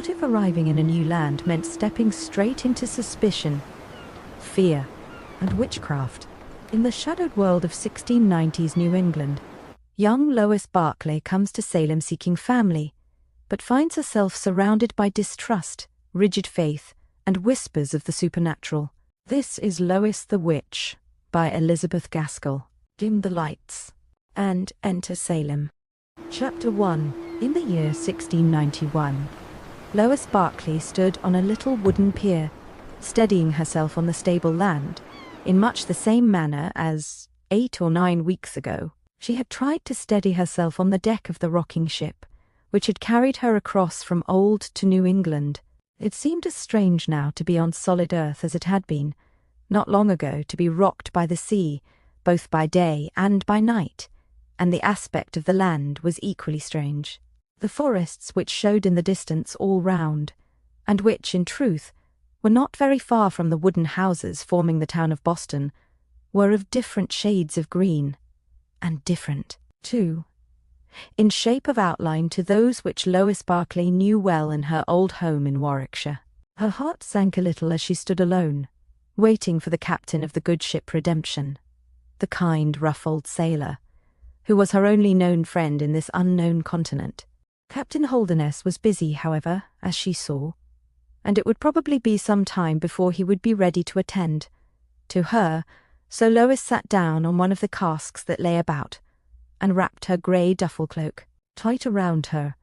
What if arriving in a new land meant stepping straight into suspicion, fear, and witchcraft? In the shadowed world of 1690s New England, young Lois Barclay comes to Salem seeking family, but finds herself surrounded by distrust, rigid faith, and whispers of the supernatural. This is Lois the Witch by Elizabeth Gaskell. Dim the lights and enter Salem. Chapter 1. In the year 1691, Lois Barclay stood on a little wooden pier, steadying herself on the stable land, in much the same manner as 8 or 9 weeks ago she had tried to steady herself on the deck of the rocking ship, which had carried her across from old to New England. It seemed as strange now to be on solid earth as it had been, not long ago, to be rocked by the sea, both by day and by night, and the aspect of the land was equally strange. The forests which showed in the distance all round, and which, in truth, were not very far from the wooden houses forming the town of Boston, were of different shades of green, and different, too, in shape of outline to those which Lois Barclay knew well in her old home in Warwickshire. Her heart sank a little as she stood alone, waiting for the captain of the good ship Redemption, the kind, rough old sailor, who was her only known friend in this unknown continent. Captain Holderness was busy, however, as she saw, and it would probably be some time before he would be ready to attend to her, so Lois sat down on one of the casks that lay about, and wrapped her grey duffel cloak tight around her,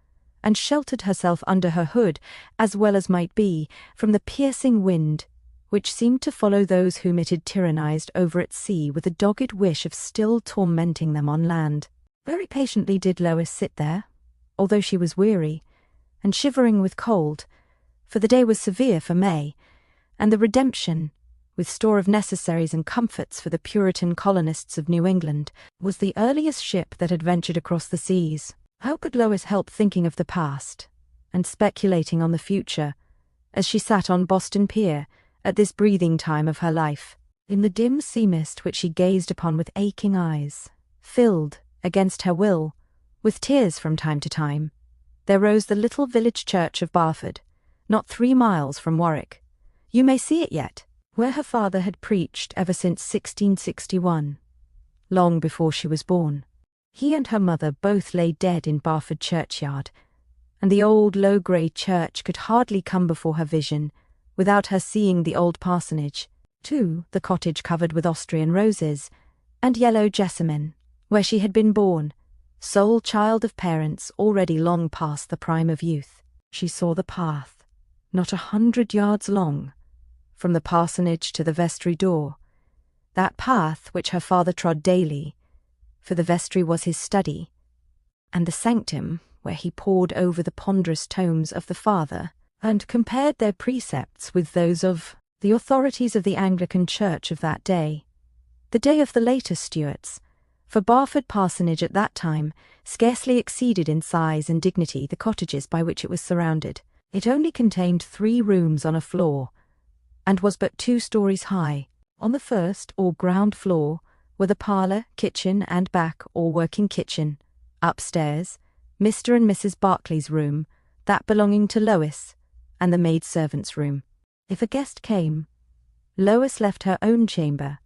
and sheltered herself under her hood, as well as might be, from the piercing wind, which seemed to follow those whom it had tyrannized over at sea with a dogged wish of still tormenting them on land. Very patiently did Lois sit there, although she was weary, and shivering with cold, for the day was severe for May, and the Redemption, with store of necessaries and comforts for the Puritan colonists of New England, was the earliest ship that had ventured across the seas. How could Lois help thinking of the past, and speculating on the future, as she sat on Boston Pier, at this breathing time of her life? In the dim sea mist which she gazed upon with aching eyes, filled, against her will, with tears from time to time, there rose the little village church of Barford, not 3 miles from Warwick. You may see it yet, where her father had preached ever since 1661, long before she was born. He and her mother both lay dead in Barford churchyard, and the old low-grey church could hardly come before her vision without her seeing the old parsonage, too, the cottage covered with Austrian roses and yellow jessamine, where she had been born, sole child of parents already long past the prime of youth. She saw the path, not 100 yards long, from the parsonage to the vestry door, that path which her father trod daily, for the vestry was his study, and the sanctum where he pored over the ponderous tomes of the Father, and compared their precepts with those of the authorities of the Anglican Church of that day, the day of the later Stuarts, for Barford parsonage at that time scarcely exceeded in size and dignity the cottages by which it was surrounded. It only contained 3 rooms on a floor, and was but 2 stories high. On the first, or ground floor, were the parlour, kitchen, and back, or working kitchen. Upstairs, Mr. and Mrs. Barclay's room, that belonging to Lois, and the maid-servant's room. If a guest came, Lois left her own chamber,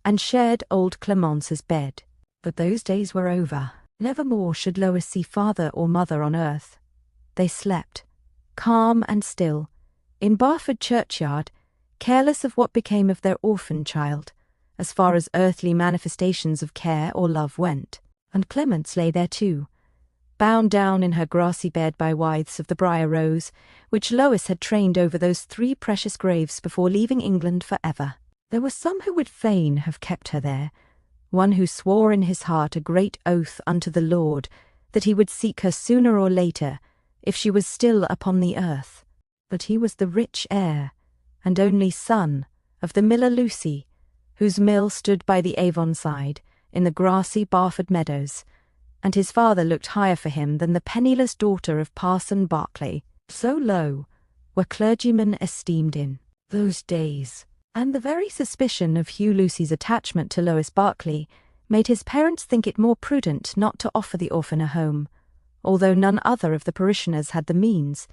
and shared old Clemence's bed. But those days were over. Never more should Lois see father or mother on earth. They slept, calm and still, in Barford churchyard, careless of what became of their orphan child, as far as earthly manifestations of care or love went. And Clemence lay there too, bound down in her grassy bed by withes of the briar rose, which Lois had trained over those 3 precious graves before leaving England for ever. There were some who would fain have kept her there, one who swore in his heart a great oath unto the Lord that he would seek her sooner or later, if she was still upon the earth. But he was the rich heir, and only son, of the miller Lucy, whose mill stood by the Avon side, in the grassy Barford meadows, and his father looked higher for him than the penniless daughter of Parson Barclay. So low were clergymen esteemed in those days, and the very suspicion of Hugh Lucy's attachment to Lois Barclay made his parents think it more prudent not to offer the orphan a home, although none other of the parishioners had the means,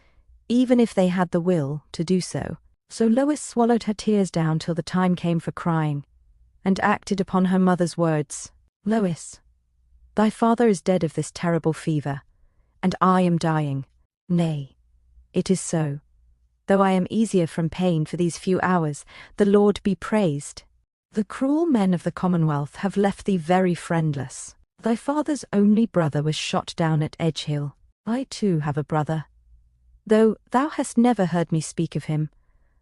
even if they had the will to do so. So Lois swallowed her tears down till the time came for crying, and acted upon her mother's words. "Lois, thy father is dead of this terrible fever, and I am dying. Nay, it is so. Though I am easier from pain for these few hours, the Lord be praised. The cruel men of the Commonwealth have left thee very friendless. Thy father's only brother was shot down at Edgehill. I too have a brother, though thou hast never heard me speak of him,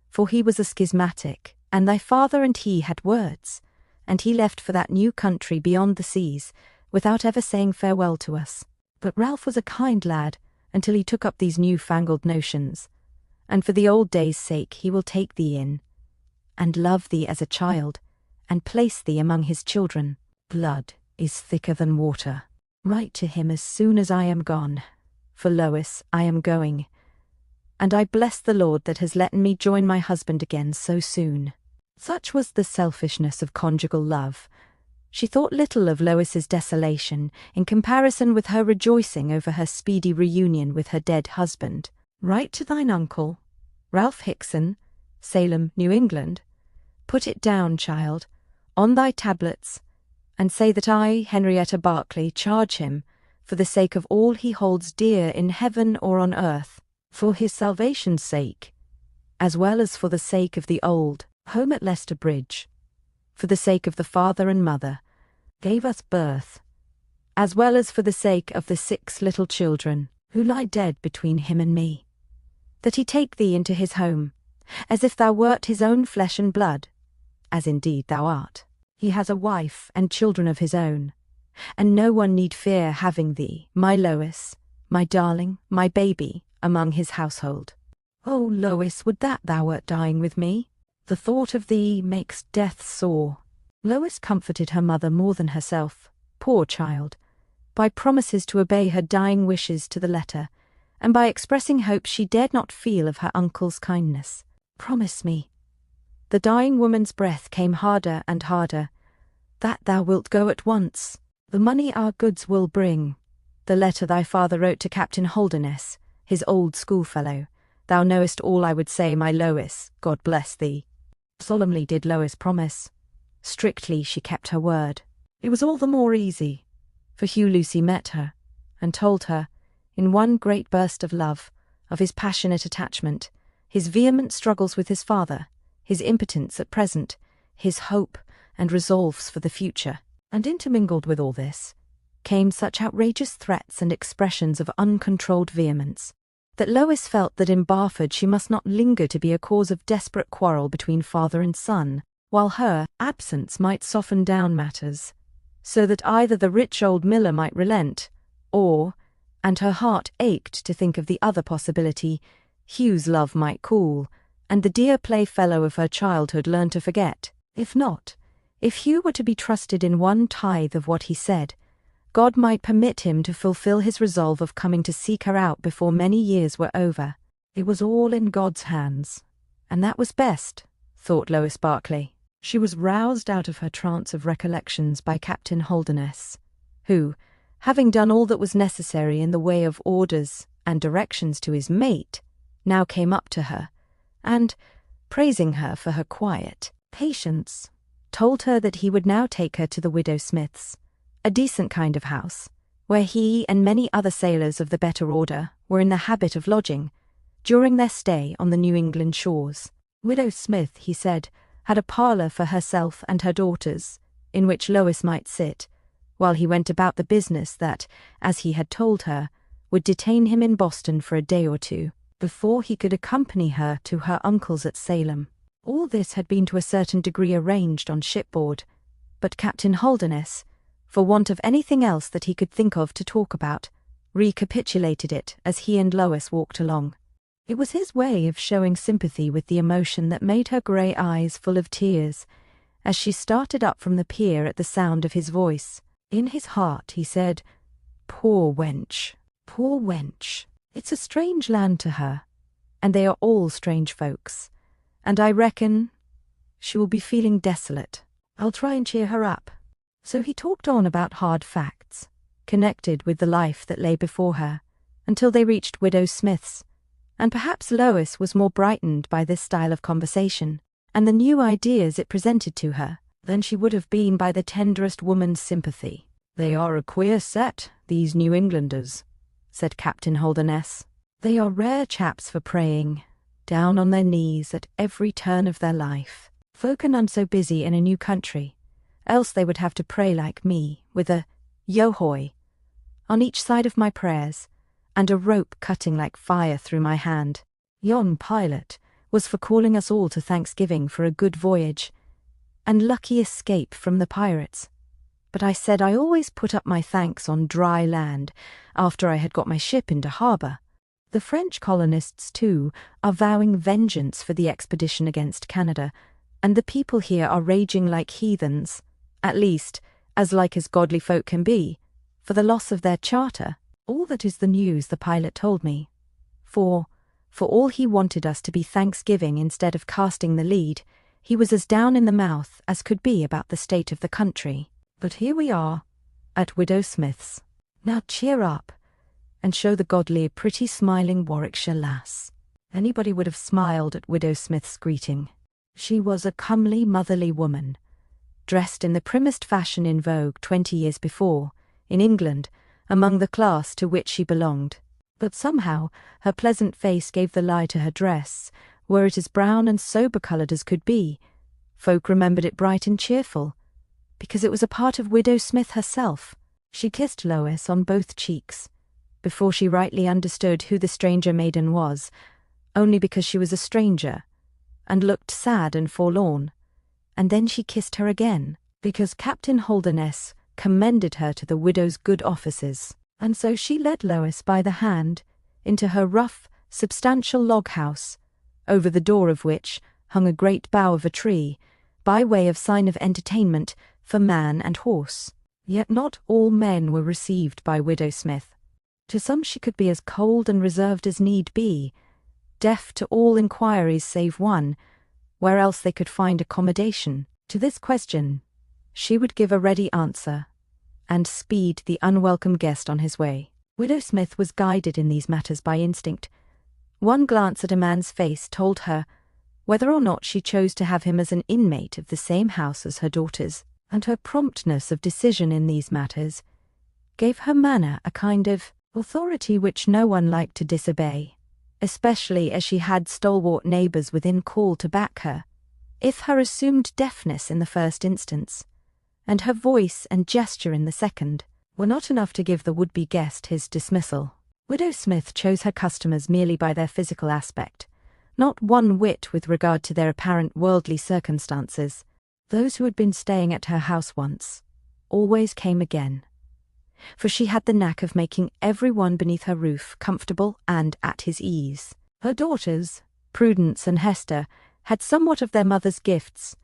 for he was a schismatic, and thy father and he had words, and he left for that new country beyond the seas, without ever saying farewell to us. But Ralph was a kind lad, until he took up these new-fangled notions, and for the old days' sake he will take thee in, and love thee as a child, and place thee among his children. Blood is thicker than water. Write to him as soon as I am gone, for Lois, I am going, and I bless the Lord that has letten me join my husband again so soon." Such was the selfishness of conjugal love. She thought little of Lois's desolation in comparison with her rejoicing over her speedy reunion with her dead husband. "Write to thine uncle, Ralph Hickson, Salem, New England. Put it down, child, on thy tablets, and say that I, Henrietta Barclay, charge him, for the sake of all he holds dear in heaven or on earth, for his salvation's sake, as well as for the sake of the old home at Leicester Bridge, for the sake of the father and mother gave us birth, as well as for the sake of the 6 little children who lie dead between him and me, that he take thee into his home, as if thou wert his own flesh and blood, as indeed thou art. He has a wife and children of his own, and no one need fear having thee, my Lois, my darling, my baby, among his household. Oh, Lois, would that thou wert dying with me! The thought of thee makes death sore." Lois comforted her mother more than herself, poor child, by promises to obey her dying wishes to the letter, and by expressing hope she dared not feel of her uncle's kindness. "Promise me." The dying woman's breath came harder and harder. "That thou wilt go at once. The money our goods will bring. The letter thy father wrote to Captain Holderness, his old schoolfellow. Thou knowest all I would say, my Lois, God bless thee." Solemnly did Lois promise. Strictly she kept her word. It was all the more easy, for Hugh Lucy met her, and told her, in one great burst of love, of his passionate attachment, his vehement struggles with his father, his impotence at present, his hope and resolves for the future. And intermingled with all this came such outrageous threats and expressions of uncontrolled vehemence, that Lois felt that in Barford she must not linger to be a cause of desperate quarrel between father and son, while her absence might soften down matters, so that either the rich old miller might relent, or, and her heart ached to think of the other possibility, Hugh's love might cool, and the dear playfellow of her childhood learn to forget. If not, if Hugh were to be trusted in one tithe of what he said, God might permit him to fulfill his resolve of coming to seek her out before many years were over. It was all in God's hands, and that was best, thought Lois Barclay. She was roused out of her trance of recollections by Captain Holderness, who, having done all that was necessary in the way of orders and directions to his mate, now came up to her, and, praising her for her quiet patience, told her that he would now take her to the Widow Smith's, a decent kind of house, where he and many other sailors of the better order were in the habit of lodging, during their stay on the New England shores. Widow Smith, he said, had a parlour for herself and her daughters, in which Lois might sit, while he went about the business that, as he had told her, would detain him in Boston for a day or two, before he could accompany her to her uncle's at Salem. All this had been to a certain degree arranged on shipboard, but Captain Holderness, for want of anything else that he could think of to talk about, recapitulated it as he and Lois walked along. It was his way of showing sympathy with the emotion that made her grey eyes full of tears, as she started up from the pier at the sound of his voice. In his heart he said, "Poor wench, poor wench. It's a strange land to her, and they are all strange folks, and I reckon she will be feeling desolate. I'll try and cheer her up." So he talked on about hard facts, connected with the life that lay before her, until they reached Widow Smith's, and perhaps Lois was more brightened by this style of conversation, and the new ideas it presented to her, than she would have been by the tenderest woman's sympathy. "They are a queer set, these New Englanders," said Captain Holderness. "They are rare chaps for praying, down on their knees at every turn of their life. Folk are none so busy in a new country, else they would have to pray like me, with a yo-hoy on each side of my prayers, and a rope cutting like fire through my hand. Yon pilot was for calling us all to Thanksgiving for a good voyage, and lucky escape from the pirates. But I said I always put up my thanks on dry land after I had got my ship into harbour. The French colonists, too, are vowing vengeance for the expedition against Canada, and the people here are raging like heathens, at least, as like as godly folk can be, for the loss of their charter. All that is the news the pilot told me. For all he wanted us to be Thanksgiving instead of casting the lead, he was as down in the mouth as could be about the state of the country. But here we are, at Widow Smith's. Now cheer up, and show the godly a pretty smiling Warwickshire lass." Anybody would have smiled at Widow Smith's greeting. She was a comely, motherly woman, dressed in the primmest fashion in vogue 20 years before, in England, among the class to which she belonged. But somehow her pleasant face gave the lie to her dress, were it as brown and sober-coloured as could be. Folk remembered it bright and cheerful, because it was a part of Widow Smith herself. She kissed Lois on both cheeks, before she rightly understood who the stranger maiden was, only because she was a stranger, and looked sad and forlorn. And then she kissed her again, because Captain Holderness commended her to the widow's good offices. And so she led Lois by the hand into her rough, substantial log house, over the door of which hung a great bough of a tree, by way of sign of entertainment for man and horse. Yet not all men were received by Widow Smith. To some she could be as cold and reserved as need be, deaf to all inquiries save one, where else they could find accommodation. To this question she would give a ready answer, and speed the unwelcome guest on his way. Widow Smith was guided in these matters by instinct. One glance at a man's face told her whether or not she chose to have him as an inmate of the same house as her daughters, and her promptness of decision in these matters gave her manner a kind of authority which no one liked to disobey, especially as she had stalwart neighbours within call to back her, if her assumed deafness in the first instance, and her voice and gesture in the second, were not enough to give the would-be guest his dismissal. Widow Smith chose her customers merely by their physical aspect, not one whit with regard to their apparent worldly circumstances. Those who had been staying at her house once always came again, for she had the knack of making every one beneath her roof comfortable and at his ease. Her daughters, Prudence and Hester, had somewhat of their mother's gifts,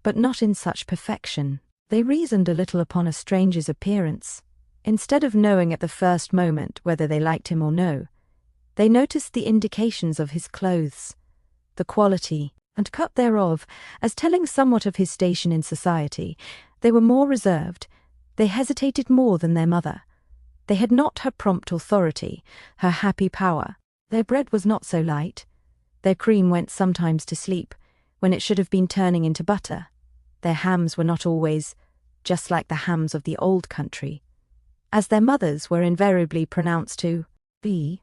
but not in such perfection. They reasoned a little upon a stranger's appearance. Instead of knowing at the first moment whether they liked him or no, they noticed the indications of his clothes, the quality and cut thereof, as telling somewhat of his station in society. They were more reserved, they hesitated more than their mother. They had not her prompt authority, her happy power. Their bread was not so light. Their cream went sometimes to sleep, when it should have been turning into butter. Their hams were not always just like the hams of the old country, as their mothers were invariably pronounced to be.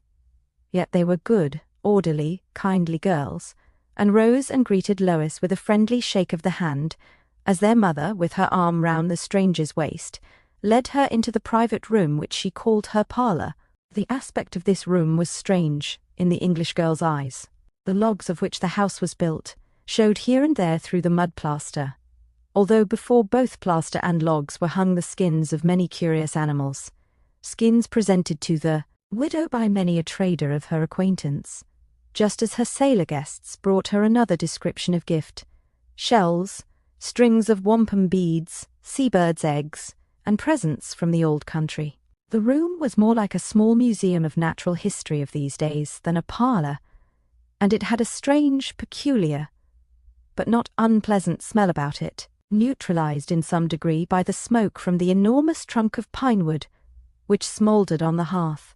Yet they were good, orderly, kindly girls, and rose and greeted Lois with a friendly shake of the hand, as their mother, with her arm round the stranger's waist, led her into the private room which she called her parlour. The aspect of this room was strange in the English girl's eyes. The logs of which the house was built showed here and there through the mud plaster, although before both plaster and logs were hung the skins of many curious animals, skins presented to the widow by many a trader of her acquaintance, just as her sailor guests brought her another description of gift: shells, strings of wampum beads, seabirds' eggs, and presents from the old country. The room was more like a small museum of natural history of these days than a parlour, and it had a strange, peculiar, but not unpleasant smell about it, neutralized in some degree by the smoke from the enormous trunk of pine wood which smouldered on the hearth.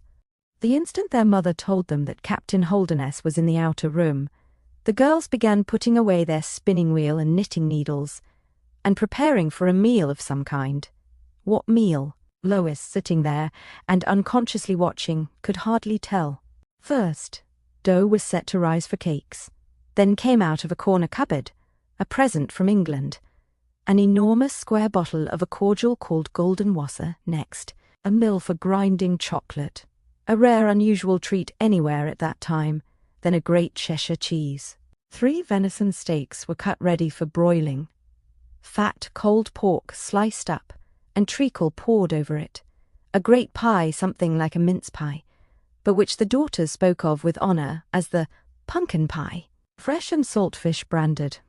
The instant their mother told them that Captain Holderness was in the outer room, the girls began putting away their spinning wheel and knitting needles, and preparing for a meal of some kind. What meal? Lois, sitting there and unconsciously watching, could hardly tell. First, dough was set to rise for cakes. Then came out of a corner cupboard a present from England, an enormous square bottle of a cordial called Golden Wasser. Next, a mill for grinding chocolate, a rare unusual treat anywhere at that time. Then a great Cheshire cheese. 3 venison steaks were cut ready for broiling. Fat cold pork sliced up and treacle poured over it. A great pie, something like a mince pie, but which the daughters spoke of with honour as the pumpkin pie. Fresh and salt fish branded.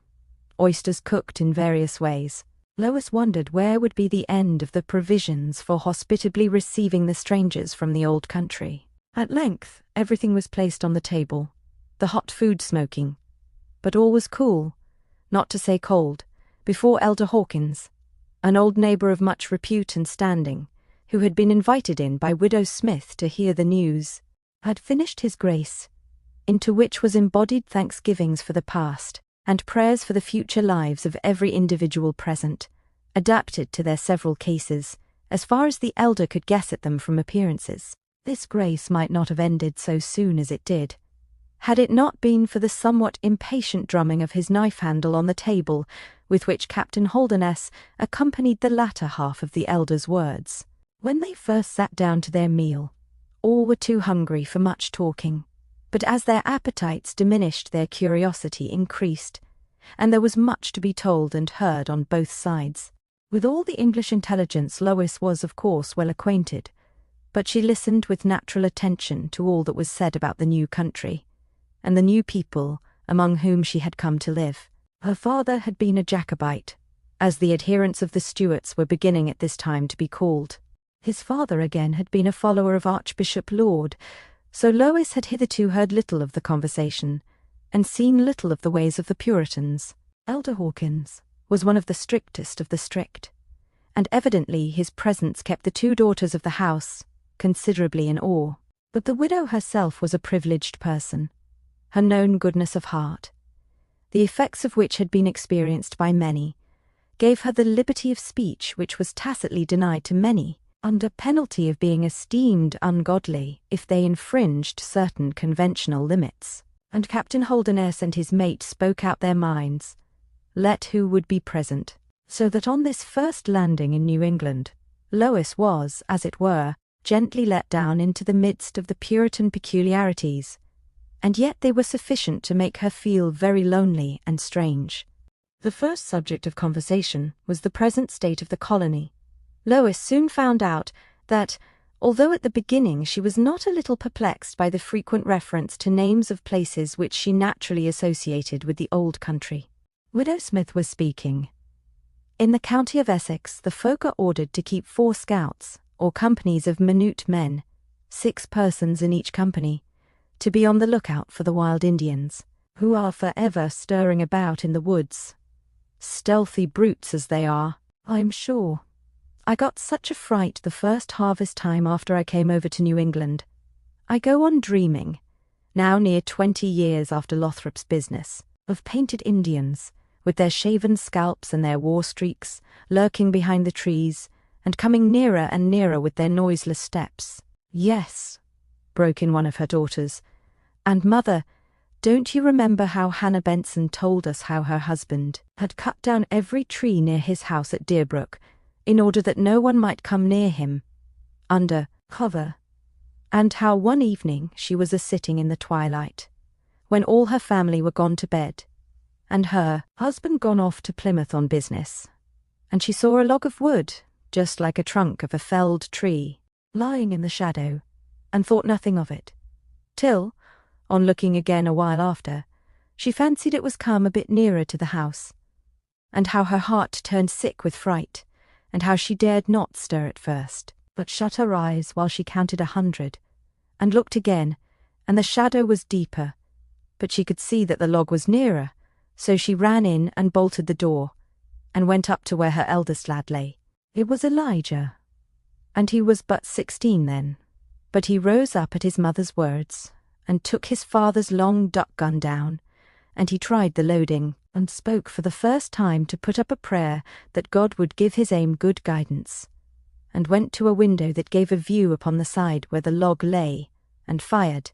Oysters cooked in various ways. Lois wondered where would be the end of the provisions for hospitably receiving the strangers from the old country. At length, everything was placed on the table, the hot food smoking. But all was cool, not to say cold, before Elder Hawkins, an old neighbour of much repute and standing, who had been invited in by Widow Smith to hear the news, had finished his grace, into which was embodied thanksgivings for the past, and prayers for the future lives of every individual present, adapted to their several cases, as far as the elder could guess at them from appearances. This grace might not have ended so soon as it did, had it not been for the somewhat impatient drumming of his knife handle on the table, with which Captain Holderness accompanied the latter half of the elder's words. When they first sat down to their meal, all were too hungry for much talking, but as their appetites diminished, their curiosity increased, and there was much to be told and heard on both sides. With all the English intelligence Lois was, of course, well acquainted, but she listened with natural attention to all that was said about the new country, and the new people among whom she had come to live. Her father had been a Jacobite, as the adherents of the Stuarts were beginning at this time to be called. His father again had been a follower of Archbishop Laud, so Lois had hitherto heard little of the conversation, and seen little of the ways of the Puritans. Elder Hawkins was one of the strictest of the strict, and evidently his presence kept the 2 daughters of the house considerably in awe. But the widow herself was a privileged person. Her known goodness of heart, the effects of which had been experienced by many, gave her the liberty of speech which was tacitly denied to many, under penalty of being esteemed ungodly if they infringed certain conventional limits. And Captain Holderness and his mate spoke out their minds, let who would be present, so that on this first landing in New England, Lois was, as it were, gently let down into the midst of the Puritan peculiarities, and yet they were sufficient to make her feel very lonely and strange. The first subject of conversation was the present state of the colony. Lois soon found out that, although at the beginning she was not a little perplexed by the frequent reference to names of places which she naturally associated with the old country. Widow Smith was speaking. In the county of Essex, the folk are ordered to keep 4 scouts, or companies of minute men, 6 persons in each company, to be on the lookout for the wild Indians, who are forever stirring about in the woods. Stealthy brutes as they are, I'm sure. I got such a fright the first harvest time after I came over to New England. I go on dreaming, now near 20 years after Lothrop's business, of painted Indians, with their shaven scalps and their war streaks, lurking behind the trees, and coming nearer and nearer with their noiseless steps. Yes, broke in one of her daughters. And mother, don't you remember how Hannah Benson told us how her husband had cut down every tree near his house at Deerbrook, in order that no one might come near him, under cover, and how one evening she was a-sitting in the twilight, when all her family were gone to bed, and her husband gone off to Plymouth on business, and she saw a log of wood, just like a trunk of a felled tree, lying in the shadow, and thought nothing of it, till, on looking again a while after, she fancied it was come a bit nearer to the house, and how her heart turned sick with fright, and how she dared not stir at first, but shut her eyes while she counted 100, and looked again, and the shadow was deeper, but she could see that the log was nearer, so she ran in and bolted the door, and went up to where her eldest lad lay. It was Elijah, and he was but 16 then, But he rose up at his mother's words, and took his father's long duck gun down, and he tried the loading, and spoke for the first time to put up a prayer that God would give his aim good guidance, and went to a window that gave a view upon the side where the log lay, and fired.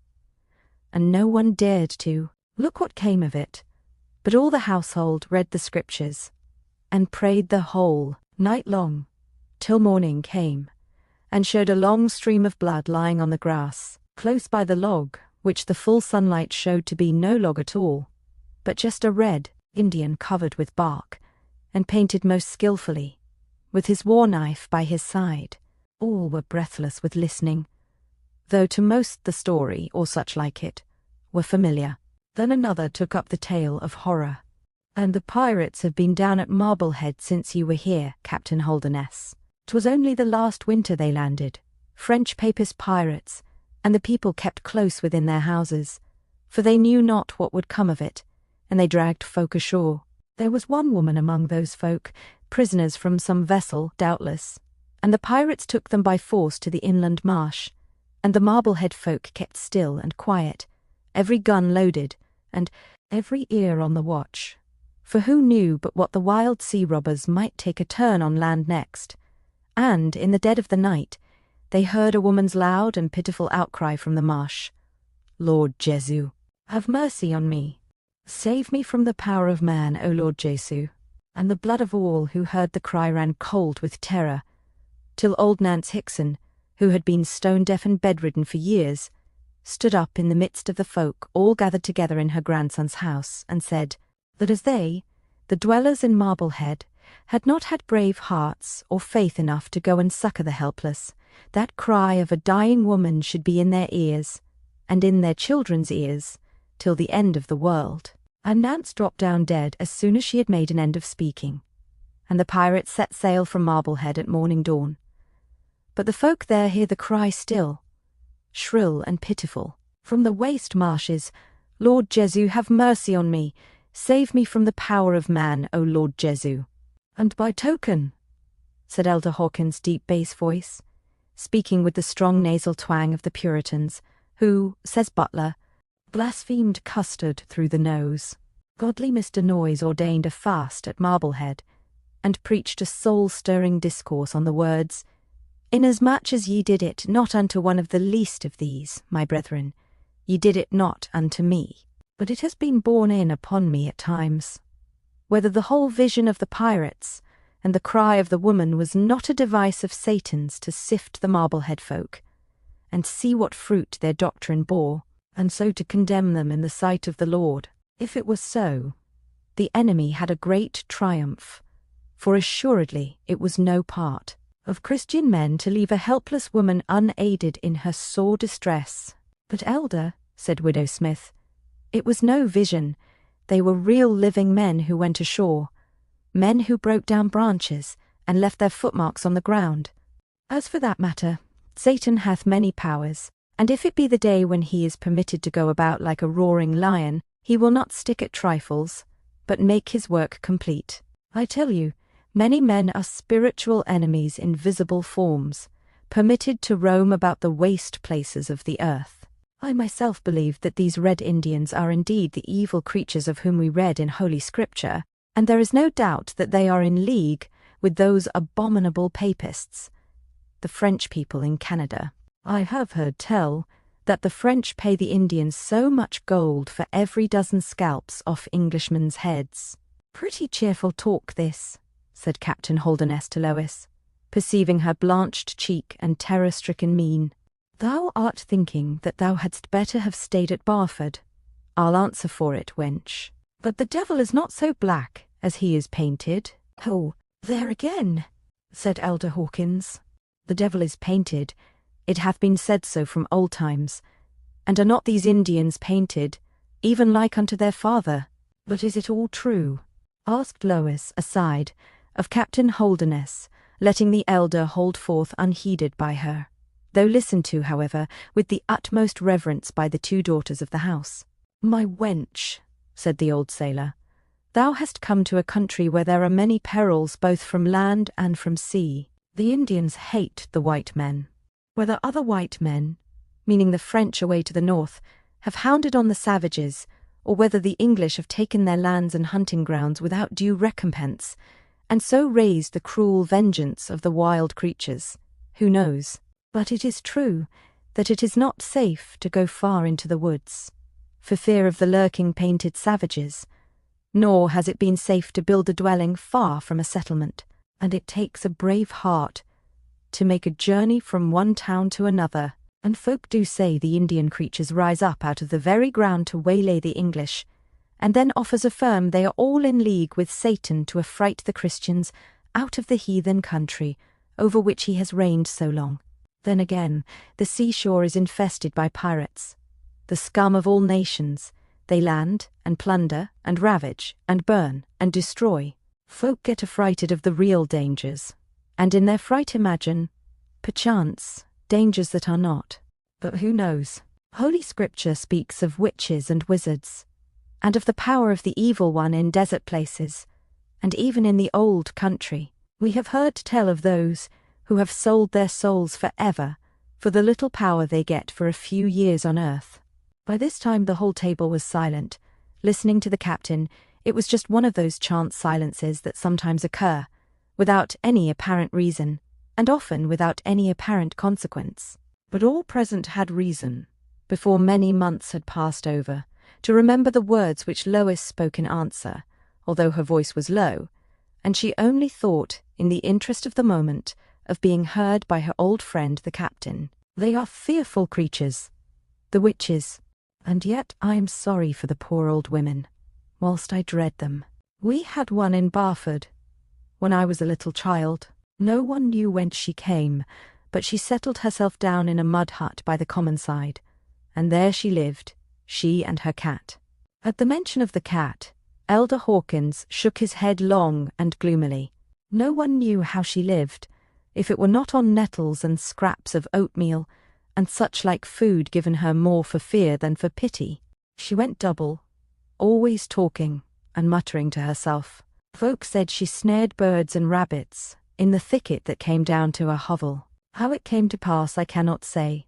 And no one dared to look what came of it, but all the household read the scriptures, and prayed the whole night long, till morning came, and showed a long stream of blood lying on the grass, close by the log, which the full sunlight showed to be no log at all, but just a red Indian covered with bark, and painted most skilfully, with his war knife by his side. All were breathless with listening, though to most the story, or such like it, were familiar. Then another took up the tale of horror. "And the pirates have been down at Marblehead since you were here, Captain Holderness. 'Twas only the last winter they landed, French Papist pirates, and the people kept close within their houses, for they knew not what would come of it, and they dragged folk ashore. There was one woman among those folk, prisoners from some vessel, doubtless, and the pirates took them by force to the inland marsh, and the Marblehead folk kept still and quiet, every gun loaded, and every ear on the watch, for who knew but what the wild sea robbers might take a turn on land next? And, in the dead of the night, they heard a woman's loud and pitiful outcry from the marsh, 'Lord Jesu, have mercy on me. Save me from the power of man, O Lord Jesu.' And the blood of all who heard the cry ran cold with terror, till old Nance Hickson, who had been stone-deaf and bedridden for years, stood up in the midst of the folk all gathered together in her grandson's house, and said that as they, the dwellers in Marblehead, had not had brave hearts or faith enough to go and succour the helpless, that cry of a dying woman should be in their ears, and in their children's ears, till the end of the world. And Nance dropped down dead as soon as she had made an end of speaking, and the pirates set sail from Marblehead at morning dawn. But the folk there hear the cry still, shrill and pitiful, from the waste marshes, 'Lord Jesu, have mercy on me. Save me from the power of man, O Lord Jesu.' And by token," said Elder Hawkins' deep bass voice, speaking with the strong nasal twang of the Puritans, who, says Butler, blasphemed custard through the nose, "godly Mr. Noyes ordained a fast at Marblehead, and preached a soul-stirring discourse on the words, 'Inasmuch as ye did it not unto one of the least of these, my brethren, ye did it not unto me.' But it has been borne in upon me at times, whether the whole vision of the pirates and the cry of the woman was not a device of Satan's to sift the Marblehead folk, and see what fruit their doctrine bore, and so to condemn them in the sight of the Lord. If it was so, the enemy had a great triumph, for assuredly it was no part of Christian men to leave a helpless woman unaided in her sore distress. But Elder, said Widow Smith, it was no vision. They were real living men who went ashore, men who broke down branches and left their footmarks on the ground. As for that matter, Satan hath many powers, and if it be the day when he is permitted to go about like a roaring lion, he will not stick at trifles, but make his work complete. I tell you, many men are spiritual enemies in visible forms, permitted to roam about the waste places of the earth. I myself believe that these Red Indians are indeed the evil creatures of whom we read in Holy Scripture, and there is no doubt that they are in league with those abominable papists, the French people in Canada. I have heard tell that the French pay the Indians so much gold for every dozen scalps off Englishmen's heads. Pretty cheerful talk this, said Captain Holderness to Lois, perceiving her blanched cheek and terror-stricken mien. Thou art thinking that thou hadst better have stayed at Barford. I'll answer for it, wench. But the devil is not so black as he is painted. Oh, there again, said Elder Hawkins. The devil is painted. It hath been said so from old times. And are not these Indians painted, even like unto their father? But is it all true? Asked Lois, aside, of Captain Holderness, letting the elder hold forth unheeded by her, though listened to, however, with the utmost reverence by the two daughters of the house. My wench, said the old sailor, thou hast come to a country where there are many perils both from land and from sea. The Indians hate the white men. Whether other white men, meaning the French away to the north, have hounded on the savages, or whether the English have taken their lands and hunting grounds without due recompense, and so raised the cruel vengeance of the wild creatures. Who knows? But it is true that it is not safe to go far into the woods, for fear of the lurking painted savages, nor has it been safe to build a dwelling far from a settlement, and it takes a brave heart to make a journey from one town to another, and folk do say the Indian creatures rise up out of the very ground to waylay the English, and then offers affirm they are all in league with Satan to affright the Christians out of the heathen country over which he has reigned so long. Then again, the seashore is infested by pirates, the scum of all nations. They land and plunder and ravage and burn and destroy. Folk get affrighted of the real dangers, and in their fright imagine, perchance, dangers that are not. But who knows? Holy Scripture speaks of witches and wizards, and of the power of the evil one in desert places, and even in the old country. We have heard tell of those who have sold their souls forever for the little power they get for a few years on earth. By this time the whole table was silent. Listening to the captain, it was just one of those chance silences that sometimes occur, without any apparent reason, and often without any apparent consequence. But all present had reason, before many months had passed over, to remember the words which Lois spoke in answer, although her voice was low, and she only thought, in the interest of the moment, of being heard by her old friend the captain. They are fearful creatures, the witches, and yet I am sorry for the poor old women, whilst I dread them. We had one in Barford, when I was a little child. No one knew whence she came, but she settled herself down in a mud hut by the common side, and there she lived, she and her cat. At the mention of the cat, Elder Hawkins shook his head long and gloomily. No one knew how she lived, if it were not on nettles and scraps of oatmeal, and such like food given her more for fear than for pity. She went double, always talking and muttering to herself. Folk said she snared birds and rabbits in the thicket that came down to her hovel. How it came to pass I cannot say,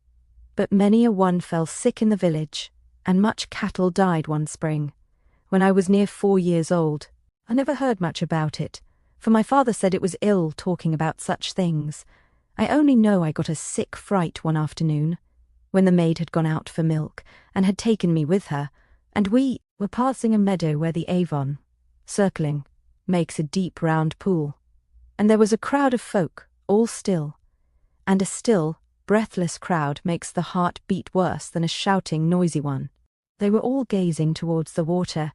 but many a one fell sick in the village, and much cattle died one spring, when I was near 4 years old. I never heard much about it, for my father said it was ill talking about such things. I only know I got a sick fright one afternoon, when the maid had gone out for milk, and had taken me with her, and we were passing a meadow where the Avon, circling, makes a deep round pool, and there was a crowd of folk, all still, and a still, breathless crowd makes the heart beat worse than a shouting, noisy one. They were all gazing towards the water,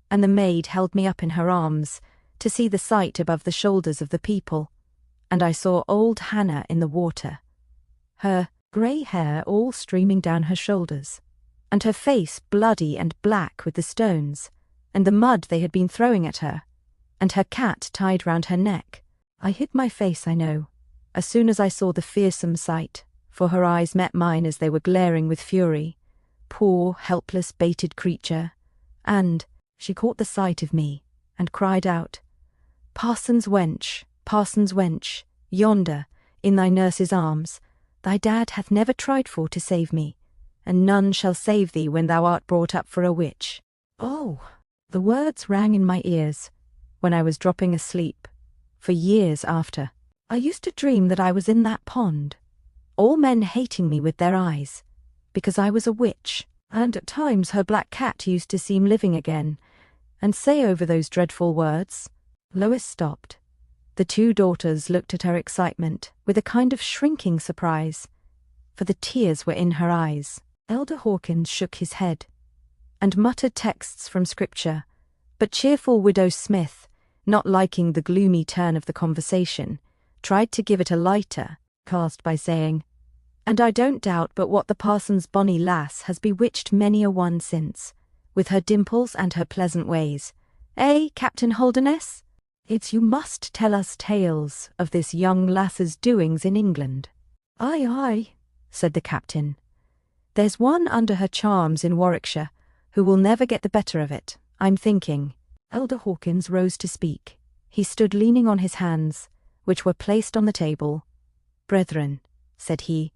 and the maid held me up in her arms to see the sight above the shoulders of the people, and I saw old Hannah in the water, her grey hair all streaming down her shoulders, and her face bloody and black with the stones, and the mud they had been throwing at her, and her cat tied round her neck. I hid my face, I know, as soon as I saw the fearsome sight, for her eyes met mine as they were glaring with fury. Poor, helpless, baited creature. And she caught the sight of me, and cried out, Parson's wench, yonder, in thy nurse's arms, thy dad hath never tried for to save me, and none shall save thee when thou art brought up for a witch. Oh! The words rang in my ears, when I was dropping asleep, for years after. I used to dream that I was in that pond, all men hating me with their eyes, because I was a witch, and at times her black cat used to seem living again, and say over those dreadful words. Lois stopped. The 2 daughters looked at her excitement with a kind of shrinking surprise, for the tears were in her eyes. Elder Hawkins shook his head, and muttered texts from Scripture, but cheerful Widow Smith, not liking the gloomy turn of the conversation, tried to give it a lighter cast by saying, And I don't doubt but what the parson's bonny lass has bewitched many a one since, with her dimples and her pleasant ways. Eh, Captain Holderness? It's you must tell us tales of this young lass's doings in England. Aye, aye, said the captain. There's one under her charms in Warwickshire who will never get the better of it, I'm thinking. Elder Hawkins rose to speak. He stood leaning on his hands, which were placed on the table. Brethren, said he,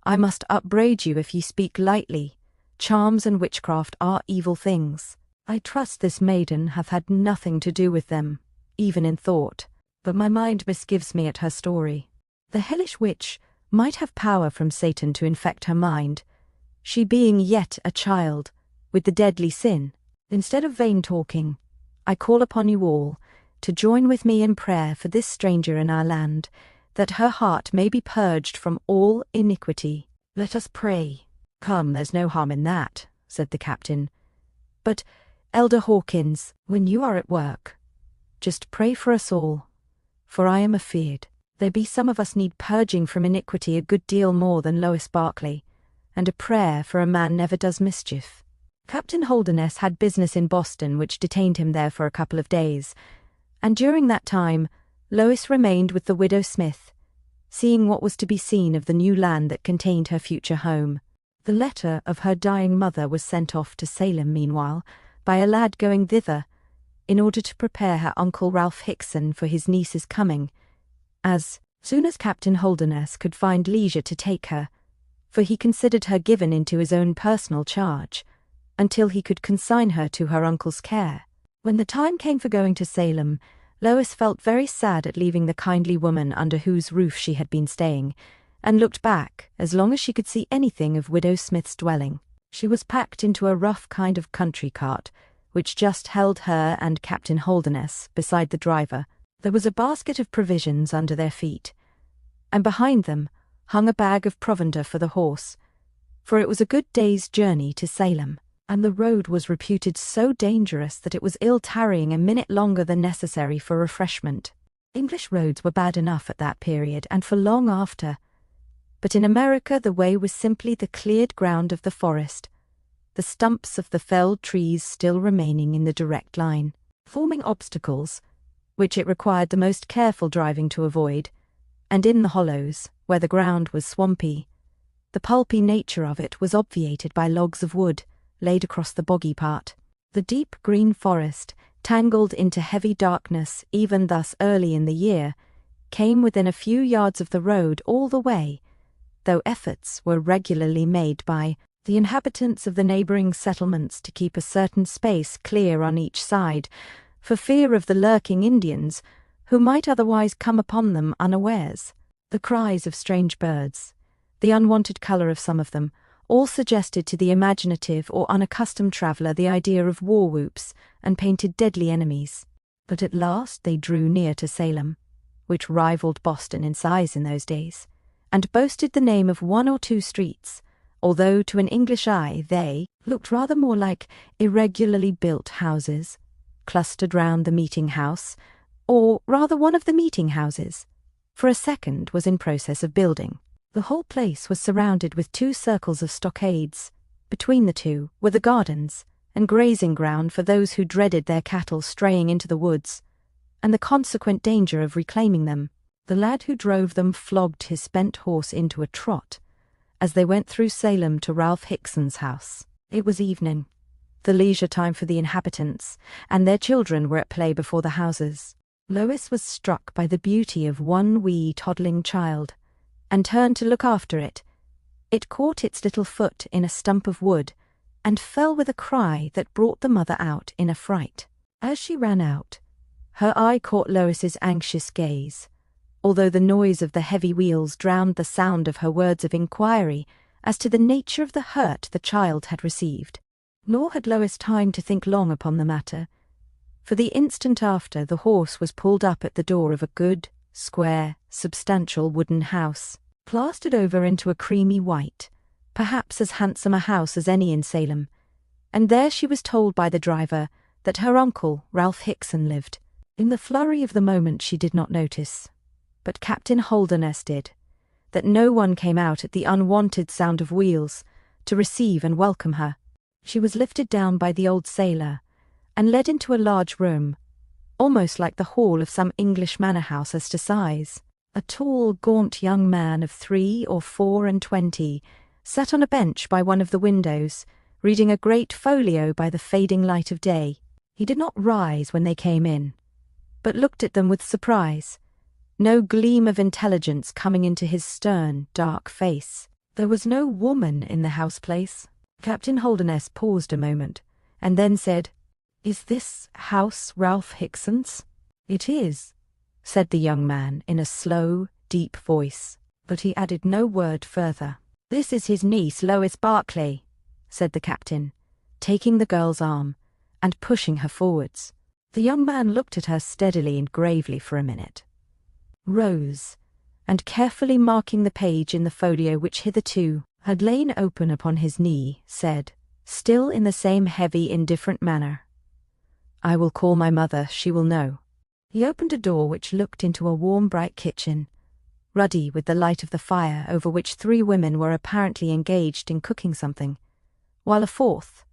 I must upbraid you if ye speak lightly. Charms and witchcraft are evil things. I trust this maiden hath had nothing to do with them, even in thought, but my mind misgives me at her story. The hellish witch might have power from Satan to infect her mind, she being yet a child, with the deadly sin. Instead of vain talking, I call upon you all to join with me in prayer for this stranger in our land, that her heart may be purged from all iniquity. Let us pray. Come, there's no harm in that, said the captain. But, Elder Hawkins, when you are at work, just pray for us all, for I am afeard there be some of us need purging from iniquity a good deal more than Lois Barclay, and a prayer for a man never does mischief. Captain Holderness had business in Boston which detained him there for a couple of days, and during that time Lois remained with the widow Smith, seeing what was to be seen of the new land that contained her future home. The letter of her dying mother was sent off to Salem meanwhile, by a lad going thither, in order to prepare her uncle Ralph Hickson for his niece's coming, as soon as Captain Holderness could find leisure to take her, for he considered her given into his own personal charge, until he could consign her to her uncle's care. When the time came for going to Salem, Lois felt very sad at leaving the kindly woman under whose roof she had been staying, and looked back as long as she could see anything of Widow Smith's dwelling. She was packed into a rough kind of country cart, which just held her and Captain Holderness beside the driver. There was a basket of provisions under their feet, and behind them hung a bag of provender for the horse, for it was a good day's journey to Salem, and the road was reputed so dangerous that it was ill tarrying a minute longer than necessary for refreshment. English roads were bad enough at that period and for long after, but in America the way was simply the cleared ground of the forest, the stumps of the felled trees still remaining in the direct line, forming obstacles which it required the most careful driving to avoid, and in the hollows, where the ground was swampy, the pulpy nature of it was obviated by logs of wood laid across the boggy part. The deep green forest, tangled into heavy darkness even thus early in the year, came within a few yards of the road all the way, though efforts were regularly made by the inhabitants of the neighbouring settlements to keep a certain space clear on each side, for fear of the lurking Indians, who might otherwise come upon them unawares. The cries of strange birds, the unwanted colour of some of them, all suggested to the imaginative or unaccustomed traveller the idea of war whoops and painted deadly enemies. But at last they drew near to Salem, which rivalled Boston in size in those days, and boasted the name of one or two streets, although to an English eye they looked rather more like irregularly built houses, clustered round the meeting house, or rather one of the meeting houses, for a second was in process of building. The whole place was surrounded with two circles of stockades. Between the two were the gardens and grazing ground for those who dreaded their cattle straying into the woods, and the consequent danger of reclaiming them. The lad who drove them flogged his spent horse into a trot as they went through Salem to Ralph Hickson's house. It was evening, the leisure time for the inhabitants, and their children were at play before the houses. Lois was struck by the beauty of one wee toddling child, and turned to look after it. It caught its little foot in a stump of wood, and fell with a cry that brought the mother out in a fright. As she ran out, her eye caught Lois's anxious gaze, although the noise of the heavy wheels drowned the sound of her words of inquiry as to the nature of the hurt the child had received. Nor had Lois time to think long upon the matter, for the instant after the horse was pulled up at the door of a good, square, substantial wooden house, plastered over into a creamy white, perhaps as handsome a house as any in Salem, and there she was told by the driver that her uncle, Ralph Hickson, lived. In the flurry of the moment she did not notice, but Captain Holderness did, that no one came out at the unwonted sound of wheels to receive and welcome her. She was lifted down by the old sailor and led into a large room, almost like the hall of some English manor house as to size. A tall, gaunt young man of 3 or 24 sat on a bench by one of the windows, reading a great folio by the fading light of day. He did not rise when they came in, but looked at them with surprise, no gleam of intelligence coming into his stern, dark face. There was no woman in the house-place. Captain Holderness paused a moment, and then said, "Is this house Ralph Hickson's?" "It is," said the young man in a slow, deep voice, but he added no word further. "This is his niece, Lois Barclay," said the captain, taking the girl's arm and pushing her forwards. The young man looked at her steadily and gravely for a minute, rose, and carefully marking the page in the folio which hitherto had lain open upon his knee, said, still in the same heavy, indifferent manner, "I will call my mother, she will know." He opened a door which looked into a warm, bright kitchen, ruddy with the light of the fire over which 3 women were apparently engaged in cooking something, while a fourth,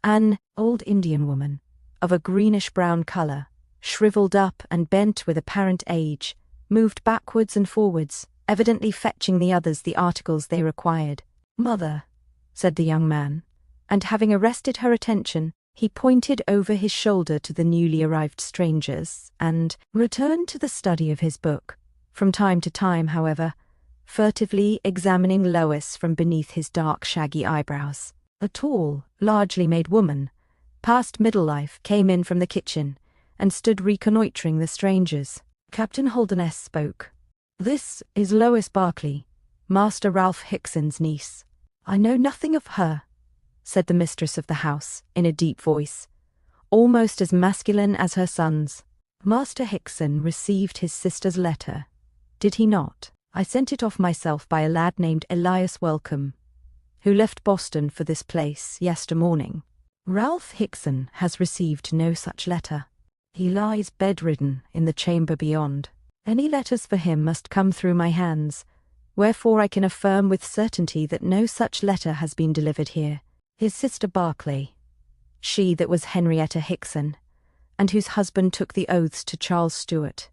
an old Indian woman, of a greenish-brown colour, shriveled up and bent with apparent age, moved backwards and forwards, evidently fetching the others the articles they required. "Mother," said the young man, and having arrested her attention, he pointed over his shoulder to the newly arrived strangers, and returned to the study of his book, from time to time, however, furtively examining Lois from beneath his dark, shaggy eyebrows. A tall, largely made woman, past middle life, came in from the kitchen, and stood reconnoitring the strangers. Captain Holderness spoke. "This is Lois Barclay, Master Ralph Hickson's niece." "I know nothing of her," said the mistress of the house, in a deep voice, almost as masculine as her son's. "Master Hickson received his sister's letter, did he not? I sent it off myself by a lad named Elias Welcome, who left Boston for this place yestermorning. Ralph Hickson has received no such letter. He lies bedridden in the chamber beyond. Any letters for him must come through my hands, wherefore I can affirm with certainty that no such letter has been delivered here. His sister Barclay, she that was Henrietta Hickson, and whose husband took the oaths to Charles Stuart,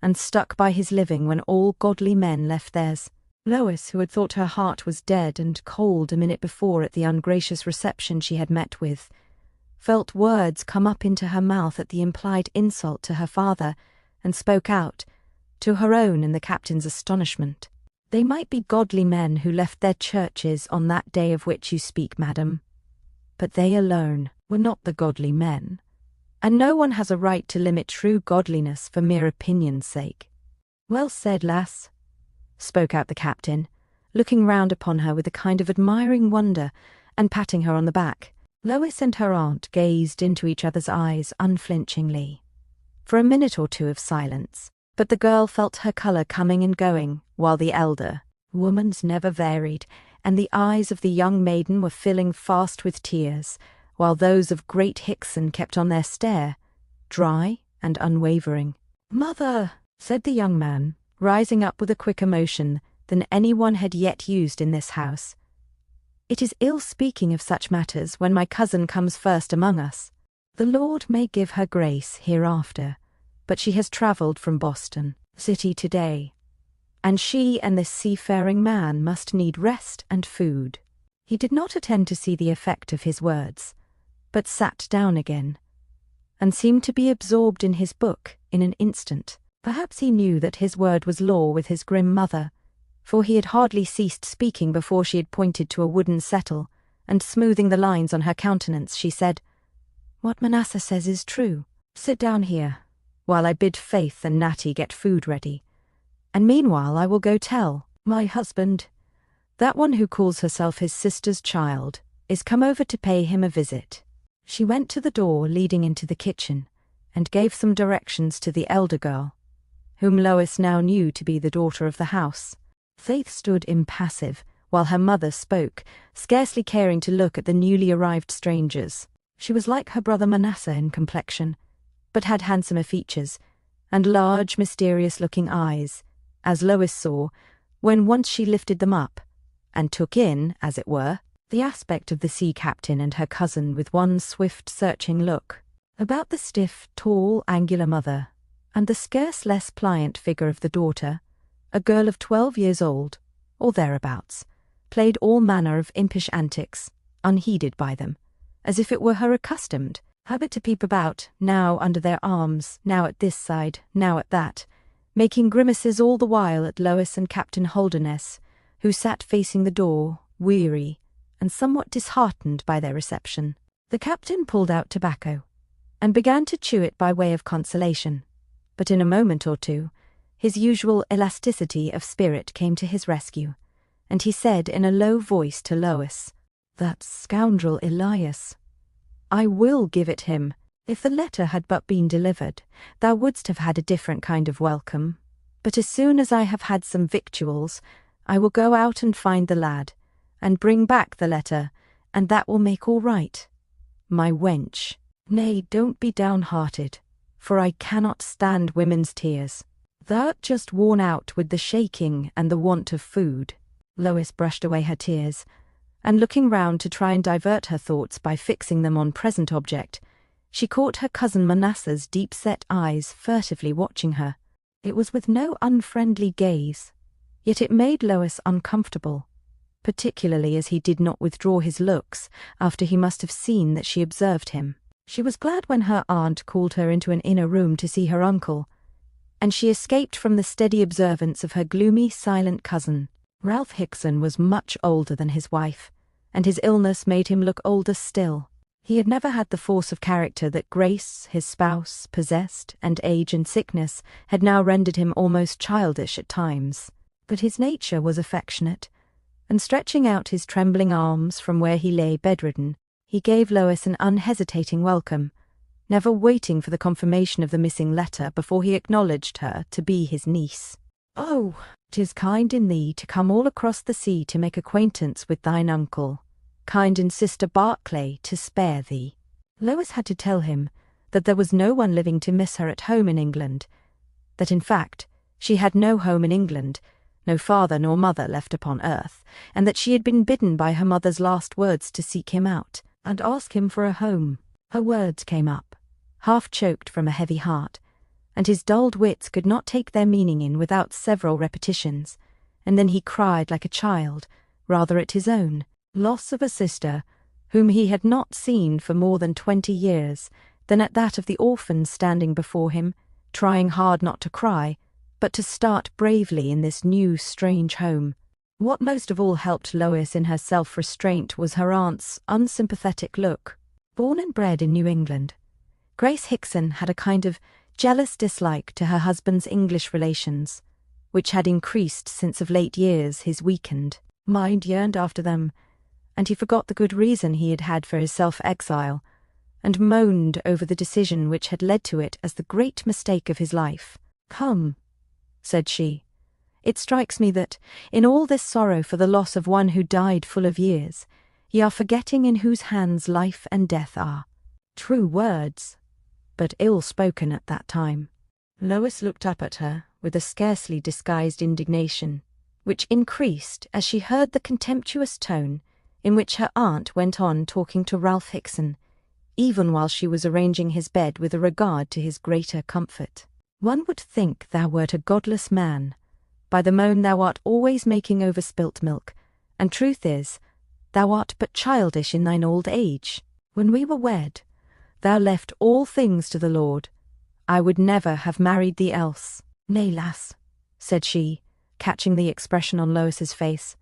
and stuck by his living when all godly men left theirs. Lois, who had thought her heart was dead and cold a minute before at the ungracious reception she had met with, felt words come up into her mouth at the implied insult to her father, and spoke out, to her own and the captain's astonishment. "They might be godly men who left their churches on that day of which you speak, madam, but they alone were not the godly men, and no one has a right to limit true godliness for mere opinion's sake." "Well said, lass," spoke out the captain, looking round upon her with a kind of admiring wonder, and patting her on the back. Lois and her aunt gazed into each other's eyes unflinchingly, for a minute or two of silence, but the girl felt her colour coming and going, while the elder woman's never varied, and the eyes of the young maiden were filling fast with tears, while those of great Hickson kept on their stare, dry and unwavering. "Mother," said the young man, rising up with a quicker motion than anyone had yet used in this house, "it is ill speaking of such matters when my cousin comes first among us. The Lord may give her grace hereafter, but she has travelled from Boston city today, and she and this seafaring man must need rest and food." He did not attend to see the effect of his words, but sat down again, and seemed to be absorbed in his book in an instant. Perhaps he knew that his word was law with his grim mother, for he had hardly ceased speaking before she had pointed to a wooden settle, and smoothing the lines on her countenance, she said, "What Manasseh says is true. Sit down here, while I bid Faith and Natty get food ready, and meanwhile I will go tell my husband, that one who calls herself his sister's child, is come over to pay him a visit." She went to the door leading into the kitchen, and gave some directions to the elder girl, whom Lois now knew to be the daughter of the house. Faith stood impassive, while her mother spoke, scarcely caring to look at the newly arrived strangers. She was like her brother Manasseh in complexion, but had handsomer features, and large, mysterious-looking eyes, as Lois saw, when once she lifted them up, and took in, as it were, the aspect of the sea captain and her cousin with one swift, searching look. About the stiff, tall, angular mother, and the scarce less pliant figure of the daughter, a girl of 12 years old, or thereabouts, played all manner of impish antics, unheeded by them, as if it were her accustomed habit to peep about, now under their arms, now at this side, now at that, making grimaces all the while at Lois and Captain Holderness, who sat facing the door, weary and somewhat disheartened by their reception. The captain pulled out tobacco and began to chew it by way of consolation, but in a moment or two his usual elasticity of spirit came to his rescue, and he said in a low voice to Lois, "That scoundrel Elias. I will give it him. If the letter had but been delivered, thou wouldst have had a different kind of welcome. But as soon as I have had some victuals, I will go out and find the lad, and bring back the letter, and that will make all right. My wench, nay, don't be downhearted, for I cannot stand women's tears. Thou'rt just worn out with the shaking and the want of food." Lois brushed away her tears, and looking round to try and divert her thoughts by fixing them on present object, she caught her cousin Manasseh's deep-set eyes furtively watching her. It was with no unfriendly gaze, yet it made Lois uncomfortable, particularly as he did not withdraw his looks after he must have seen that she observed him. She was glad when her aunt called her into an inner room to see her uncle, and she escaped from the steady observance of her gloomy, silent cousin. Ralph Hickson was much older than his wife, and his illness made him look older still. He had never had the force of character that Grace, his spouse, possessed, and age and sickness had now rendered him almost childish at times. But his nature was affectionate, and stretching out his trembling arms from where he lay bedridden, he gave Lois an unhesitating welcome, never waiting for the confirmation of the missing letter before he acknowledged her to be his niece. "Oh, 'tis kind in thee to come all across the sea to make acquaintance with thine uncle. Kind in Sister Barclay to spare thee." Lois had to tell him that there was no one living to miss her at home in England, that in fact she had no home in England, no father nor mother left upon earth, and that she had been bidden by her mother's last words to seek him out and ask him for a home. Her words came up, half choked from a heavy heart, and his dulled wits could not take their meaning in without several repetitions, and then he cried like a child, rather at his own loss of a sister whom he had not seen for more than 20 years, than at that of the orphans standing before him, trying hard not to cry, but to start bravely in this new, strange home. What most of all helped Lois in her self-restraint was her aunt's unsympathetic look. Born and bred in New England, Grace Hickson had a kind of jealous dislike to her husband's English relations, which had increased since of late years his weakened mind yearned after them, and he forgot the good reason he had had for his self-exile, and moaned over the decision which had led to it as the great mistake of his life. "Come," said she, "it strikes me that, in all this sorrow for the loss of one who died full of years, ye are forgetting in whose hands life and death are." True words, but ill spoken at that time. Lois looked up at her with a scarcely disguised indignation, which increased as she heard the contemptuous tone in which her aunt went on talking to Ralph Hickson, even while she was arranging his bed with a regard to his greater comfort. "One would think thou wert a godless man, by the moan thou art always making over spilt milk, and truth is, thou art but childish in thine old age. When we were wed, thou left all things to the Lord. I would never have married thee else." "Nay, lass," said she, catching the expression on Lois's face,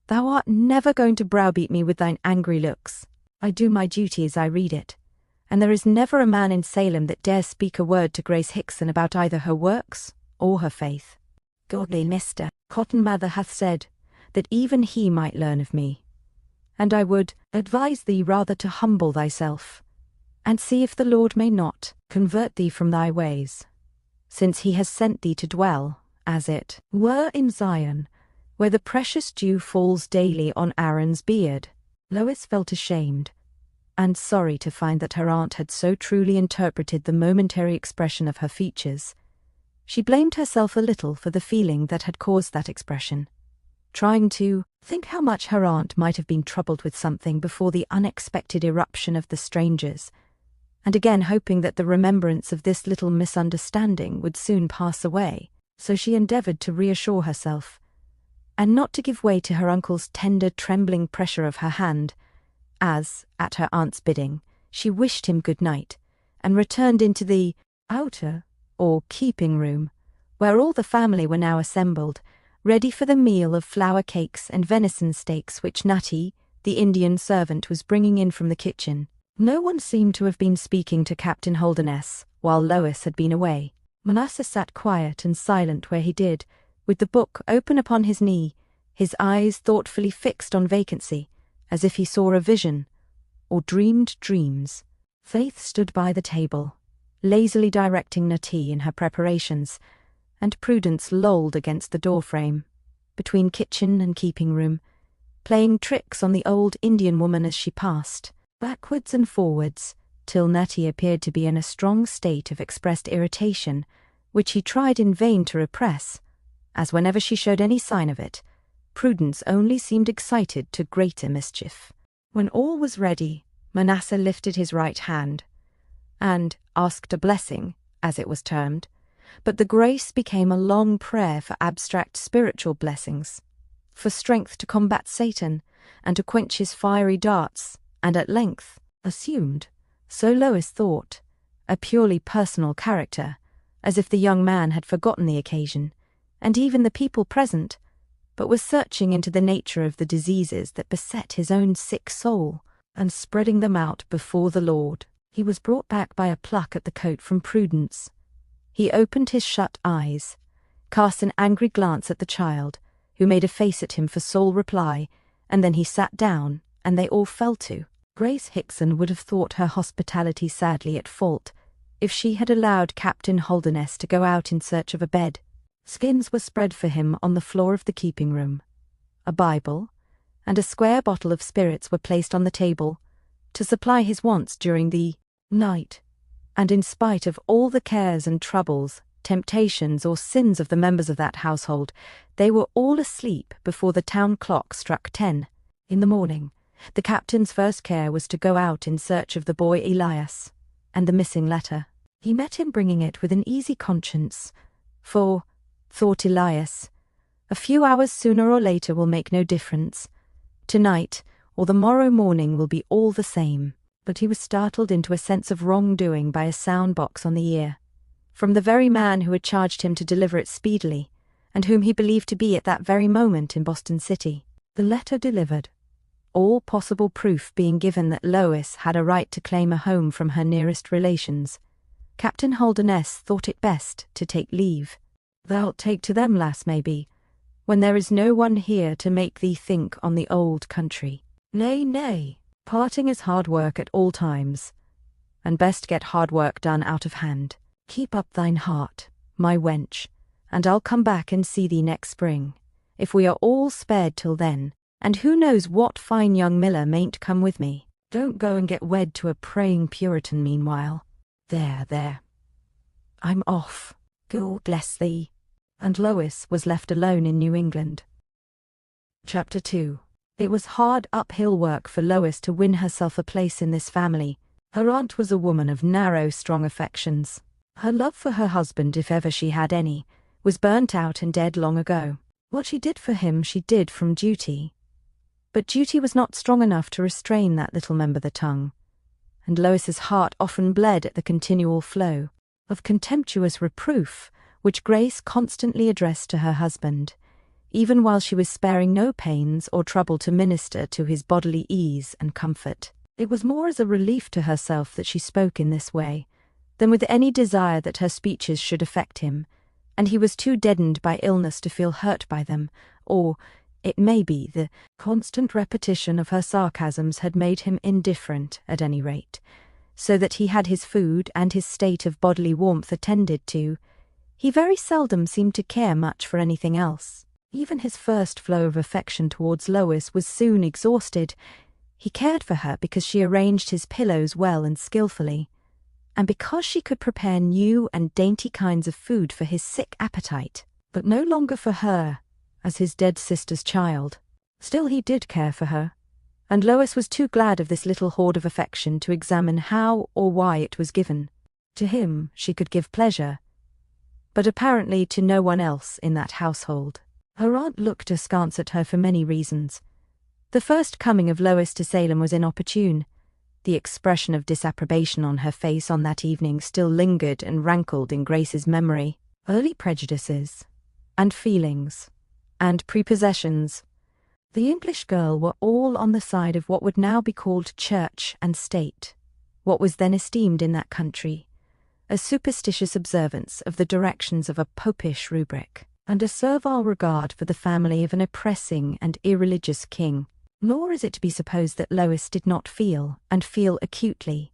"thou art never going to browbeat me with thine angry looks. I do my duty as I read it, and there is never a man in Salem that dares speak a word to Grace Hickson about either her works or her faith. Godly Mr. Cotton Mather hath said that even he might learn of me, and I would advise thee rather to humble thyself, and see if the Lord may not convert thee from thy ways, since he has sent thee to dwell, as it were in Zion, where the precious dew falls daily on Aaron's beard." Lois felt ashamed and sorry to find that her aunt had so truly interpreted the momentary expression of her features. She blamed herself a little for the feeling that had caused that expression, trying to think how much her aunt might have been troubled with something before the unexpected irruption of the strangers, and again hoping that the remembrance of this little misunderstanding would soon pass away. So she endeavoured to reassure herself, and not to give way to her uncle's tender, trembling pressure of her hand, as, at her aunt's bidding, she wished him good night, and returned into the outer, or keeping room, where all the family were now assembled, ready for the meal of flour cakes and venison steaks which Natty, the Indian servant, was bringing in from the kitchen. No one seemed to have been speaking to Captain Holderness while Lois had been away. Manasseh sat quiet and silent where he did, with the book open upon his knee, his eyes thoughtfully fixed on vacancy, as if he saw a vision, or dreamed dreams. Faith stood by the table, lazily directing Natty in her preparations, and Prudence lolled against the doorframe, between kitchen and keeping room, playing tricks on the old Indian woman as she passed, backwards and forwards, till Natty appeared to be in a strong state of expressed irritation, which he tried in vain to repress, as whenever she showed any sign of it, Prudence only seemed excited to greater mischief. When all was ready, Manasseh lifted his right hand, and asked a blessing, as it was termed, but the grace became a long prayer for abstract spiritual blessings, for strength to combat Satan, and to quench his fiery darts, and at length assumed, so Lois thought, a purely personal character, as if the young man had forgotten the occasion, and even the people present, but was searching into the nature of the diseases that beset his own sick soul, and spreading them out before the Lord. He was brought back by a pluck at the coat from Prudence. He opened his shut eyes, cast an angry glance at the child, who made a face at him for sole reply, and then he sat down, and they all fell to. Grace Hickson would have thought her hospitality sadly at fault if she had allowed Captain Holderness to go out in search of a bed. Skins were spread for him on the floor of the keeping room. A Bible and a square bottle of spirits were placed on the table to supply his wants during the night, and in spite of all the cares and troubles, temptations or sins of the members of that household, they were all asleep before the town clock struck 10. In the morning, the captain's first care was to go out in search of the boy Elias and the missing letter. He met him bringing it with an easy conscience, for, thought Elias, a few hours sooner or later will make no difference. Tonight or the morrow morning will be all the same. But he was startled into a sense of wrongdoing by a sound box on the ear, from the very man who had charged him to deliver it speedily, and whom he believed to be at that very moment in Boston City. The letter delivered, all possible proof being given that Lois had a right to claim a home from her nearest relations. Captain Holderness thought it best to take leave. "Thou'lt take to them, lass, maybe, when there is no one here to make thee think on the old country." "Nay, nay, parting is hard work at all times, and best get hard work done out of hand. Keep up thine heart, my wench, and I'll come back and see thee next spring, if we are all spared till then, and who knows what fine young miller mayn't come with me. Don't go and get wed to a praying Puritan meanwhile. There, I'm off. God bless thee." And Lois was left alone in New England. Chapter 2. It was hard uphill work for Lois to win herself a place in this family. Her aunt was a woman of narrow, strong affections. Her love for her husband, if ever she had any, was burnt out and dead long ago. What she did for him she did from duty. But duty was not strong enough to restrain that little member the tongue, and Lois's heart often bled at the continual flow of contemptuous reproof which Grace constantly addressed to her husband, even while she was sparing no pains or trouble to minister to his bodily ease and comfort. It was more as a relief to herself that she spoke in this way, than with any desire that her speeches should affect him, and he was too deadened by illness to feel hurt by them, or, it may be, the constant repetition of her sarcasms had made him indifferent, at any rate, so that he had his food and his state of bodily warmth attended to. He very seldom seemed to care much for anything else. Even his first flow of affection towards Lois was soon exhausted. He cared for her because she arranged his pillows well and skilfully, and because she could prepare new and dainty kinds of food for his sick appetite, but no longer for her, as his dead sister's child. Still he did care for her, and Lois was too glad of this little hoard of affection to examine how or why it was given. To him she could give pleasure, but apparently to no one else in that household. Her aunt looked askance at her for many reasons. The first coming of Lois to Salem was inopportune. The expression of disapprobation on her face on that evening still lingered and rankled in Grace's memory. Early prejudices and feelings and prepossessions. The English girl were all on the side of what would now be called church and state, what was then esteemed in that country a superstitious observance of the directions of a popish rubric, and a servile regard for the family of an oppressing and irreligious king. Nor is it to be supposed that Lois did not feel, and feel acutely,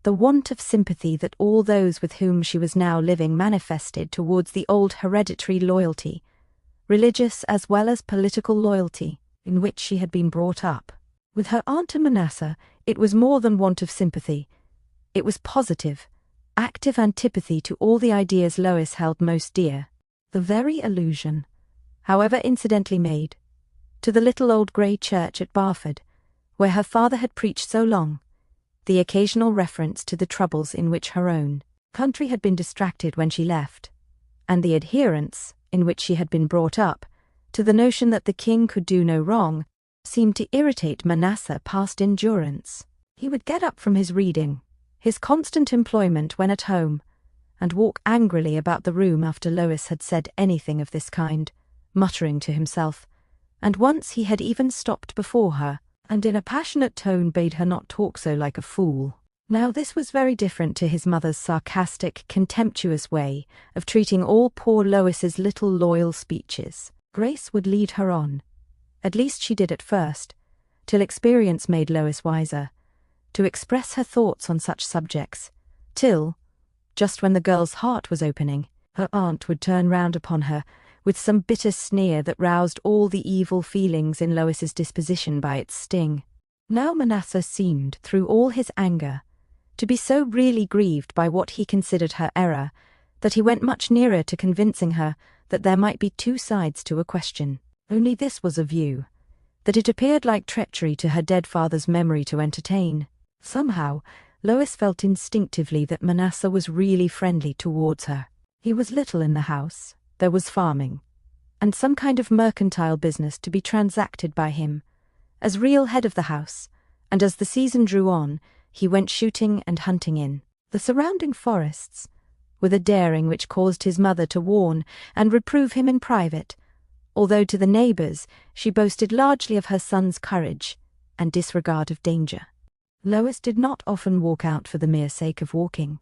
the want of sympathy that all those with whom she was now living manifested towards the old hereditary loyalty, religious as well as political loyalty, in which she had been brought up. With her aunt and Manasseh, it was more than want of sympathy. It was positive, active antipathy to all the ideas Lois held most dear. The very allusion, however incidentally made, to the little old grey church at Barford, where her father had preached so long, the occasional reference to the troubles in which her own country had been distracted when she left, and the adherence, in which she had been brought up, to the notion that the king could do no wrong, seemed to irritate Manasseh past endurance. He would get up from his reading, his constant employment when at home, and walk angrily about the room after Lois had said anything of this kind, muttering to himself, and once he had even stopped before her, and in a passionate tone bade her not talk so like a fool. Now this was very different to his mother's sarcastic, contemptuous way of treating all poor Lois's little loyal speeches. Grace would lead her on, at least she did at first, till experience made Lois wiser, to express her thoughts on such subjects, till, just when the girl's heart was opening, her aunt would turn round upon her with some bitter sneer that roused all the evil feelings in Lois's disposition by its sting. Now Manasseh seemed, through all his anger, to be so really grieved by what he considered her error, that he went much nearer to convincing her that there might be two sides to a question. Only this was a view, that it appeared like treachery to her dead father's memory to entertain. Somehow, Lois felt instinctively that Manasseh was really friendly towards her. He was little in the house, there was farming, and some kind of mercantile business to be transacted by him. As real head of the house, and as the season drew on, he went shooting and hunting in the surrounding forests, with a daring which caused his mother to warn and reprove him in private, although to the neighbours she boasted largely of her son's courage and disregard of danger. Lois did not often walk out for the mere sake of walking.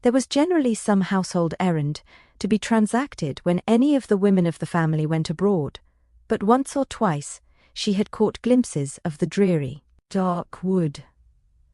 There was generally some household errand to be transacted when any of the women of the family went abroad, but once or twice she had caught glimpses of the dreary, dark wood,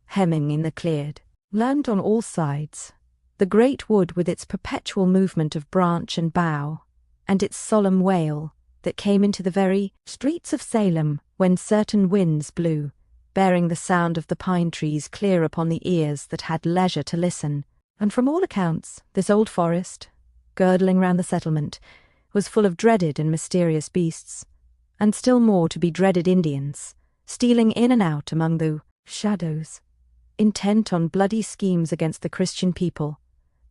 hemming in the cleared land on all sides, the great wood with its perpetual movement of branch and bough, and its solemn wail that came into the very streets of Salem when certain winds blew, bearing the sound of the pine trees clear upon the ears that had leisure to listen. And from all accounts, this old forest, girdling round the settlement, was full of dreaded and mysterious beasts, and still more to be dreaded Indians, stealing in and out among the shadows, intent on bloody schemes against the Christian people,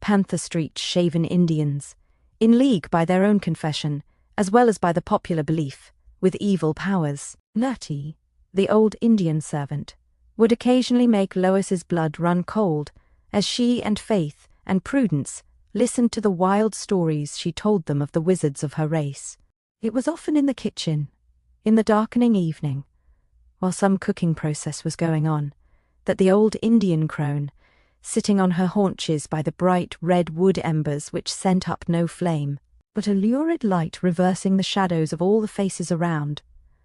Panther Street shaven Indians, in league by their own confession, as well as by the popular belief, with evil powers. Natty, the old Indian servant, would occasionally make Lois's blood run cold, as she and Faith and Prudence listened to the wild stories she told them of the wizards of her race. It was often in the kitchen, in the darkening evening, while some cooking process was going on, that the old Indian crone, sitting on her haunches by the bright red wood embers which sent up no flame, but a lurid light reversing the shadows of all the faces around,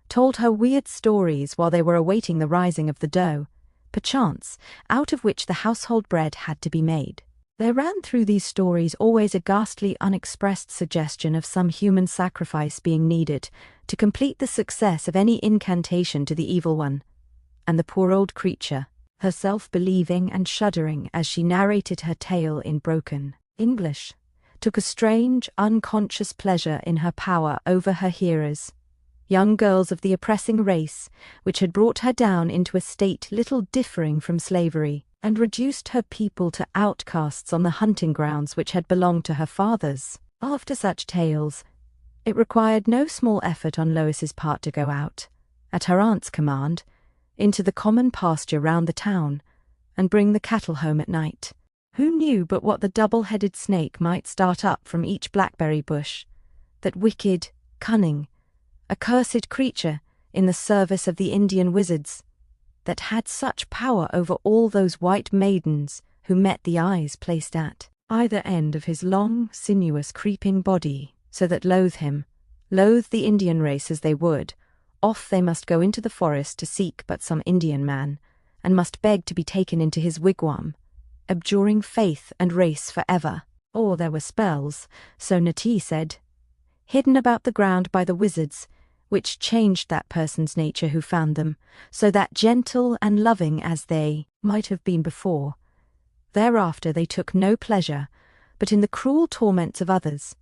told her weird stories while they were awaiting the rising of the dough, perchance, out of which the household bread had to be made. There ran through these stories always a ghastly unexpressed suggestion of some human sacrifice being needed to complete the success of any incantation to the evil one, and the poor old creature, herself believing and shuddering as she narrated her tale in broken English, took a strange, unconscious pleasure in her power over her hearers, young girls of the oppressing race which had brought her down into a state little differing from slavery, and reduced her people to outcasts on the hunting grounds which had belonged to her fathers. After such tales, it required no small effort on Lois's part to go out, at her aunt's command, into the common pasture round the town, and bring the cattle home at night. Who knew but what the double-headed snake might start up from each blackberry bush, that wicked, cunning, accursed creature in the service of the Indian wizards, that had such power over all those white maidens who met the eyes placed at either end of his long, sinuous, creeping body, so that loathe the Indian race as they would, off they must go into the forest to seek but some Indian man, and must beg to be taken into his wigwam, abjuring faith and race for ever. Or there were spells, so Natty said, hidden about the ground by the wizards, which changed that person's nature who found them, so that gentle and loving as they might have been before, thereafter they took no pleasure but in the cruel torments of others,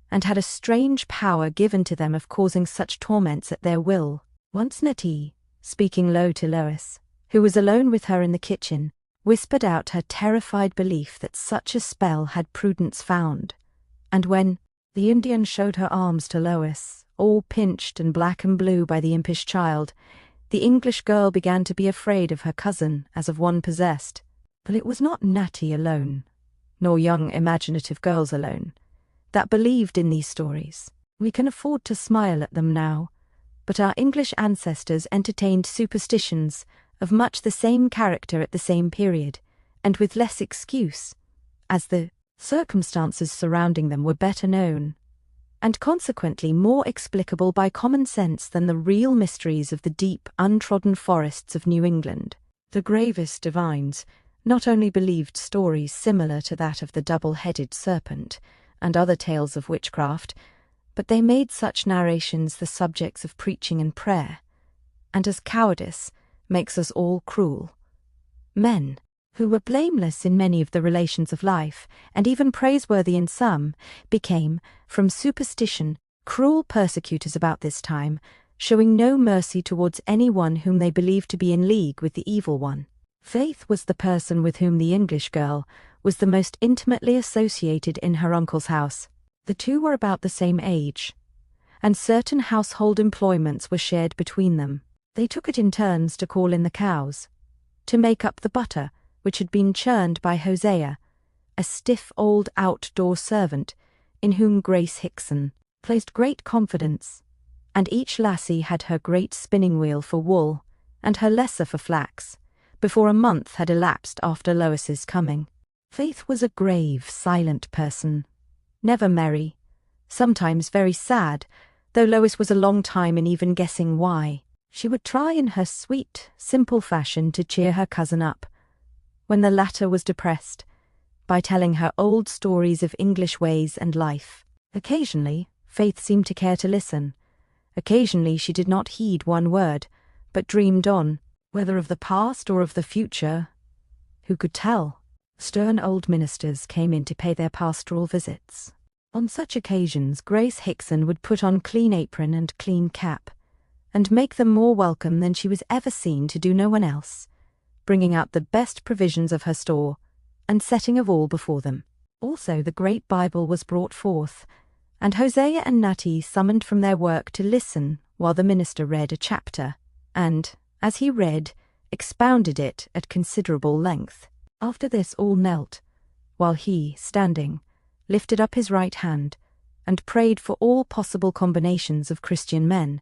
and had a strange power given to them of causing such torments at their will. Once Natty, speaking low to Lois, who was alone with her in the kitchen, whispered out her terrified belief that such a spell had Prudence found, and when the Indian showed her arms to Lois, all pinched and black and blue by the impish child, the English girl began to be afraid of her cousin as of one possessed. But it was not Natty alone, nor young imaginative girls alone, that believed in these stories. We can afford to smile at them now, but our English ancestors entertained superstitions of much the same character at the same period, and with less excuse, as the circumstances surrounding them were better known, and consequently more explicable by common sense than the real mysteries of the deep, untrodden forests of New England. The gravest divines not only believed stories similar to that of the double-headed serpent and other tales of witchcraft, but they made such narrations the subjects of preaching and prayer, and as cowardice makes us all cruel. Men, who were blameless in many of the relations of life, and even praiseworthy in some, became, from superstition, cruel persecutors about this time, showing no mercy towards any one whom they believed to be in league with the evil one. Faith was the person with whom the English girl was the most intimately associated in her uncle's house. The two were about the same age, and certain household employments were shared between them. They took it in turns to call in the cows, to make up the butter which had been churned by Hosea, a stiff old outdoor servant in whom Grace Hickson placed great confidence, and each lassie had her great spinning wheel for wool and her lesser for flax, before a month had elapsed after Lois's coming. Faith was a grave, silent person, never merry, sometimes very sad, though Lois was a long time in even guessing why. She would try in her sweet, simple fashion to cheer her cousin up, when the latter was depressed, by telling her old stories of English ways and life. Occasionally, Faith seemed to care to listen. Occasionally she did not heed one word, but dreamed on, whether of the past or of the future, who could tell? Stern old ministers came in to pay their pastoral visits. On such occasions Grace Hickson would put on clean apron and clean cap, and make them more welcome than she was ever seen to do no one else, bringing out the best provisions of her store, and setting of all before them. Also the great Bible was brought forth, and Hosea and Natty summoned from their work to listen while the minister read a chapter, and, as he read, expounded it at considerable length. After this all knelt, while he, standing, lifted up his right hand, and prayed for all possible combinations of Christian men,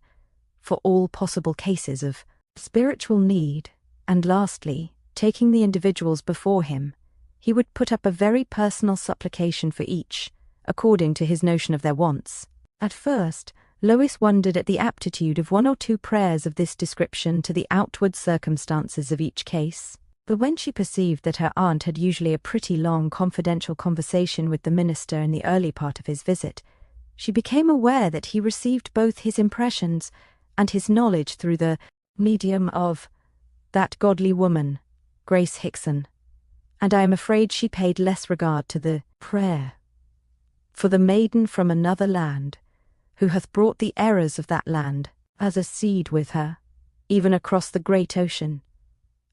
for all possible cases of spiritual need, and lastly, taking the individuals before him, he would put up a very personal supplication for each, according to his notion of their wants. At first, Lois wondered at the aptitude of one or two prayers of this description to the outward circumstances of each case, but when she perceived that her aunt had usually a pretty long confidential conversation with the minister in the early part of his visit, she became aware that he received both his impressions and his knowledge through the medium of that godly woman, Grace Hickson, and I am afraid she paid less regard to the prayer for the maiden from another land, who hath brought the errors of that land as a seed with her, even across the great ocean,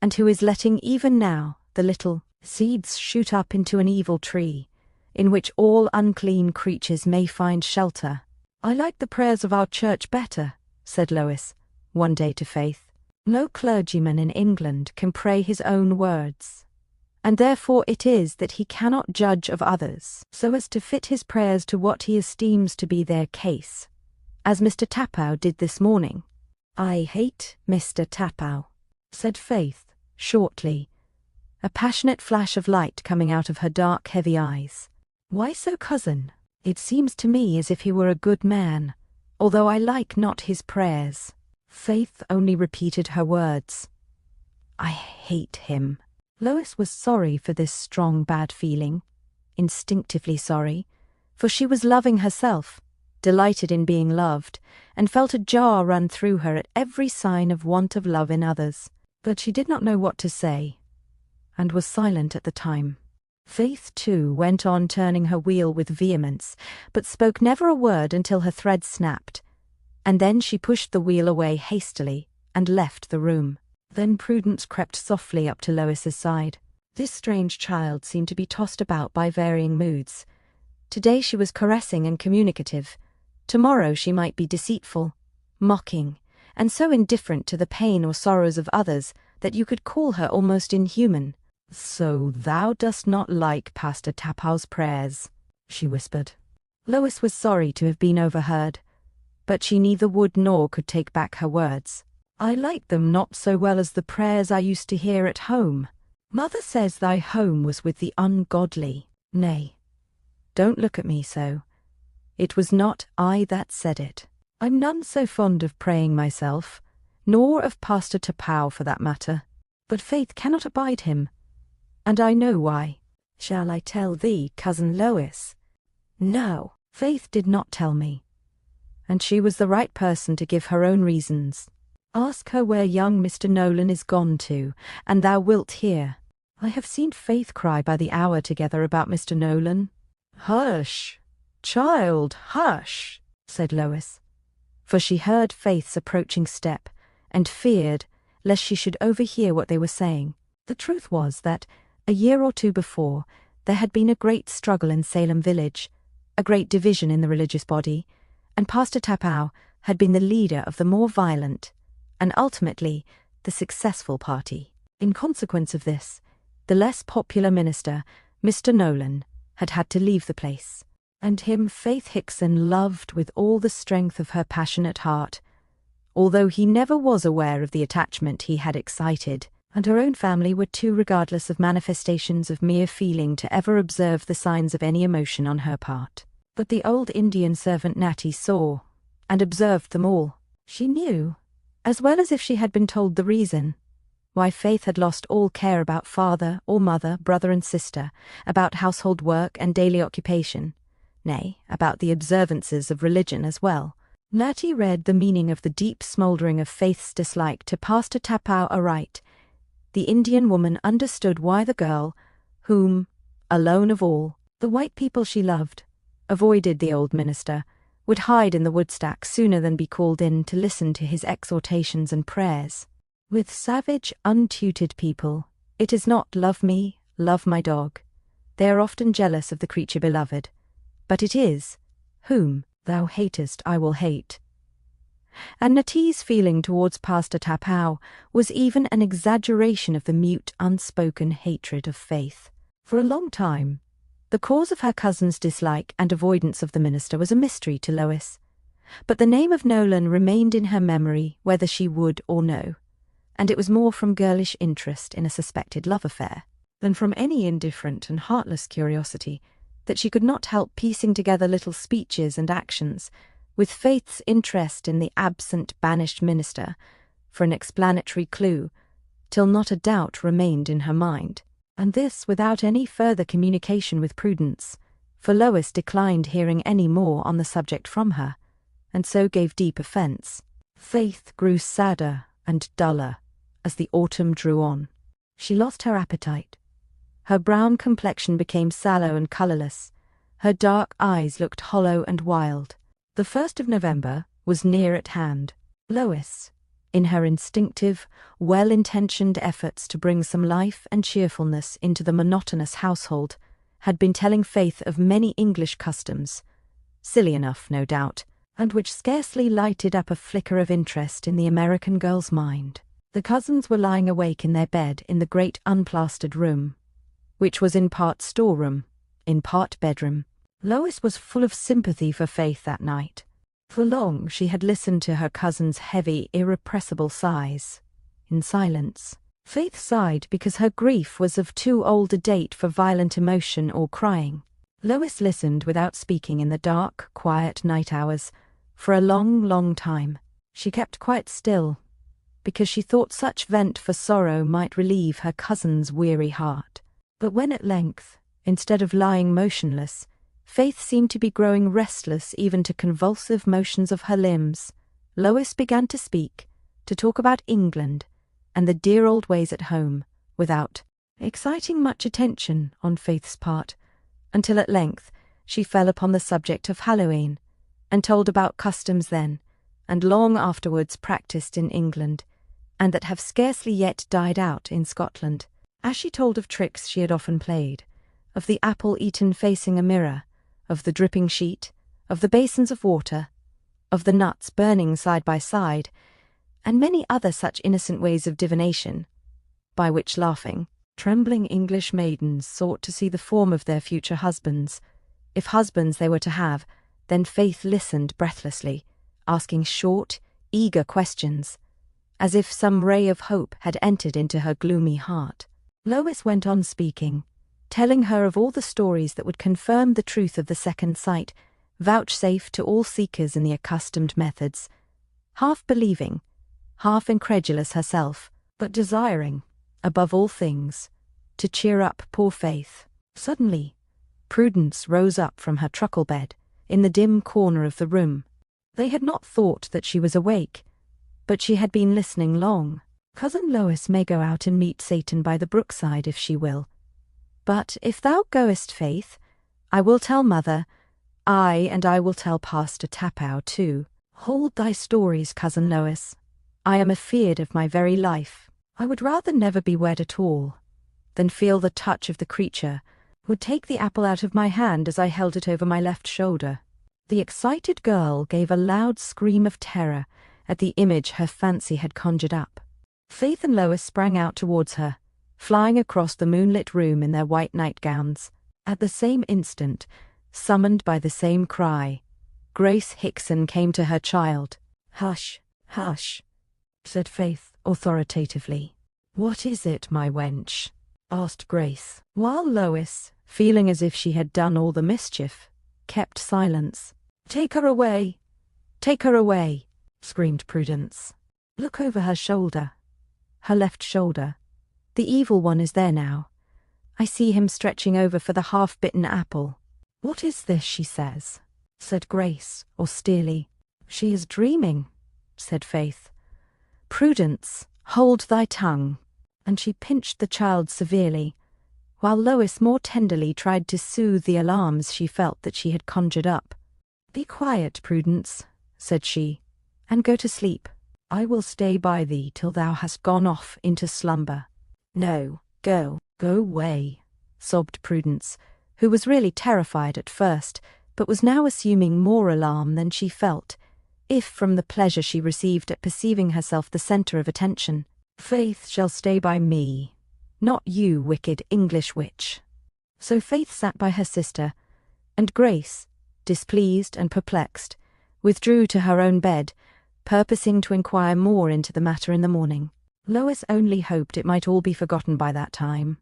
and who is letting even now the little seeds shoot up into an evil tree, in which all unclean creatures may find shelter. I like the prayers of our church better, said Lois, one day to Faith. No clergyman in England can pray his own words, and therefore it is that he cannot judge of others, so as to fit his prayers to what he esteems to be their case, as Mr. Tappow did this morning. "I hate Mr. Tappow," said Faith, shortly, a passionate flash of light coming out of her dark, heavy eyes. "Why so, cousin? It seems to me as if he were a good man, although I like not his prayers." Faith only repeated her words. "I hate him." Lois was sorry for this strong bad feeling, instinctively sorry, for she was loving herself, delighted in being loved, and felt a jar run through her at every sign of want of love in others. But she did not know what to say, and was silent at the time. Faith, too, went on turning her wheel with vehemence, but spoke never a word until her thread snapped, and then she pushed the wheel away hastily and left the room. Then Prudence crept softly up to Lois's side. This strange child seemed to be tossed about by varying moods. Today she was caressing and communicative. Tomorrow she might be deceitful, mocking, and so indifferent to the pain or sorrows of others that you could call her almost inhuman. "So thou dost not like Pastor Tappow's prayers," she whispered. Lois was sorry to have been overheard, but she neither would nor could take back her words. "I like them not so well as the prayers I used to hear at home. Mother says thy home was with the ungodly. Nay, don't look at me so. It was not I that said it. I'm none so fond of praying myself, nor of Pastor Tappow for that matter. But Faith cannot abide him, and I know why. Shall I tell thee, cousin Lois?" "No." Faith did not tell me, and she was the right person to give her own reasons. "Ask her where young Mr. Nolan is gone to, and thou wilt hear. I have seen Faith cry by the hour together about Mr. Nolan." "Hush, child, hush," said Lois, for she heard Faith's approaching step, and feared lest she should overhear what they were saying. The truth was that, a year or two before, there had been a great struggle in Salem village, a great division in the religious body, and Pastor Tappow had been the leader of the more violent, and ultimately the successful party. In consequence of this, the less popular minister, Mr. Nolan, had had to leave the place, and him Faith Hickson loved with all the strength of her passionate heart, although he never was aware of the attachment he had excited, and her own family were too regardless of manifestations of mere feeling to ever observe the signs of any emotion on her part. But the old Indian servant Natty saw, and observed them all. She knew, as well as if she had been told the reason, why Faith had lost all care about father or mother, brother and sister, about household work and daily occupation, nay, about the observances of religion as well. Natty read the meaning of the deep smouldering of Faith's dislike to Pastor Tappow aright. The Indian woman understood why the girl, whom, alone of all, the white people she loved, avoided the old minister, would hide in the woodstack sooner than be called in to listen to his exhortations and prayers. With savage, untutored people, it is not love me, love my dog. They are often jealous of the creature beloved, but it is, whom thou hatest I will hate. And Natty's feeling towards Pastor Tappow was even an exaggeration of the mute, unspoken hatred of Faith. For a long time, the cause of her cousin's dislike and avoidance of the minister was a mystery to Lois, but the name of Nolan remained in her memory whether she would or no, and it was more from girlish interest in a suspected love affair than from any indifferent and heartless curiosity that she could not help piecing together little speeches and actions, with Faith's interest in the absent banished minister, for an explanatory clue, till not a doubt remained in her mind. And this without any further communication with Prudence, for Lois declined hearing any more on the subject from her, and so gave deep offence. Faith grew sadder and duller as the autumn drew on. She lost her appetite. Her brown complexion became sallow and colourless. Her dark eyes looked hollow and wild. The 1st of November was near at hand. Lois, in her instinctive, well-intentioned efforts to bring some life and cheerfulness into the monotonous household, had been telling Faith of many English customs, silly enough, no doubt, and which scarcely lighted up a flicker of interest in the American girl's mind. The cousins were lying awake in their bed in the great unplastered room, which was in part storeroom, in part bedroom. Lois was full of sympathy for Faith that night. For long she had listened to her cousin's heavy, irrepressible sighs, in silence. Faith sighed because her grief was of too old a date for violent emotion or crying. Lois listened without speaking in the dark, quiet night hours, for a long, long time. She kept quite still, because she thought such vent for sorrow might relieve her cousin's weary heart. But when at length, instead of lying motionless, Faith seemed to be growing restless even to convulsive motions of her limbs, Lois began to speak, to talk about England and the dear old ways at home, without exciting much attention on Faith's part, until at length she fell upon the subject of Halloween, and told about customs then, and long afterwards practised in England, and that have scarcely yet died out in Scotland. As she told of tricks she had often played, of the apple eaten facing a mirror, of the dripping sheet, of the basins of water, of the nuts burning side by side, and many other such innocent ways of divination, by which laughing, trembling English maidens sought to see the form of their future husbands. If husbands they were to have, then Faith listened breathlessly, asking short, eager questions, as if some ray of hope had entered into her gloomy heart. Lois went on speaking, telling her of all the stories that would confirm the truth of the second sight, vouchsafed to all seekers in the accustomed methods, half believing, half incredulous herself, but desiring, above all things, to cheer up poor Faith. Suddenly, Prudence rose up from her truckle bed, in the dim corner of the room. They had not thought that she was awake, but she had been listening long. Cousin Lois may go out and meet Satan by the brookside if she will. But if thou goest, Faith, I will tell mother, and I will tell Pastor Tappow too. Hold thy stories, Cousin Lois. I am afeard of my very life. I would rather never be wed at all, than feel the touch of the creature would take the apple out of my hand as I held it over my left shoulder. The excited girl gave a loud scream of terror at the image her fancy had conjured up. Faith and Lois sprang out towards her, flying across the moonlit room in their white nightgowns. At the same instant, summoned by the same cry, Grace Hickson came to her child. "Hush, hush," said Faith authoritatively. "What is it, my wench?" asked Grace, while Lois, feeling as if she had done all the mischief, kept silence. "Take her away! Take her away!" screamed Prudence. "Look over her shoulder, her left shoulder. The evil one is there now. I see him stretching over for the half-bitten apple." "What is this she says?" said Grace austerely. "She is dreaming," said Faith. "Prudence, hold thy tongue." And she pinched the child severely, while Lois more tenderly tried to soothe the alarms she felt that she had conjured up. "Be quiet, Prudence," said she, "and go to sleep. I will stay by thee till thou hast gone off into slumber." "No, go away," sobbed Prudence, who was really terrified at first, but was now assuming more alarm than she felt, if from the pleasure she received at perceiving herself the centre of attention. "Faith shall stay by me, not you, wicked English witch." So Faith sat by her sister, and Grace, displeased and perplexed, withdrew to her own bed, purposing to inquire more into the matter in the morning. Lois only hoped it might all be forgotten by that time,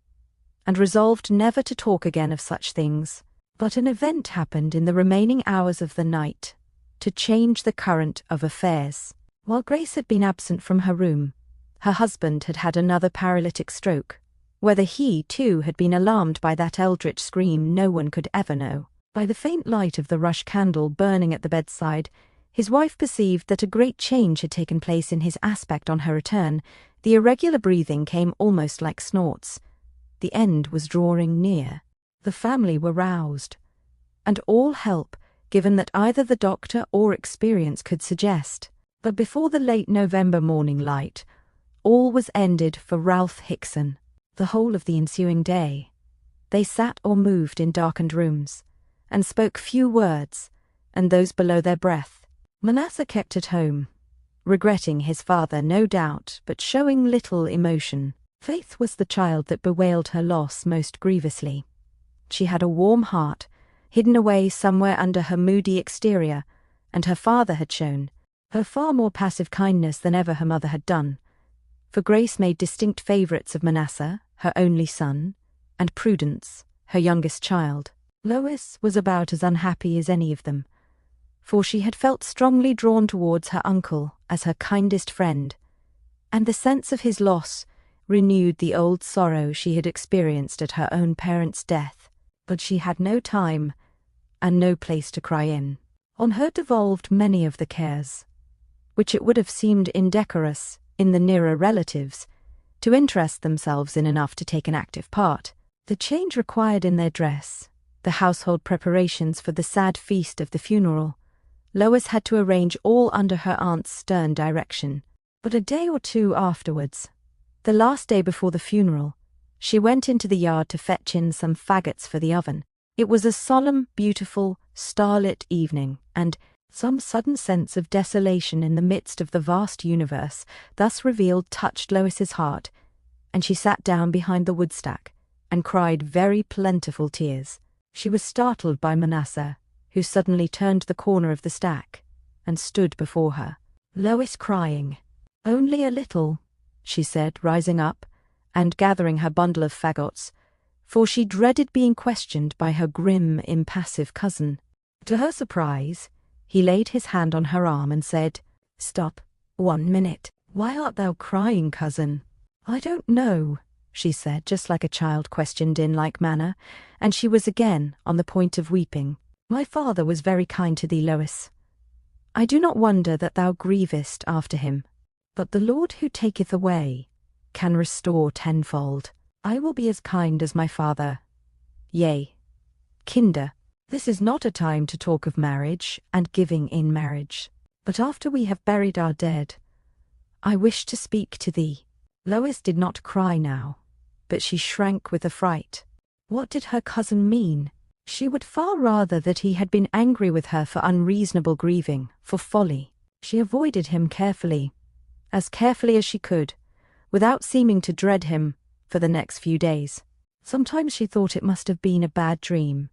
and resolved never to talk again of such things. But an event happened in the remaining hours of the night to change the current of affairs. While Grace had been absent from her room, her husband had had another paralytic stroke. Whether he, too, had been alarmed by that eldritch scream no one could ever know. By the faint light of the rush candle burning at the bedside, his wife perceived that a great change had taken place in his aspect on her return. The irregular breathing came almost like snorts. The end was drawing near. The family were roused, and all help given that either the doctor or experience could suggest. But before the late November morning light, all was ended for Ralph Hickson. The whole of the ensuing day, they sat or moved in darkened rooms, and spoke few words, and those below their breath. Manasseh kept at home, regretting his father, no doubt, but showing little emotion. Faith was the child that bewailed her loss most grievously. She had a warm heart, hidden away somewhere under her moody exterior, and her father had shown her far more passive kindness than ever her mother had done. For Grace made distinct favourites of Manasseh, her only son, and Prudence, her youngest child. Lois was about as unhappy as any of them, for she had felt strongly drawn towards her uncle as her kindest friend, and the sense of his loss renewed the old sorrow she had experienced at her own parents' death. But she had no time and no place to cry in. On her devolved many of the cares, which it would have seemed indecorous in the nearer relatives to interest themselves in enough to take an active part. The change required in their dress, the household preparations for the sad feast of the funeral, Lois had to arrange all under her aunt's stern direction. But a day or two afterwards, the last day before the funeral, she went into the yard to fetch in some faggots for the oven. It was a solemn, beautiful, starlit evening, and some sudden sense of desolation in the midst of the vast universe thus revealed touched Lois's heart, and she sat down behind the woodstack and cried very plentiful tears. She was startled by Manasseh, who suddenly turned the corner of the stack and stood before her. Lois crying. "Only a little," she said, rising up and gathering her bundle of faggots, for she dreaded being questioned by her grim, impassive cousin. To her surprise, he laid his hand on her arm and said, "Stop 1 minute. Why art thou crying, cousin?" "I don't know," she said, just like a child questioned in like manner, and she was again on the point of weeping. "My father was very kind to thee, Lois. I do not wonder that thou grievest after him. But the Lord who taketh away can restore tenfold. I will be as kind as my father. Yea, kinder, this is not a time to talk of marriage and giving in marriage. But after we have buried our dead, I wish to speak to thee." Lois did not cry now, but she shrank with affright. What did her cousin mean? She would far rather that he had been angry with her for unreasonable grieving, for folly. She avoided him carefully, as carefully as she could, without seeming to dread him for the next few days. Sometimes she thought it must have been a bad dream,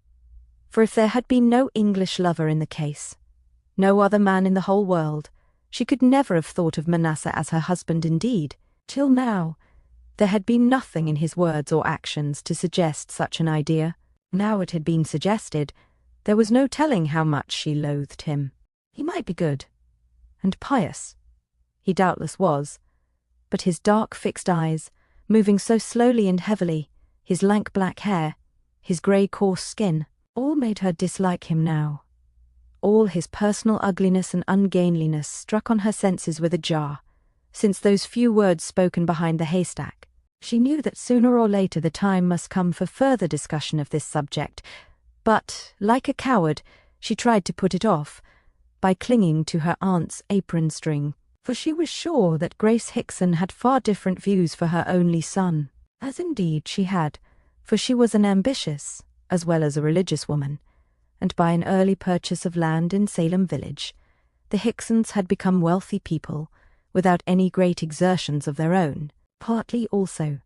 for if there had been no English lover in the case, no other man in the whole world, she could never have thought of Manasseh as her husband indeed. Till now, there had been nothing in his words or actions to suggest such an idea. Now it had been suggested, there was no telling how much she loathed him. He might be good and pious. He doubtless was, but his dark fixed eyes, moving so slowly and heavily, his lank black hair, his grey coarse skin, all made her dislike him now. All his personal ugliness and ungainliness struck on her senses with a jar, since those few words spoken behind the haystack. She knew that sooner or later the time must come for further discussion of this subject, but, like a coward, she tried to put it off by clinging to her aunt's apron string, for she was sure that Grace Hickson had far different views for her only son, as indeed she had, for she was an ambitious as well as a religious woman, and by an early purchase of land in Salem village, the Hicksons had become wealthy people without any great exertions of their own, partly also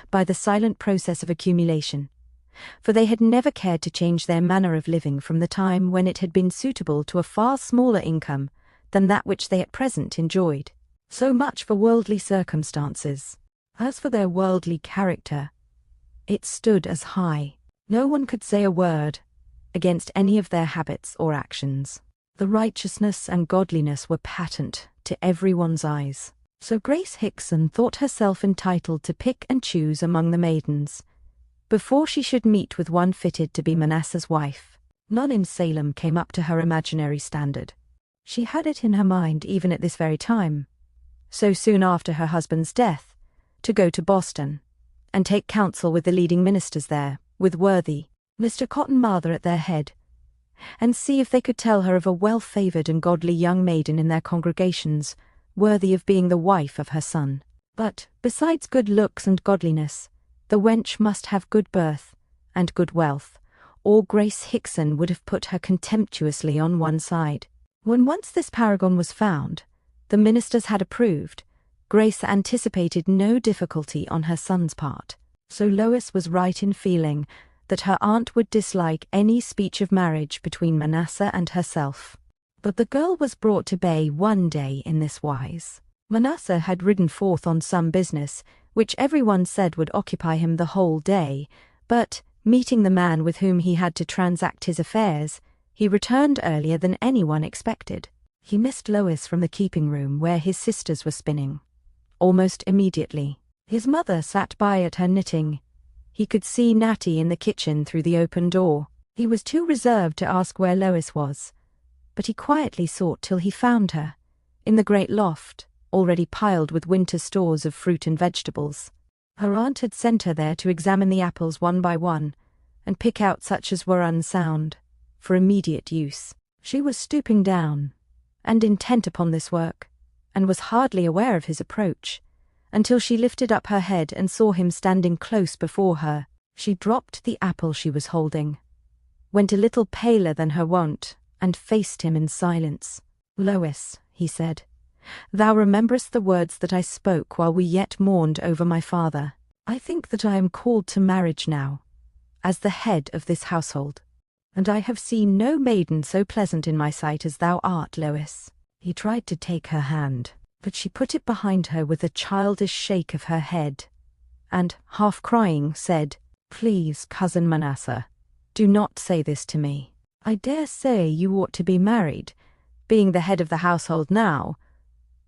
by the silent process of accumulation, for they had never cared to change their manner of living from the time when it had been suitable to a far smaller income than that which they at present enjoyed. So much for worldly circumstances. As for their worldly character, it stood as high. No one could say a word against any of their habits or actions. The righteousness and godliness were patent to everyone's eyes. So Grace Hickson thought herself entitled to pick and choose among the maidens, before she should meet with one fitted to be Manasseh's wife. None in Salem came up to her imaginary standard. She had it in her mind even at this very time, so soon after her husband's death, to go to Boston and take counsel with the leading ministers there, with worthy Mr. Cotton Mather at their head, and see if they could tell her of a well-favoured and godly young maiden in their congregations, worthy of being the wife of her son. But, besides good looks and godliness, the wench must have good birth and good wealth, or Grace Hickson would have put her contemptuously on one side. When once this paragon was found, the ministers had approved, Grace anticipated no difficulty on her son's part. So Lois was right in feeling that her aunt would dislike any speech of marriage between Manasseh and herself. But the girl was brought to bay one day in this wise. Manasseh had ridden forth on some business, which everyone said would occupy him the whole day, but, meeting the man with whom he had to transact his affairs, he returned earlier than anyone expected. He missed Lois from the keeping room where his sisters were spinning. Almost immediately, his mother sat by at her knitting. He could see Natty in the kitchen through the open door. He was too reserved to ask where Lois was, but he quietly sought till he found her, in the great loft, already piled with winter stores of fruit and vegetables. Her aunt had sent her there to examine the apples one by one, and pick out such as were unsound, for immediate use. She was stooping down, and intent upon this work, and was hardly aware of his approach, until she lifted up her head and saw him standing close before her. She dropped the apple she was holding, went a little paler than her wont, and faced him in silence. "Lois," he said, "thou rememberest the words that I spoke while we yet mourned over my father. I think that I am called to marriage now, as the head of this household, and I have seen no maiden so pleasant in my sight as thou art, Lois." He tried to take her hand, but she put it behind her with a childish shake of her head, and, half crying, said, "Please, cousin Manasseh, do not say this to me. I dare say you ought to be married, being the head of the household now,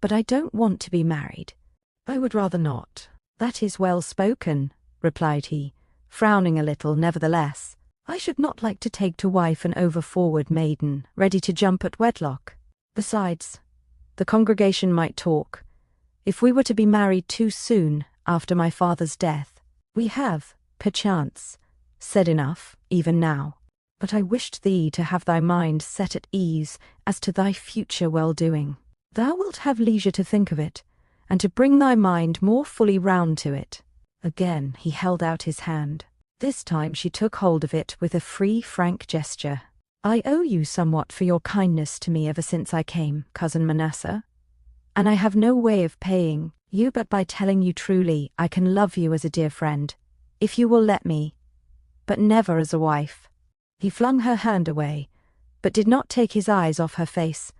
but I don't want to be married. I would rather not." "That is well spoken," replied he, frowning a little nevertheless. "I should not like to take to wife an over-forward maiden, ready to jump at wedlock. Besides, the congregation might talk, if we were to be married too soon after my father's death. We have, perchance, said enough, even now. But I wished thee to have thy mind set at ease as to thy future well-doing. Thou wilt have leisure to think of it, and to bring thy mind more fully round to it." Again he held out his hand. This time she took hold of it with a free, frank gesture. "I owe you somewhat for your kindness to me ever since I came, cousin Manasseh, and I have no way of paying you but by telling you truly I can love you as a dear friend, if you will let me, but never as a wife." He flung her hand away, but did not take his eyes off her face,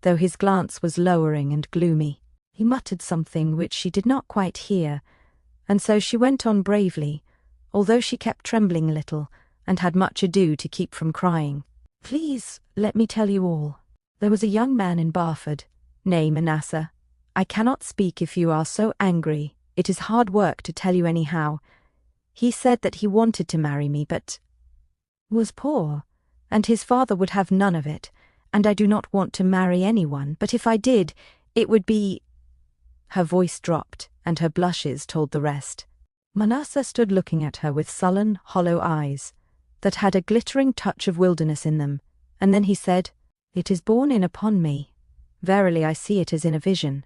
though his glance was lowering and gloomy. He muttered something which she did not quite hear, and so she went on bravely, although she kept trembling a little, and had much ado to keep from crying. "Please, let me tell you all. There was a young man in Barford, nay, Manasseh. I cannot speak if you are so angry. It is hard work to tell you anyhow. He said that he wanted to marry me, but was poor, and his father would have none of it, and I do not want to marry anyone, but if I did, it would be—" Her voice dropped, and her blushes told the rest. Manasseh stood looking at her with sullen, hollow eyes, that had a glittering touch of wilderness in them, and then he said, "It is borne in upon me, verily I see it as in a vision,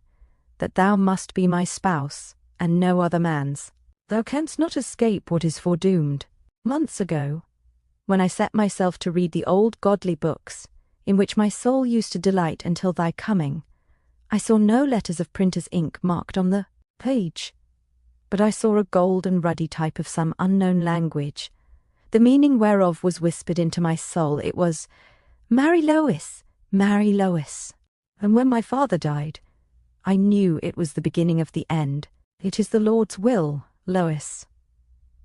that thou must be my spouse, and no other man's. Thou canst not escape what is foredoomed. Months ago, when I set myself to read the old godly books, in which my soul used to delight until thy coming, I saw no letters of printer's ink marked on the page, but I saw a gold and ruddy type of some unknown language, the meaning whereof was whispered into my soul. It was, 'Marry Lois, marry Lois.' And when my father died, I knew it was the beginning of the end. It is the Lord's will, Lois,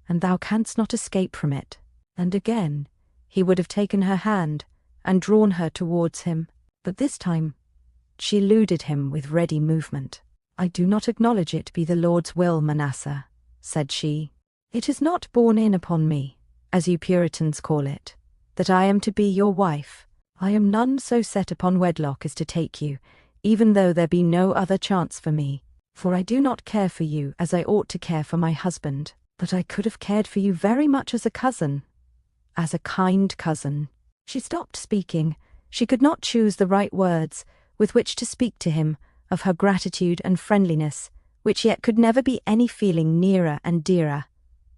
and thou canst not escape from it." And again he would have taken her hand and drawn her towards him, but this time she eluded him with ready movement. "I do not acknowledge it be the Lord's will, Manasseh," said she. "It is not borne in upon me, as you Puritans call it, that I am to be your wife. I am none so set upon wedlock as to take you, even though there be no other chance for me, for I do not care for you as I ought to care for my husband, but I could have cared for you very much as a cousin, as a kind cousin." She stopped speaking. She could not choose the right words with which to speak to him of her gratitude and friendliness, which yet could never be any feeling nearer and dearer.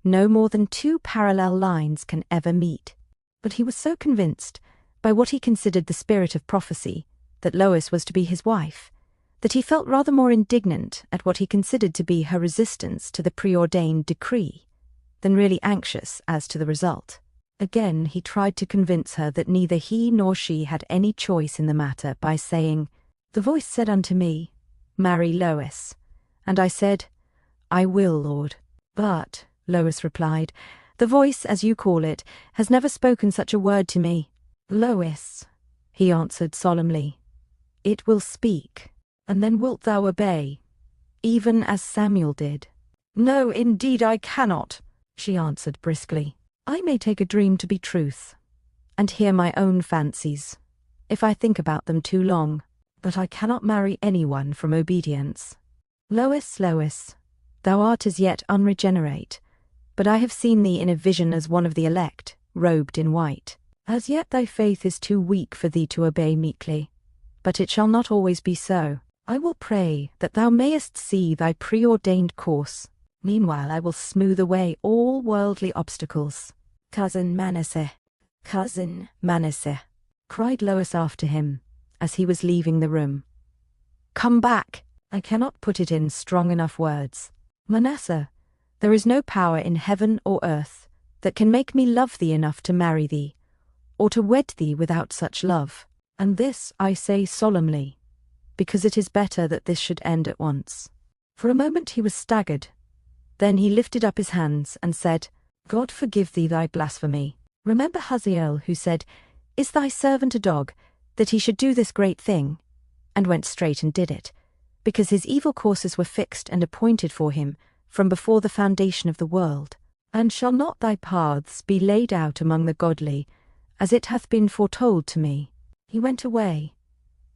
No more than two parallel lines can ever meet. But he was so convinced, by what he considered the spirit of prophecy, that Lois was to be his wife, that he felt rather more indignant at what he considered to be her resistance to the preordained decree, than really anxious as to the result. Again he tried to convince her that neither he nor she had any choice in the matter by saying, "The voice said unto me, Marry Lois. And I said, I will, Lord. But," Lois replied, "the voice, as you call it, has never spoken such a word to me." "Lois," he answered solemnly, "it will speak, and then wilt thou obey, even as Samuel did." "No, indeed I cannot," she answered briskly. "I may take a dream to be truth, and hear my own fancies, if I think about them too long, but I cannot marry anyone from obedience. Lois, Lois, thou art as yet unregenerate, but I have seen thee in a vision as one of the elect, robed in white. As yet thy faith is too weak for thee to obey meekly, but it shall not always be so. I will pray that thou mayest see thy preordained course. Meanwhile I will smooth away all worldly obstacles." "Cousin Manasseh, Cousin Manasseh," cried Lois after him, as he was leaving the room. "Come back." "I cannot put it in strong enough words. Manasseh, there is no power in heaven or earth that can make me love thee enough to marry thee, or to wed thee without such love. And this I say solemnly, because it is better that this should end at once." For a moment he was staggered. Then he lifted up his hands and said, "God forgive thee thy blasphemy. Remember Hazael, who said, Is thy servant a dog, that he should do this great thing? And went straight and did it, because his evil courses were fixed and appointed for him from before the foundation of the world. And shall not thy paths be laid out among the godly, as it hath been foretold to me?" He went away,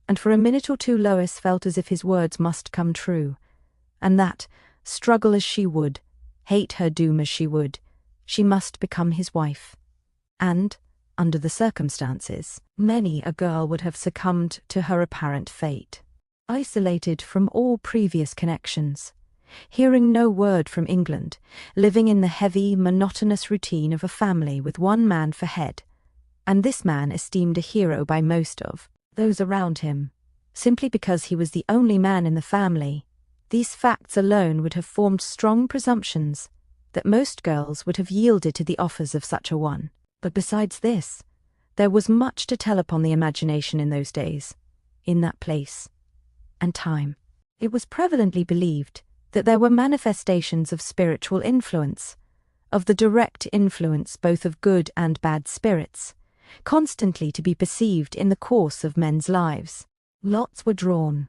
and for a minute or two Lois felt as if his words must come true, and that, struggle as she would, hate her doom as she would, she must become his wife. And, under the circumstances, many a girl would have succumbed to her apparent fate. Isolated from all previous connections, hearing no word from England, living in the heavy, monotonous routine of a family with one man for head, and this man esteemed a hero by most of those around him, simply because he was the only man in the family, these facts alone would have formed strong presumptions that most girls would have yielded to the offers of such a one. But besides this, there was much to tell upon the imagination in those days, in that place and time. It was prevalently believed that there were manifestations of spiritual influence, of the direct influence both of good and bad spirits, constantly to be perceived in the course of men's lives. Lots were drawn.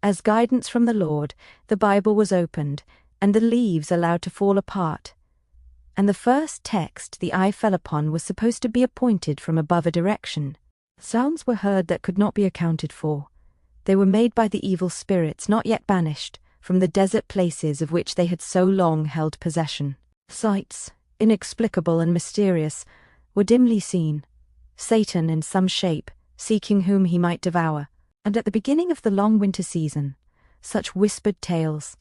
As guidance from the Lord, the Bible was opened, and the leaves allowed to fall apart. And the first text the eye fell upon was supposed to be appointed from above a direction. Sounds were heard that could not be accounted for. They were made by the evil spirits not yet banished from the desert places of which they had so long held possession. Sights, inexplicable and mysterious, were dimly seen. Satan in some shape, seeking whom he might devour. And at the beginning of the long winter season, such whispered tales,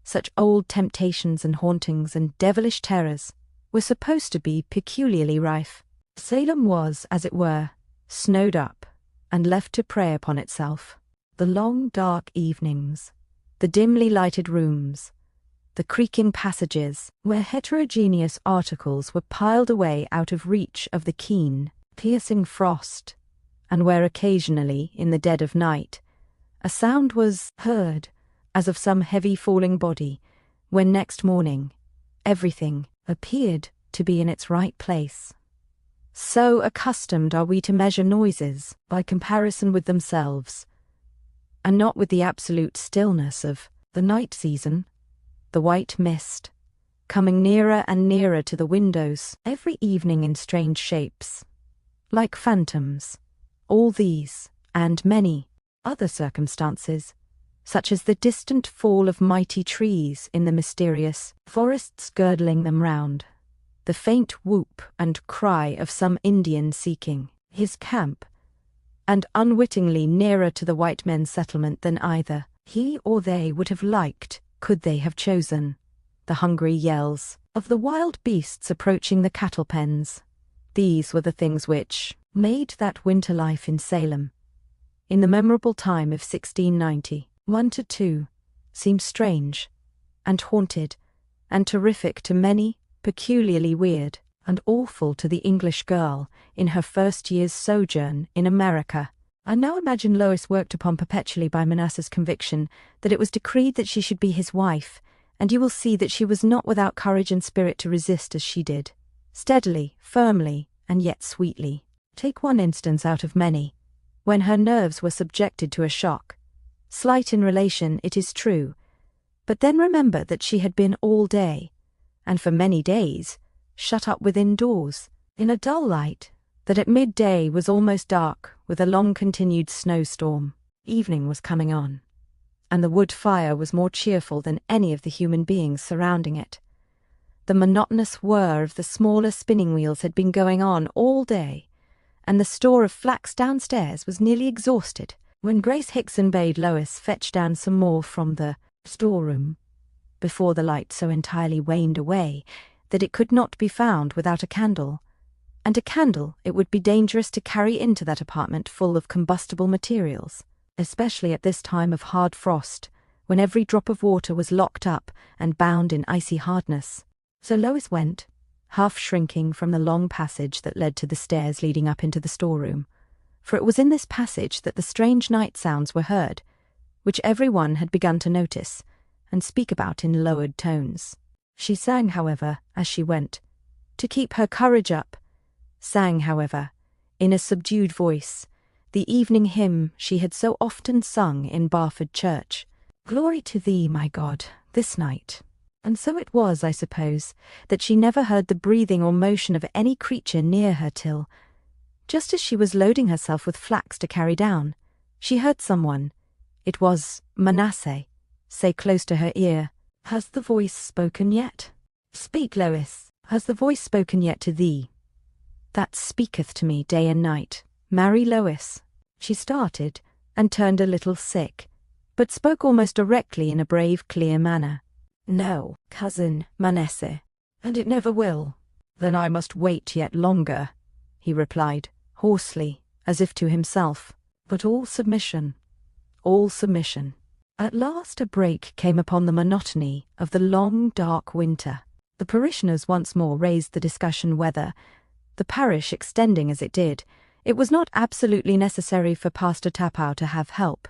such old temptations and hauntings and devilish terrors, were supposed to be peculiarly rife. Salem was, as it were, snowed up and left to prey upon itself. The long dark evenings, the dimly lighted rooms, the creaking passages, where heterogeneous articles were piled away out of reach of the keen, piercing frost, and where occasionally, in the dead of night, a sound was heard as of some heavy falling body, when next morning everything appeared to be in its right place. So accustomed are we to measure noises by comparison with themselves, and not with the absolute stillness of the night season, the white mist, coming nearer and nearer to the windows every evening in strange shapes, like phantoms. All these, and many other circumstances, such as the distant fall of mighty trees in the mysterious forests girdling them round, the faint whoop and cry of some Indian seeking his camp, and unwittingly nearer to the white men's settlement than either he or they would have liked could they have chosen, the hungry yells of the wild beasts approaching the cattle pens. These were the things which made that winter life in Salem, in the memorable time of 1690, 1-2, seem strange, and haunted, and terrific to many, peculiarly weird. and awful to the English girl in her first year's sojourn in America. And now imagine Lois worked upon perpetually by Manasseh's conviction that it was decreed that she should be his wife, and you will see that she was not without courage and spirit to resist as she did, steadily, firmly, and yet sweetly. Take one instance out of many, when her nerves were subjected to a shock. Slight in relation, it is true, but then remember that she had been all day, and for many days, shut up within doors, in a dull light, that at midday was almost dark with a long-continued snowstorm. Evening was coming on, and the wood fire was more cheerful than any of the human beings surrounding it. The monotonous whir of the smaller spinning wheels had been going on all day, and the store of flax downstairs was nearly exhausted, when Grace Hickson bade Lois fetch down some more from the storeroom, before the light so entirely waned away that it could not be found without a candle, and a candle it would be dangerous to carry into that apartment full of combustible materials, especially at this time of hard frost, when every drop of water was locked up and bound in icy hardness. So Lois went, half shrinking from the long passage that led to the stairs leading up into the storeroom, for it was in this passage that the strange night sounds were heard, which every one had begun to notice, and speak about in lowered tones. She sang, however, as she went, to keep her courage up, sang, however, in a subdued voice, the evening hymn she had so often sung in Barford Church, "Glory to thee, my God, this night." And so it was, I suppose, that she never heard the breathing or motion of any creature near her till, just as she was loading herself with flax to carry down, she heard someone, it was Manasseh, say close to her ear, "Has the voice spoken yet? Speak, Lois, has the voice spoken yet to thee? That speaketh to me day and night. Marry Lois." She started, and turned a little sick, but spoke almost directly in a brave, clear manner. "No, cousin Manasseh, and it never will." "Then I must wait yet longer," he replied, hoarsely, as if to himself, but all submission, all submission. At last a break came upon the monotony of the long, dark winter. The parishioners once more raised the discussion whether, the parish extending as it did, it was not absolutely necessary for Pastor Tapau to have help.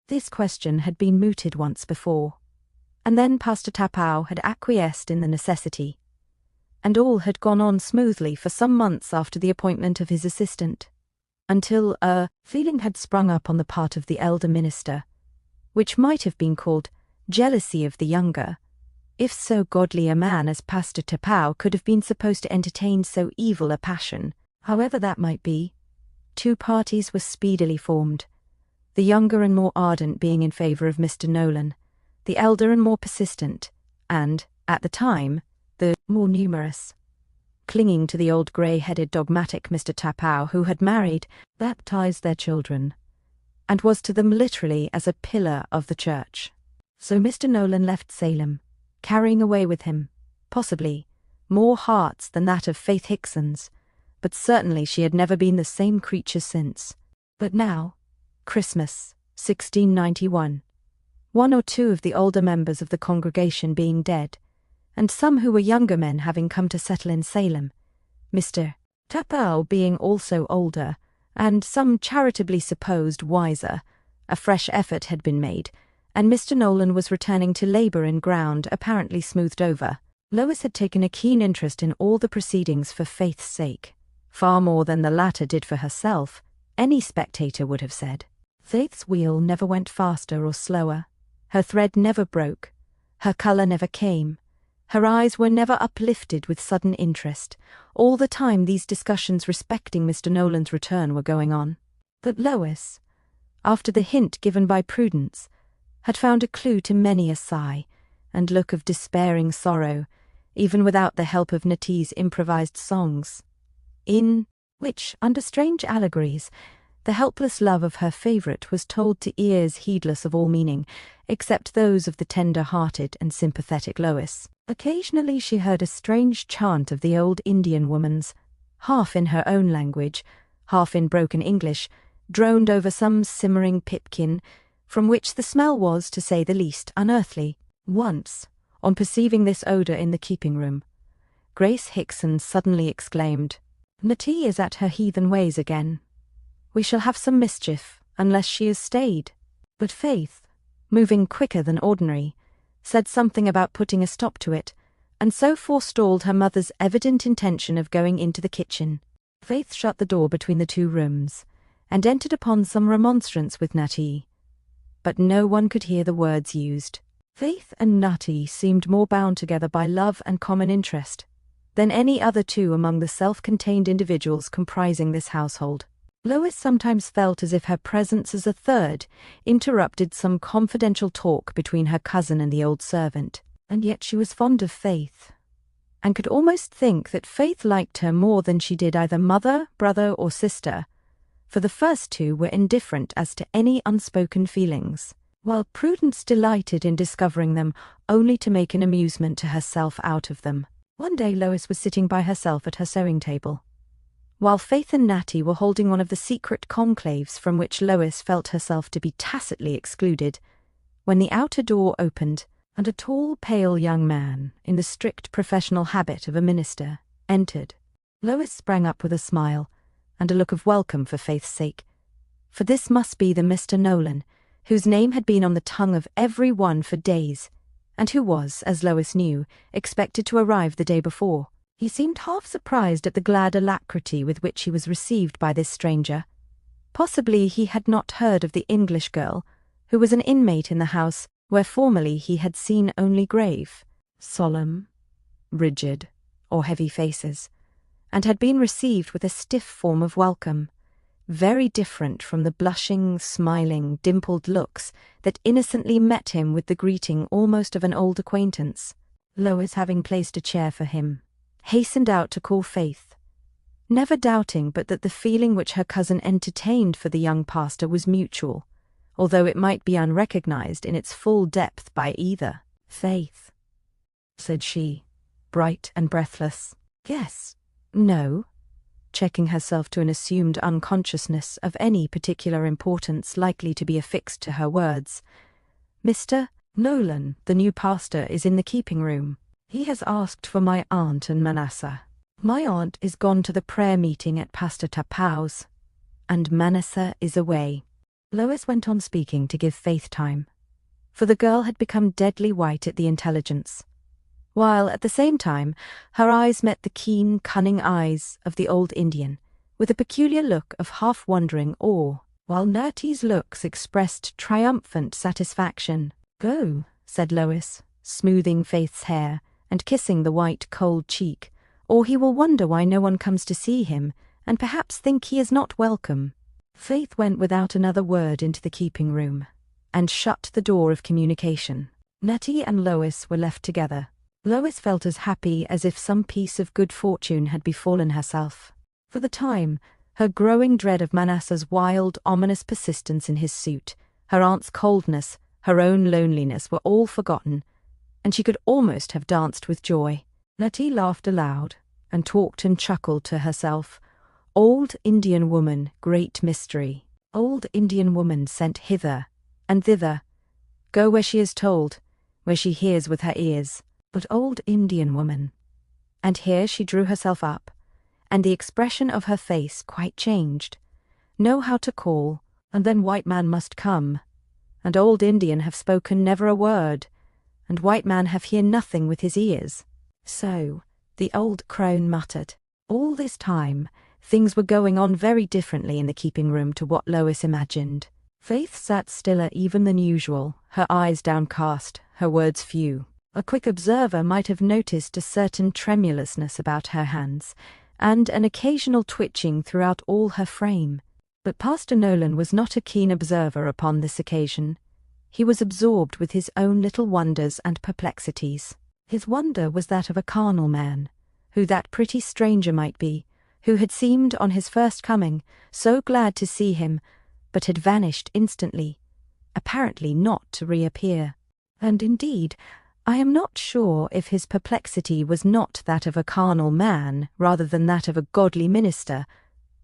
This question had been mooted once before, and then Pastor Tapau had acquiesced in the necessity, and all had gone on smoothly for some months after the appointment of his assistant, until a feeling had sprung up on the part of the elder minister, which might have been called jealousy of the younger, if so godly a man as Pastor Tapau could have been supposed to entertain so evil a passion. However that might be, two parties were speedily formed, the younger and more ardent being in favour of Mr. Nolan, the elder and more persistent, and, at the time, the more numerous, clinging to the old grey-headed dogmatic Mr. Tapau, who had married, baptized their children, and was to them literally as a pillar of the church. So Mr. Nolan left Salem, carrying away with him, possibly, more hearts than that of Faith Hickson's, but certainly she had never been the same creature since. But now, Christmas, 1691, one or two of the older members of the congregation being dead, and some who were younger men having come to settle in Salem, Mr. Tapau being also older, and some charitably supposed wiser, a fresh effort had been made, and Mr. Nolan was returning to labour in ground apparently smoothed over. Lois had taken a keen interest in all the proceedings for Faith's sake, far more than the latter did for herself, any spectator would have said. Faith's wheel never went faster or slower, her thread never broke, her colour never came, her eyes were never uplifted with sudden interest, all the time these discussions respecting Mr. Nolan's return were going on. But Lois, after the hint given by Prudence, had found a clue to many a sigh and look of despairing sorrow, even without the help of Natie's improvised songs, in which, under strange allegories, the helpless love of her favourite was told to ears heedless of all meaning, except those of the tender-hearted and sympathetic Lois. Occasionally she heard a strange chant of the old Indian woman's, half in her own language, half in broken English, droned over some simmering pipkin, from which the smell was, to say the least, unearthly. Once, on perceiving this odour in the keeping-room, Grace Hickson suddenly exclaimed, "Natty is at her heathen ways again. We shall have some mischief, unless she is stayed." But Faith, moving quicker than ordinary, said something about putting a stop to it, and so forestalled her mother's evident intention of going into the kitchen. Faith shut the door between the two rooms, and entered upon some remonstrance with Natty, but no one could hear the words used. Faith and Natty seemed more bound together by love and common interest than any other two among the self-contained individuals comprising this household. Lois sometimes felt as if her presence as a third interrupted some confidential talk between her cousin and the old servant, and yet she was fond of Faith, and could almost think that Faith liked her more than she did either mother, brother, or sister, for the first two were indifferent as to any unspoken feelings, while Prudence delighted in discovering them only to make an amusement to herself out of them. One day Lois was sitting by herself at her sewing table, while Faith and Natty were holding one of the secret conclaves from which Lois felt herself to be tacitly excluded, when the outer door opened, and a tall, pale young man, in the strict professional habit of a minister, entered. Lois sprang up with a smile, and a look of welcome for Faith's sake, for this must be the Mr. Nolan, whose name had been on the tongue of every one for days, and who was, as Lois knew, expected to arrive the day before. He seemed half surprised at the glad alacrity with which he was received by this stranger. Possibly he had not heard of the English girl, who was an inmate in the house where formerly he had seen only grave, solemn, rigid, or heavy faces, and had been received with a stiff form of welcome, very different from the blushing, smiling, dimpled looks that innocently met him with the greeting almost of an old acquaintance. Lois, having placed a chair for him, hastened out to call Faith, never doubting but that the feeling which her cousin entertained for the young pastor was mutual, although it might be unrecognized in its full depth by either. "Faith," said she, bright and breathless. "Yes, no," checking herself to an assumed unconsciousness of any particular importance likely to be affixed to her words. "Mr. Nolan, the new pastor, is in the keeping-room. He has asked for my aunt and Manasseh. My aunt is gone to the prayer meeting at Pastor Tapau's, and Manasseh is away." Lois went on speaking to give Faith time, for the girl had become deadly white at the intelligence, while at the same time her eyes met the keen, cunning eyes of the old Indian, with a peculiar look of half-wondering awe, while Natty's looks expressed triumphant satisfaction. "Go," said Lois, smoothing Faith's hair and kissing the white, cold cheek, "or he will wonder why no one comes to see him, and perhaps think he is not welcome." Faith went without another word into the keeping-room, and shut the door of communication. Natty and Lois were left together. Lois felt as happy as if some piece of good fortune had befallen herself. For the time, her growing dread of Manasseh's wild, ominous persistence in his suit, her aunt's coldness, her own loneliness were all forgotten, and she could almost have danced with joy. Natty laughed aloud, and talked and chuckled to herself. Old Indian woman, great mystery. Old Indian woman sent hither and thither. Go where she is told, where she hears with her ears. But old Indian woman. And here she drew herself up, and the expression of her face quite changed. Know how to call, and then white man must come. And old Indian have spoken never a word, and white man have hear nothing with his ears. So, the old crone muttered. All this time, things were going on very differently in the keeping-room to what Lois imagined. Faith sat stiller even than usual, her eyes downcast, her words few. A quick observer might have noticed a certain tremulousness about her hands, and an occasional twitching throughout all her frame. But Pastor Nolan was not a keen observer upon this occasion. He was absorbed with his own little wonders and perplexities. His wonder was that of a carnal man, who that pretty stranger might be, who had seemed on his first coming so glad to see him, but had vanished instantly, apparently not to reappear. And indeed, I am not sure if his perplexity was not that of a carnal man rather than that of a godly minister,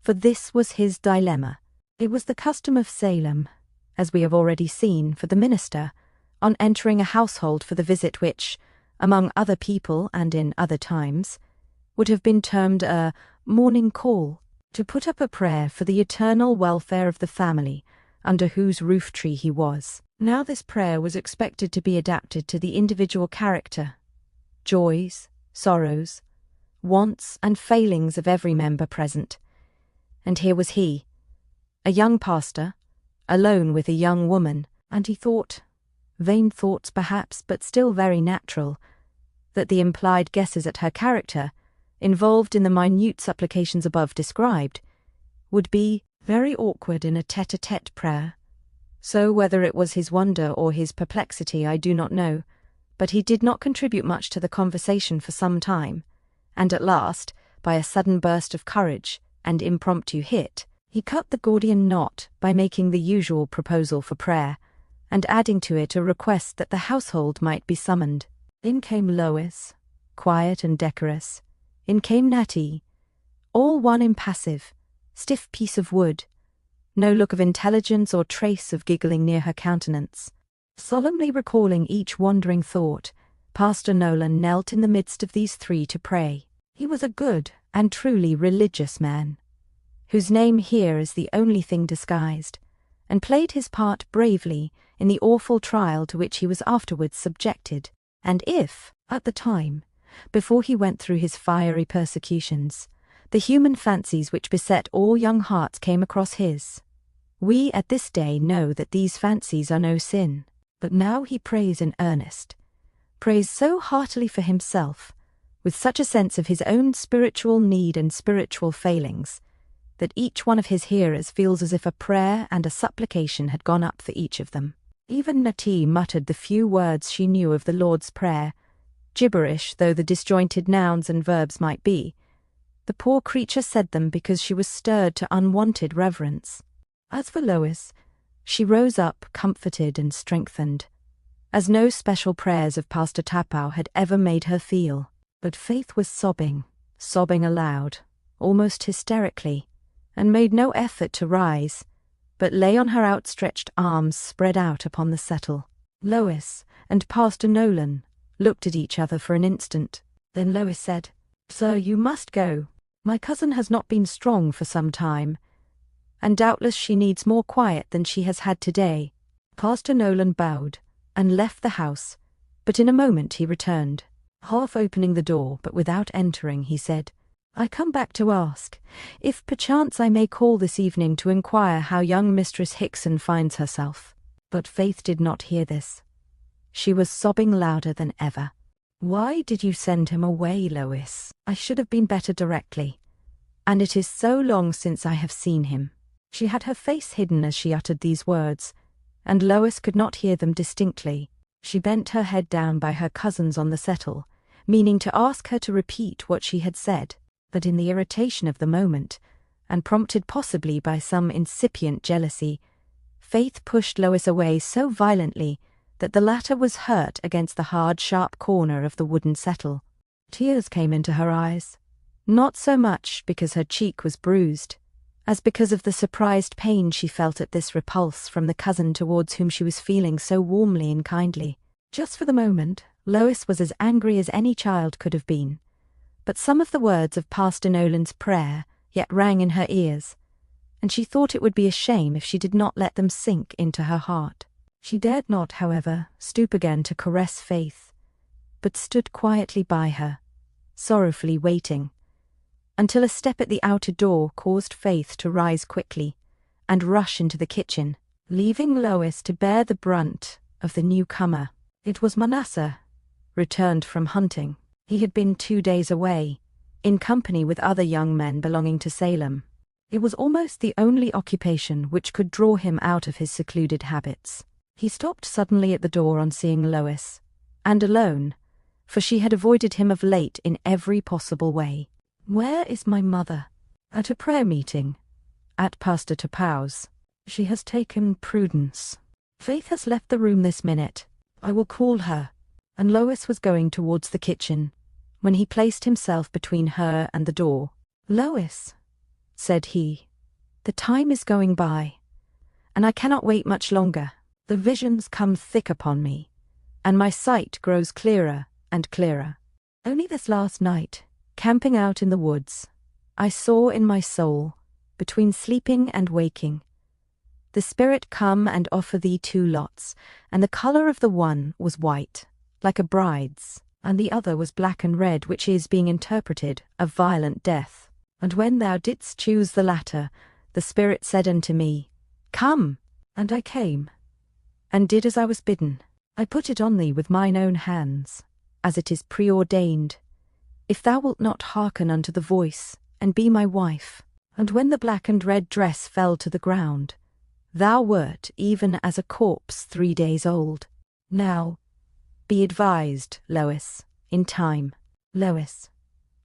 for this was his dilemma. It was the custom of Salem, as we have already seen, for the minister, on entering a household for the visit which, among other people and in other times, would have been termed a morning call, to put up a prayer for the eternal welfare of the family under whose roof tree he was. Now this prayer was expected to be adapted to the individual character, joys, sorrows, wants and failings of every member present. And here was he, a young pastor, alone with a young woman, and he thought, vain thoughts perhaps, but still very natural, that the implied guesses at her character, involved in the minute supplications above described, would be very awkward in a tete-a-tete prayer. So whether it was his wonder or his perplexity I do not know, but he did not contribute much to the conversation for some time, and at last, by a sudden burst of courage and impromptu hit, he cut the Gordian knot by making the usual proposal for prayer, and adding to it a request that the household might be summoned. In came Lois, quiet and decorous. In came Natty, all one impassive, stiff piece of wood, no look of intelligence or trace of giggling near her countenance. Solemnly recalling each wandering thought, Pastor Nolan knelt in the midst of these three to pray. He was a good and truly religious man, whose name here is the only thing disguised, and played his part bravely in the awful trial to which he was afterwards subjected. And if, at the time, before he went through his fiery persecutions, the human fancies which beset all young hearts came across his, we at this day know that these fancies are no sin. But now he prays in earnest, prays so heartily for himself, with such a sense of his own spiritual need and spiritual failings, that each one of his hearers feels as if a prayer and a supplication had gone up for each of them. Even Natty muttered the few words she knew of the Lord's Prayer, gibberish though the disjointed nouns and verbs might be. The poor creature said them because she was stirred to unwonted reverence. As for Lois, she rose up comforted and strengthened, as no special prayers of Pastor Tapau had ever made her feel. But Faith was sobbing aloud, almost hysterically, and made no effort to rise, but lay on her outstretched arms spread out upon the settle. Lois and Pastor Nolan looked at each other for an instant. Then Lois said, "Sir, you must go. My cousin has not been strong for some time, and doubtless she needs more quiet than she has had today." Pastor Nolan bowed and left the house, but in a moment he returned. Half opening the door, but without entering, he said, "I come back to ask, if perchance I may call this evening to inquire how young Mistress Hickson finds herself." But Faith did not hear this. She was sobbing louder than ever. "Why did you send him away, Lois? I should have been better directly, and it is so long since I have seen him." She had her face hidden as she uttered these words, and Lois could not hear them distinctly. She bent her head down by her cousin's on the settle, meaning to ask her to repeat what she had said, but in the irritation of the moment, and prompted possibly by some incipient jealousy, Faith pushed Lois away so violently that the latter was hurt against the hard, sharp corner of the wooden settle. Tears came into her eyes, not so much because her cheek was bruised, as because of the surprised pain she felt at this repulse from the cousin towards whom she was feeling so warmly and kindly. Just for the moment, Lois was as angry as any child could have been, but some of the words of Pastor Nolan's prayer yet rang in her ears, and she thought it would be a shame if she did not let them sink into her heart. She dared not, however, stoop again to caress Faith, but stood quietly by her, sorrowfully waiting, until a step at the outer door caused Faith to rise quickly and rush into the kitchen, leaving Lois to bear the brunt of the newcomer. It was Manasseh, returned from hunting. He had been 2 days away, in company with other young men belonging to Salem. It was almost the only occupation which could draw him out of his secluded habits. He stopped suddenly at the door on seeing Lois, and alone, for she had avoided him of late in every possible way. "Where is my mother?" "At a prayer meeting, at Pastor Tapau's. She has taken Prudence. Faith has left the room this minute. I will call her." And Lois was going towards the kitchen, when he placed himself between her and the door. "Lois," said he, "the time is going by, and I cannot wait much longer. The visions come thick upon me, and my sight grows clearer and clearer. Only this last night camping out in the woods, I saw in my soul, between sleeping and waking, the spirit come and offer thee 2 lots, and the colour of the one was white, like a bride's, and the other was black and red, which is, being interpreted, a violent death. And when thou didst choose the latter, the spirit said unto me, Come! And I came, and did as I was bidden. I put it on thee with mine own hands, as it is preordained, if thou wilt not hearken unto the voice, and be my wife. And when the black and red dress fell to the ground, thou wert even as a corpse 3 days old. Now, be advised, Lois, in time. Lois,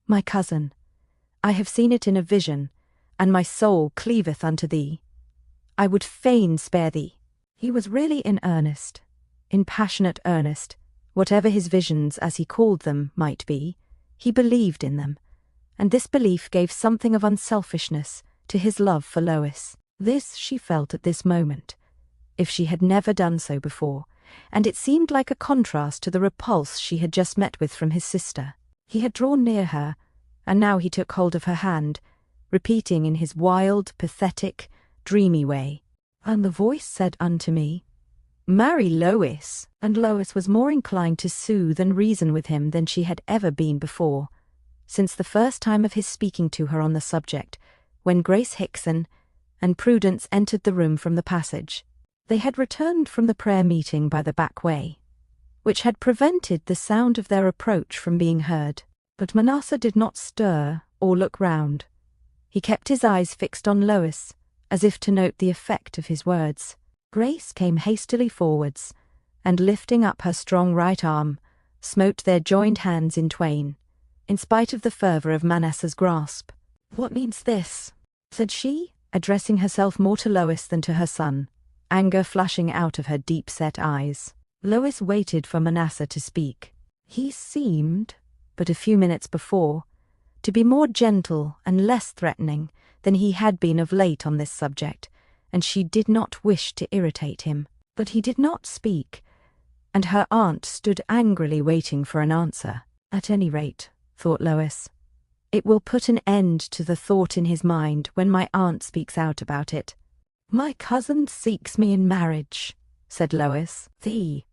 my cousin, I have seen it in a vision, and my soul cleaveth unto thee. I would fain spare thee. He was really in earnest, in passionate earnest. Whatever his visions, as he called them, might be, he believed in them, and this belief gave something of unselfishness to his love for Lois. This she felt at this moment, if she had never done so before, and it seemed like a contrast to the repulse she had just met with from his sister. He had drawn near her, and now he took hold of her hand, repeating in his wild, pathetic, dreamy way, And the voice said unto me, Marry Lois. And Lois was more inclined to soothe and reason with him than she had ever been before, since the first time of his speaking to her on the subject, when Grace Hickson and Prudence entered the room from the passage. They had returned from the prayer meeting by the back way, which had prevented the sound of their approach from being heard. But Manasseh did not stir or look round. He kept his eyes fixed on Lois, as if to note the effect of his words. Grace came hastily forwards, and lifting up her strong right arm, smote their joined hands in twain, in spite of the fervour of Manasseh's grasp. "What means this?" said she, addressing herself more to Lois than to her son, anger flashing out of her deep-set eyes. Lois waited for Manasseh to speak. He seemed, but a few minutes before, to be more gentle and less threatening than he had been of late on this subject, and she did not wish to irritate him. But he did not speak, and her aunt stood angrily waiting for an answer. At any rate, thought Lois, it will put an end to the thought in his mind when my aunt speaks out about it. "My cousin seeks me in marriage," said Lois. "Thee."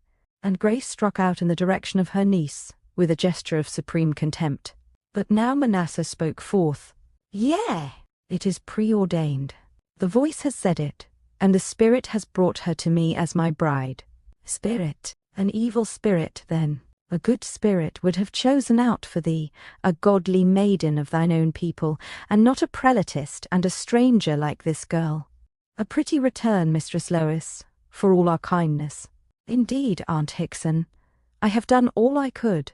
And Grace struck out in the direction of her niece, with a gesture of supreme contempt. But now Manasseh spoke forth. "Yea, it is preordained. The voice has said it, and the spirit has brought her to me as my bride." "Spirit, an evil spirit, then. A good spirit would have chosen out for thee a godly maiden of thine own people, and not a prelatist and a stranger like this girl. A pretty return, Mistress Lois, for all our kindness." "Indeed, Aunt Hickson, I have done all I could.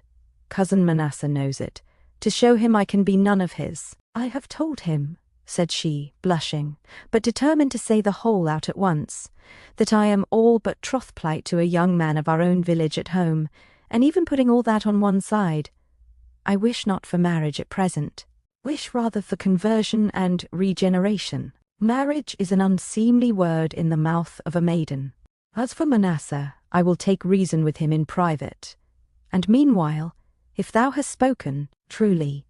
Cousin Manasseh knows it, to show him I can be none of his." "I have told him," said she, blushing, but determined to say the whole out at once, "that I am all but troth-plight to a young man of our own village at home, and even putting all that on one side, I wish not for marriage at present. Wish rather for conversion and regeneration. Marriage is an unseemly word in the mouth of a maiden. As for Manasseh, I will take reason with him in private, and meanwhile, if thou hast spoken, truly,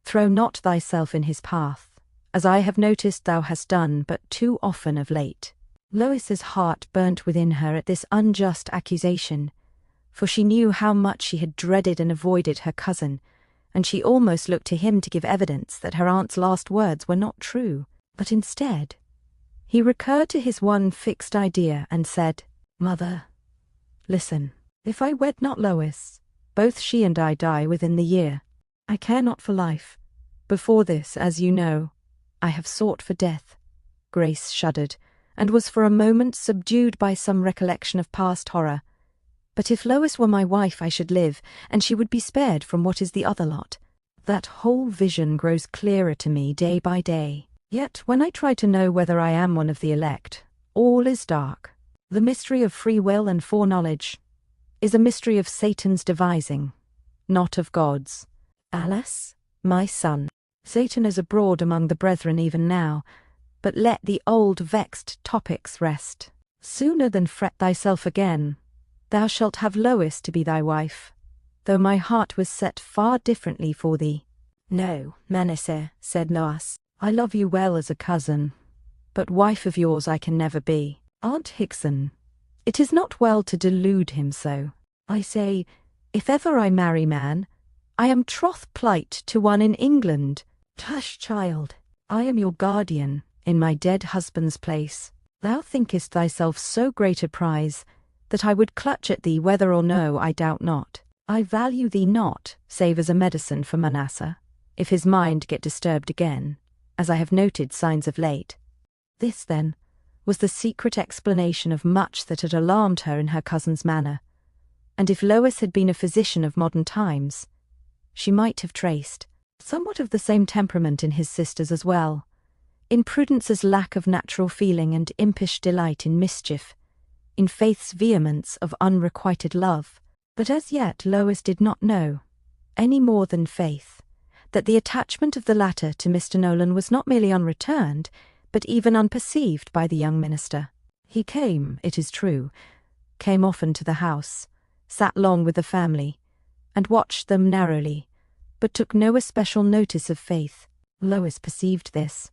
throw not thyself in his path, as I have noticed thou hast done but too often of late." Lois's heart burnt within her at this unjust accusation, for she knew how much she had dreaded and avoided her cousin, and she almost looked to him to give evidence that her aunt's last words were not true. But instead, he recurred to his one fixed idea and said, "Mother, listen. If I wed not Lois, both she and I die within the year. I care not for life. Before this, as you know, I have sought for death." Grace shuddered, and was for a moment subdued by some recollection of past horror. "But if Lois were my wife I should live, and she would be spared from what is the other lot. That whole vision grows clearer to me day by day. Yet when I try to know whether I am one of the elect, all is dark. The mystery of free will and foreknowledge is a mystery of Satan's devising, not of God's. Alice, my son, Satan is abroad among the brethren even now, but let the old vexed topics rest. Sooner than fret thyself again, thou shalt have Lois to be thy wife, though my heart was set far differently for thee." "No, Manasseh," said Lois. "I love you well as a cousin, but wife of yours I can never be. Aunt Hickson, it is not well to delude him so. I say, if ever I marry man, I am troth plight to one in England. Tush, child, I am your guardian, in my dead husband's place. Thou thinkest thyself so great a prize, that I would clutch at thee whether or no I doubt not. I value thee not, save as a medicine for Manasseh, if his mind get disturbed again, as I have noted signs of late." This, then, was the secret explanation of much that had alarmed her in her cousin's manner, and if Lois had been a physician of modern times, she might have traced somewhat of the same temperament in his sisters as well, in Prudence's lack of natural feeling and impish delight in mischief, in Faith's vehemence of unrequited love. But as yet Lois did not know, any more than Faith, that the attachment of the latter to Mr. Nolan was not merely unreturned, but even unperceived by the young minister. He came, it is true, came often to the house, sat long with the family, and watched them narrowly, but took no especial notice of Faith. Lois perceived this,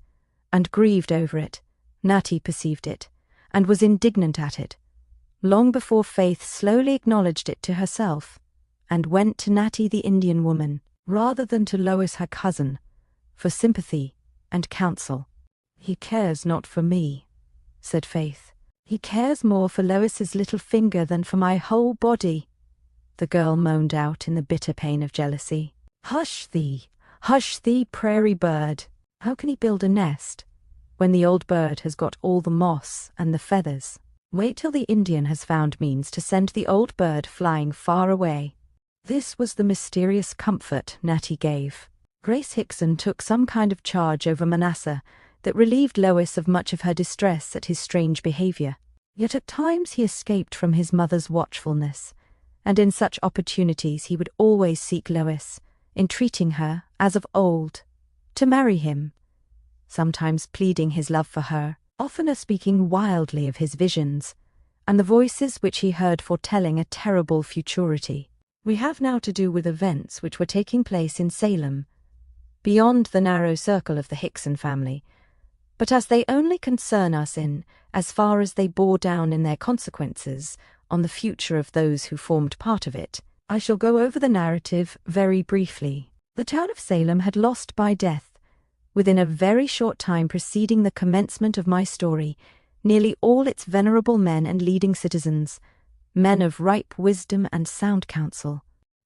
and grieved over it. Natty perceived it, and was indignant at it, long before Faith slowly acknowledged it to herself, and went to Natty the Indian woman, rather than to Lois her cousin, for sympathy and counsel. "He cares not for me," said Faith. "He cares more for Lois's little finger than for my whole body," the girl moaned out in the bitter pain of jealousy. Hush thee, prairie bird! How can he build a nest when the old bird has got all the moss and the feathers? Wait till the Indian has found means to send the old bird flying far away." This was the mysterious comfort Natty gave. Grace Hickson took some kind of charge over Manasseh that relieved Lois of much of her distress at his strange behaviour. Yet at times he escaped from his mother's watchfulness, and in such opportunities he would always seek Lois, entreating her, as of old, to marry him, sometimes pleading his love for her, oftener speaking wildly of his visions, and the voices which he heard foretelling a terrible futurity. We have now to do with events which were taking place in Salem, beyond the narrow circle of the Hickson family, but as they only concern us in as far as they bore down in their consequences on the future of those who formed part of it, I shall go over the narrative very briefly. The town of Salem had lost by death, within a very short time preceding the commencement of my story, nearly all its venerable men and leading citizens, men of ripe wisdom and sound counsel.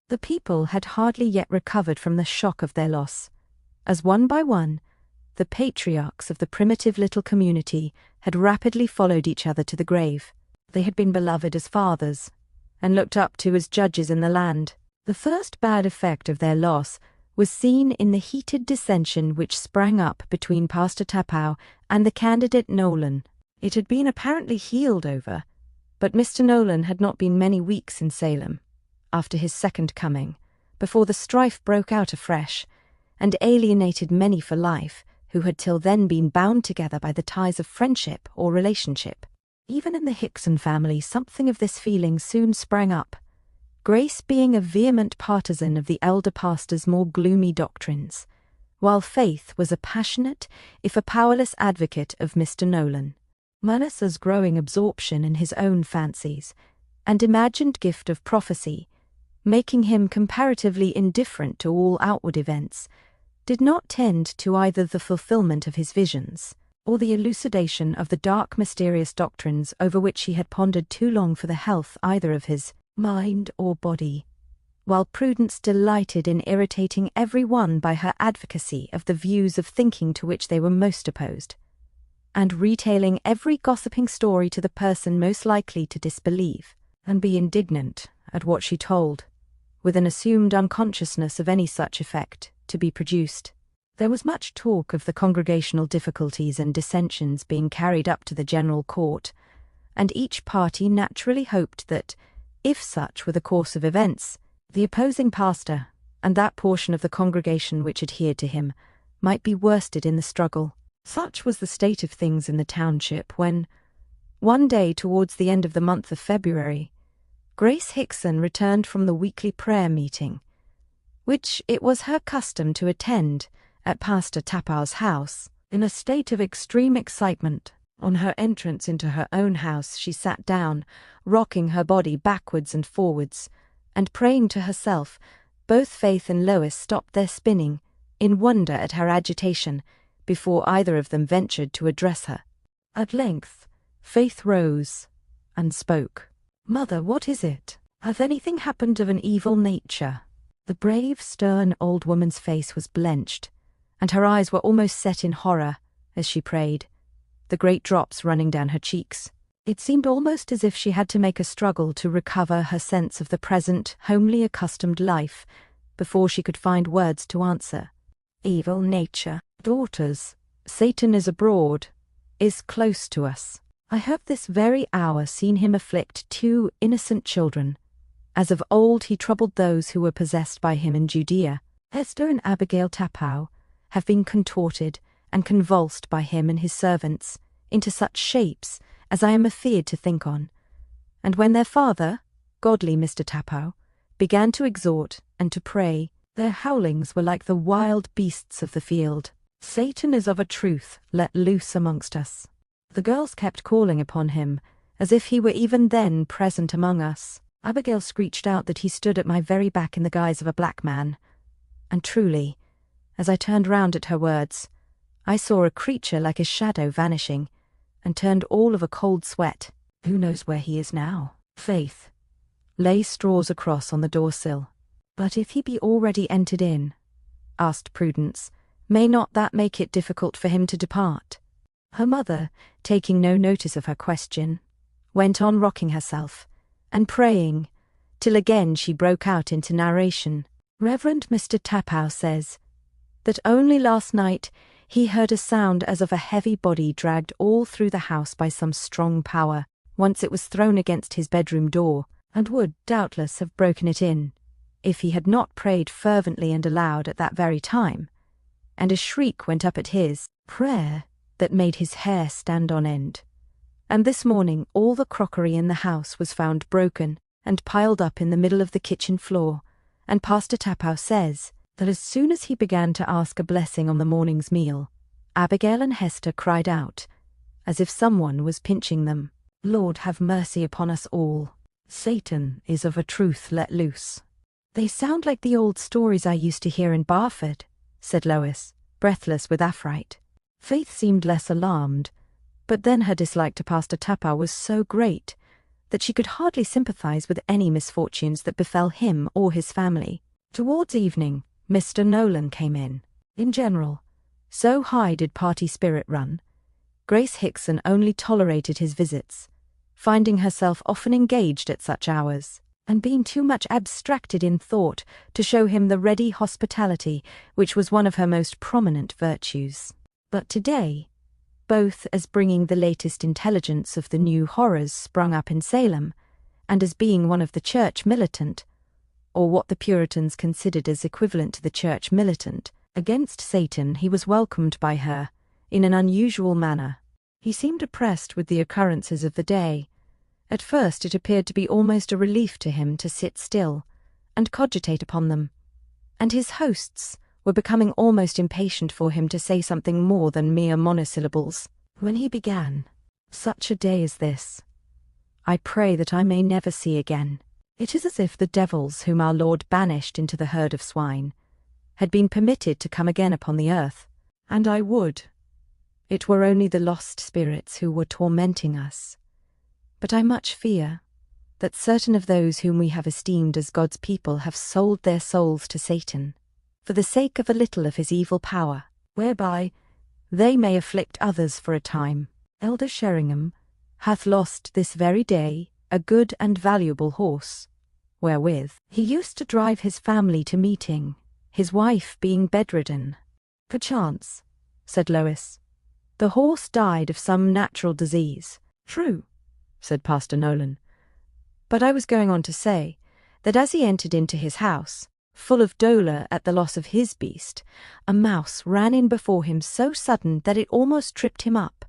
The people had hardly yet recovered from the shock of their loss, as one by one, the patriarchs of the primitive little community had rapidly followed each other to the grave. They had been beloved as fathers, and looked up to as judges in the land. The first bad effect of their loss was seen in the heated dissension which sprang up between Pastor Tapau and the candidate Nolan. It had been apparently healed over, but Mr. Nolan had not been many weeks in Salem, after his second coming, before the strife broke out afresh, and alienated many for life who had till then been bound together by the ties of friendship or relationship. Even in the Hickson family something of this feeling soon sprang up, Grace being a vehement partisan of the elder pastor's more gloomy doctrines, while Faith was a passionate, if a powerless advocate of Mr. Nolan. Manasseh's growing absorption in his own fancies, and imagined gift of prophecy, making him comparatively indifferent to all outward events, did not tend to either the fulfillment of his visions, or the elucidation of the dark mysterious doctrines over which he had pondered too long for the health either of his mind or body, while Prudence delighted in irritating every one by her advocacy of the views of thinking to which they were most opposed, and retailing every gossiping story to the person most likely to disbelieve, and be indignant at what she told, with an assumed unconsciousness of any such effect to be produced. There was much talk of the congregational difficulties and dissensions being carried up to the general court, and each party naturally hoped that, if such were the course of events, the opposing pastor, and that portion of the congregation which adhered to him, might be worsted in the struggle. Such was the state of things in the township when, one day towards the end of the month of February, Grace Hickson returned from the weekly prayer meeting, which it was her custom to attend at Pastor Tapau's house. In a state of extreme excitement, on her entrance into her own house, she sat down, rocking her body backwards and forwards, and praying to herself. Both Faith and Lois stopped their spinning, in wonder at her agitation, before either of them ventured to address her. At length, Faith rose and spoke. "Mother, what is it? Hath anything happened of an evil nature?" The brave, stern old woman's face was blenched, and her eyes were almost set in horror as she prayed, the great drops running down her cheeks. It seemed almost as if she had to make a struggle to recover her sense of the present, homely, accustomed life before she could find words to answer. "Evil nature. Daughters, Satan is abroad, is close to us. I have this very hour seen him afflict 2 innocent children, as of old he troubled those who were possessed by him in Judea. Esther and Abigail Tapau have been contorted and convulsed by him and his servants into such shapes as I am afeard to think on. And when their father, godly Mr. Tapau, began to exhort and to pray, their howlings were like the wild beasts of the field. Satan is of a truth let loose amongst us." The girls kept calling upon him, as if he were even then present among us. Abigail screeched out that he stood at my very back in the guise of a black man. And truly, as I turned round at her words, I saw a creature like a shadow vanishing, and turned all of a cold sweat. "Who knows where he is now?" Faith lay straws across on the door-sill. "But if he be already entered in," asked Prudence, "may not that make it difficult for him to depart?" Her mother, taking no notice of her question, went on rocking herself and praying, till again she broke out into narration. "Reverend Mr. Tapau says that only last night he heard a sound as of a heavy body dragged all through the house by some strong power. Once it was thrown against his bedroom door, and would, doubtless, have broken it in, if he had not prayed fervently and aloud at that very time, and a shriek went up at his prayer that made his hair stand on end. And this morning all the crockery in the house was found broken and piled up in the middle of the kitchen floor, and Pastor Tapau says that as soon as he began to ask a blessing on the morning's meal, Abigail and Hester cried out, as if someone was pinching them, 'Lord, have mercy upon us all. Satan is of a truth let loose.'" "They sound like the old stories I used to hear in Barford," said Lois, breathless with affright. Faith seemed less alarmed, but then her dislike to Pastor Tapau was so great that she could hardly sympathize with any misfortunes that befell him or his family. Towards evening, Mr. Nolan came in. In general, so high did party spirit run, Grace Hickson only tolerated his visits, finding herself often engaged at such hours, and being too much abstracted in thought to show him the ready hospitality which was one of her most prominent virtues. But today, both as bringing the latest intelligence of the new horrors sprung up in Salem, and as being one of the church militant, or what the Puritans considered as equivalent to the church militant, against Satan, he was welcomed by her in an unusual manner. He seemed oppressed with the occurrences of the day. At first it appeared to be almost a relief to him to sit still and cogitate upon them, and his hosts were becoming almost impatient for him to say something more than mere monosyllables. When he began, "Such a day as this, I pray that I may never see again. It is as if the devils whom our Lord banished into the herd of swine had been permitted to come again upon the earth, and I would it were only the lost spirits who were tormenting us. But I much fear that certain of those whom we have esteemed as God's people have sold their souls to Satan, for the sake of a little of his evil power, whereby they may afflict others for a time. Elder Sheringham hath lost this very day a good and valuable horse, wherewith he used to drive his family to meeting, his wife being bedridden." "Perchance," said Lois, "the horse died of some natural disease." "True," said Pastor Nolan. "But I was going on to say that as he entered into his house, full of dolour at the loss of his beast, a mouse ran in before him so sudden that it almost tripped him up,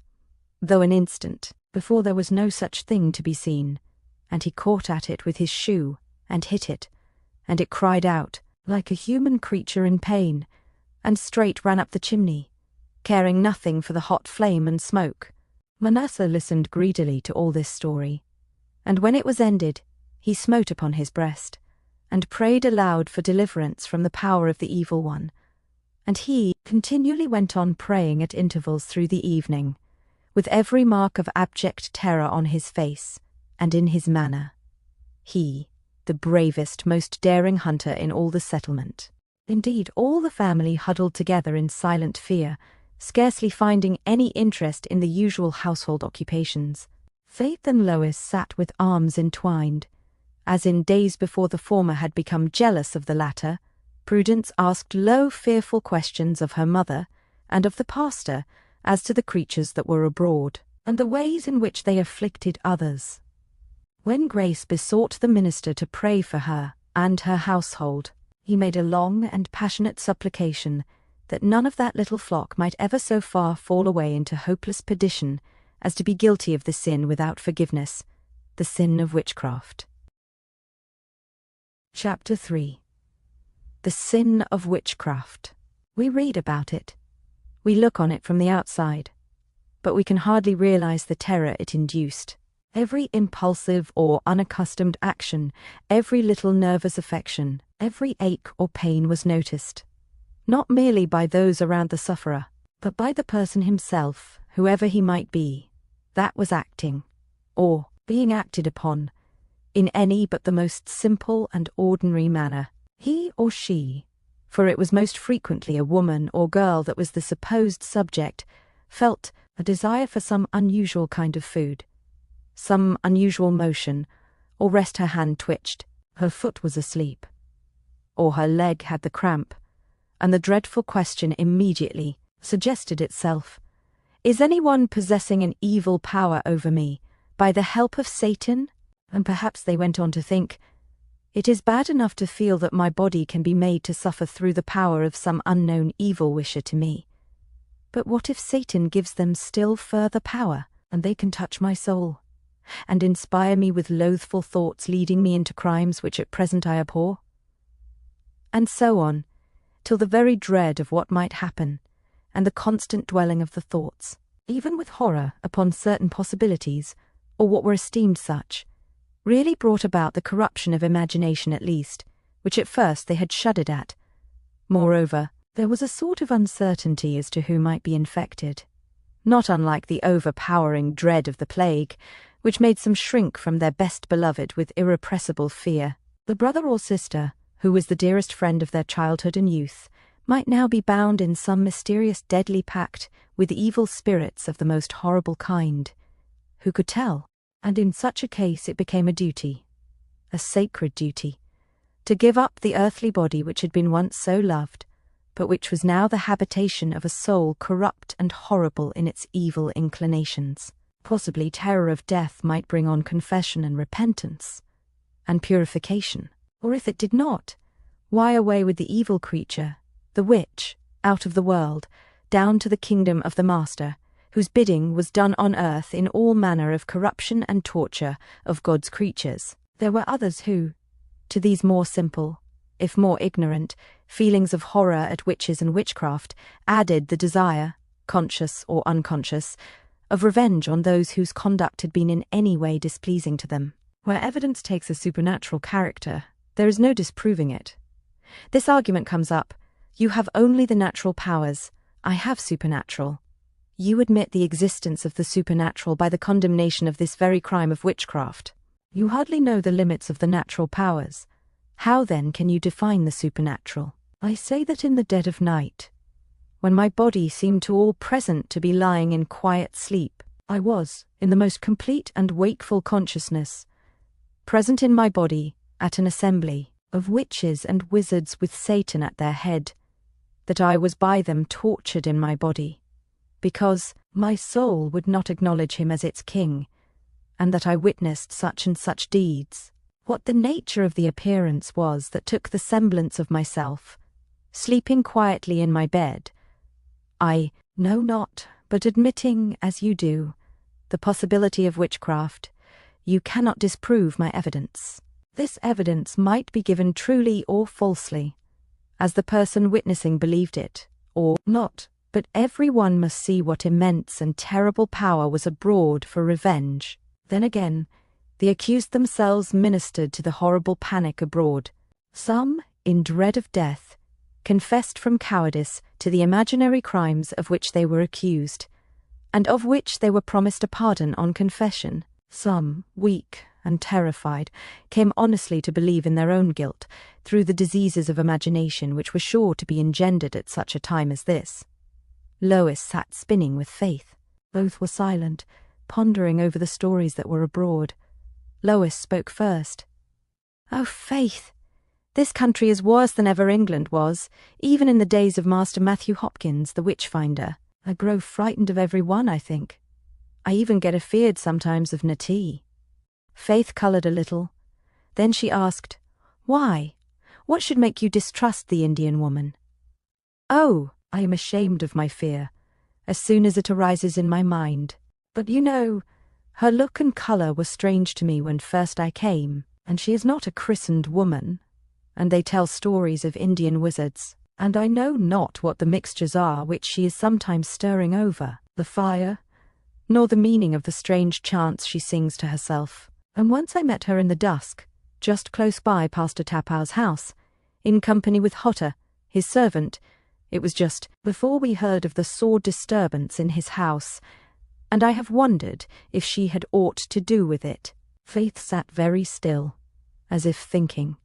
though an instant before there was no such thing to be seen, and he caught at it with his shoe and hit it, and it cried out, like a human creature in pain, and straight ran up the chimney, caring nothing for the hot flame and smoke. Manasseh listened greedily to all this story, and when it was ended, he smote upon his breast, and prayed aloud for deliverance from the power of the evil one. And he continually went on praying at intervals through the evening, with every mark of abject terror on his face and in his manner. He, the bravest, most daring hunter in all the settlement. Indeed, all the family huddled together in silent fear, scarcely finding any interest in the usual household occupations. Faith and Lois sat with arms entwined. As in days before the former had become jealous of the latter, Prudence asked low, fearful questions of her mother and of the pastor as to the creatures that were abroad, and the ways in which they afflicted others. When Grace besought the minister to pray for her and her household, he made a long and passionate supplication that none of that little flock might ever so far fall away into hopeless perdition as to be guilty of the sin without forgiveness, the sin of witchcraft. Chapter 3. The sin of witchcraft. We read about it. We look on it from the outside, but we can hardly realize the terror it induced. Every impulsive or unaccustomed action, every little nervous affection, every ache or pain was noticed, not merely by those around the sufferer, but by the person himself, whoever he might be, that was acting, or being acted upon, in any but the most simple and ordinary manner. He or she, for it was most frequently a woman or girl that was the supposed subject, felt a desire for some unusual kind of food, some unusual motion, or rest her hand twitched, her foot was asleep, or her leg had the cramp, and the dreadful question immediately suggested itself, is anyone possessing an evil power over me by the help of Satan? And perhaps they went on to think, it is bad enough to feel that my body can be made to suffer through the power of some unknown evil wisher to me. But what if Satan gives them still further power, and they can touch my soul, and inspire me with loathful thoughts leading me into crimes which at present I abhor? And so on, till the very dread of what might happen, and the constant dwelling of the thoughts, even with horror upon certain possibilities, or what were esteemed such, really brought about the corruption of imagination at least, which at first they had shuddered at. Moreover, there was a sort of uncertainty as to who might be infected, not unlike the overpowering dread of the plague, which made some shrink from their best beloved with irrepressible fear. The brother or sister, who was the dearest friend of their childhood and youth, might now be bound in some mysterious deadly pact with evil spirits of the most horrible kind. Who could tell? And in such a case it became a duty, a sacred duty, to give up the earthly body which had been once so loved, but which was now the habitation of a soul corrupt and horrible in its evil inclinations. Possibly terror of death might bring on confession and repentance, and purification. Or if it did not, why away with the evil creature, the witch, out of the world, down to the kingdom of the Master, whose bidding was done on earth in all manner of corruption and torture of God's creatures. There were others who, to these more simple, if more ignorant, feelings of horror at witches and witchcraft, added the desire, conscious or unconscious, of revenge on those whose conduct had been in any way displeasing to them. Where evidence takes a supernatural character, there is no disproving it. This argument comes up, you have only the natural powers, I have supernatural. You admit the existence of the supernatural by the condemnation of this very crime of witchcraft. You hardly know the limits of the natural powers. How then can you define the supernatural? I say that in the dead of night, when my body seemed to all present to be lying in quiet sleep, I was, in the most complete and wakeful consciousness, present in my body at an assembly of witches and wizards with Satan at their head, that I was by them tortured in my body, because my soul would not acknowledge him as its king, and that I witnessed such and such deeds. What the nature of the appearance was that took the semblance of myself, sleeping quietly in my bed, I know not, but admitting, as you do, the possibility of witchcraft, you cannot disprove my evidence. This evidence might be given truly or falsely, as the person witnessing believed it, or not, but everyone must see what immense and terrible power was abroad for revenge. Then again, the accused themselves ministered to the horrible panic abroad. Some, in dread of death, confessed from cowardice to the imaginary crimes of which they were accused, and of which they were promised a pardon on confession. Some, weak and terrified, came honestly to believe in their own guilt through the diseases of imagination which were sure to be engendered at such a time as this. Lois sat spinning with Faith. Both were silent, pondering over the stories that were abroad. Lois spoke first. "Oh, Faith, this country is worse than ever England was, even in the days of Master Matthew Hopkins, the witch-finder. I grow frightened of every one, I think. I even get afeard sometimes of Natty." Faith coloured a little. Then she asked, "Why? What should make you distrust the Indian woman?" "Oh, I am ashamed of my fear, as soon as it arises in my mind. But you know, her look and colour were strange to me when first I came, and she is not a christened woman, and they tell stories of Indian wizards, and I know not what the mixtures are which she is sometimes stirring over the fire, nor the meaning of the strange chants she sings to herself. And once I met her in the dusk, just close by Pastor Tapau's house, in company with Hotter, his servant. It was just before we heard of the sore disturbance in his house, and I have wondered if she had aught to do with it." Faith sat very still, as if thinking.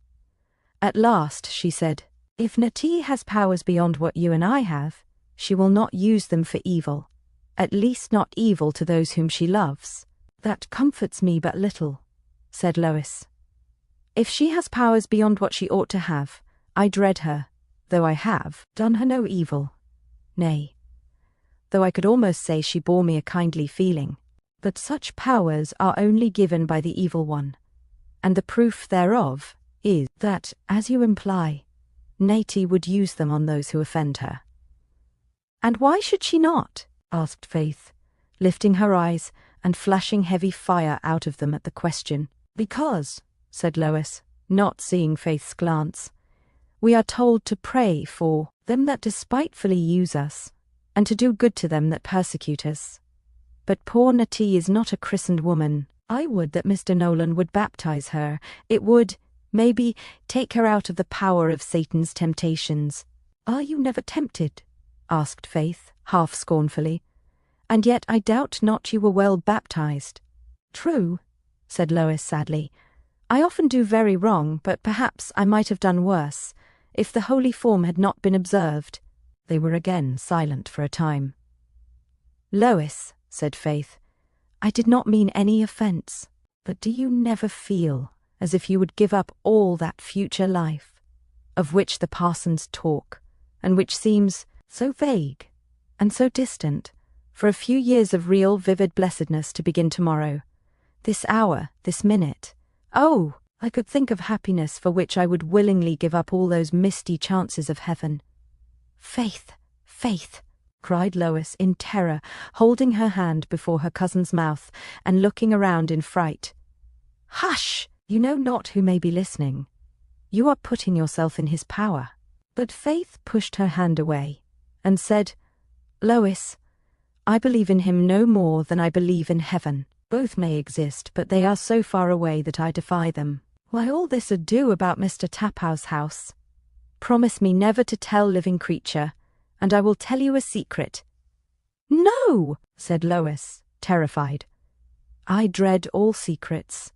At last she said, "If Natty has powers beyond what you and I have, she will not use them for evil, at least not evil to those whom she loves." "That comforts me but little," said Lois. "If she has powers beyond what she ought to have, I dread her, though I have done her no evil. Nay, though I could almost say she bore me a kindly feeling. But such powers are only given by the evil one, and the proof thereof is that, as you imply, Natty would use them on those who offend her." "And why should she not?" asked Faith, lifting her eyes and flashing heavy fire out of them at the question. "Because," said Lois, not seeing Faith's glance, "we are told to pray for them that despitefully use us, and to do good to them that persecute us. But poor Natty is not a christened woman. I would that Mr. Nolan would baptize her. It would, maybe, take her out of the power of Satan's temptations." "Are you never tempted?" asked Faith, half scornfully. "And yet I doubt not you were well baptized." "True," said Lois sadly. "I often do very wrong, but perhaps I might have done worse, if the holy form had not been observed." They were again silent for a time. "Lois," said Faith, "I did not mean any offence, but do you never feel as if you would give up all that future life, of which the parsons talk, and which seems so vague and so distant, for a few years of real vivid blessedness to begin tomorrow, this hour, this minute? Oh, I could think of happiness for which I would willingly give up all those misty chances of heaven." "Faith, Faith!" cried Lois in terror, holding her hand before her cousin's mouth and looking around in fright. "Hush! You know not who may be listening. You are putting yourself in his power." But Faith pushed her hand away and said, "Lois, I believe in him no more than I believe in heaven. Both may exist, but they are so far away that I defy them. Why all this ado about Mr. Tapau's house? Promise me never to tell living creature, and I will tell you a secret." "No," said Lois, terrified. "I dread all secrets.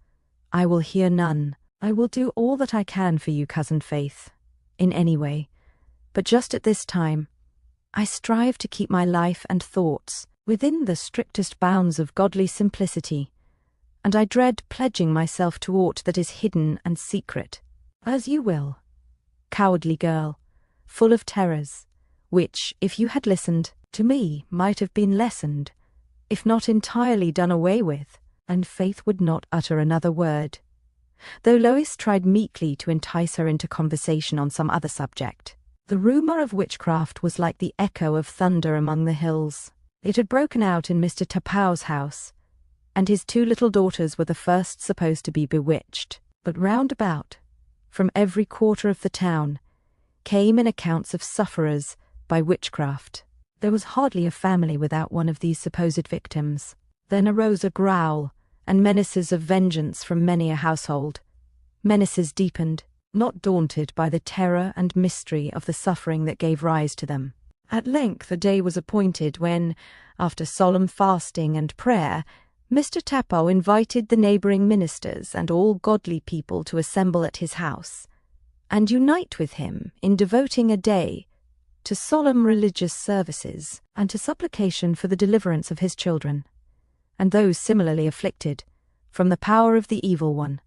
I will hear none. I will do all that I can for you, Cousin Faith, in any way. But just at this time, I strive to keep my life and thoughts within the strictest bounds of godly simplicity, and I dread pledging myself to aught that is hidden and secret. As you will, cowardly girl, full of terrors, which, if you had listened to me, might have been lessened, if not entirely done away with." And Faith would not utter another word, though Lois tried meekly to entice her into conversation on some other subject. The rumour of witchcraft was like the echo of thunder among the hills. It had broken out in Mr. Tapau's house, and his two little daughters were the first supposed to be bewitched. But round about, from every quarter of the town, came in accounts of sufferers by witchcraft. There was hardly a family without one of these supposed victims. Then arose a growl and menaces of vengeance from many a household. Menaces deepened, not daunted by the terror and mystery of the suffering that gave rise to them. At length a day was appointed when, after solemn fasting and prayer, Mr. Tappow invited the neighbouring ministers and all godly people to assemble at his house, and unite with him in devoting a day to solemn religious services and to supplication for the deliverance of his children, and those similarly afflicted, from the power of the evil one.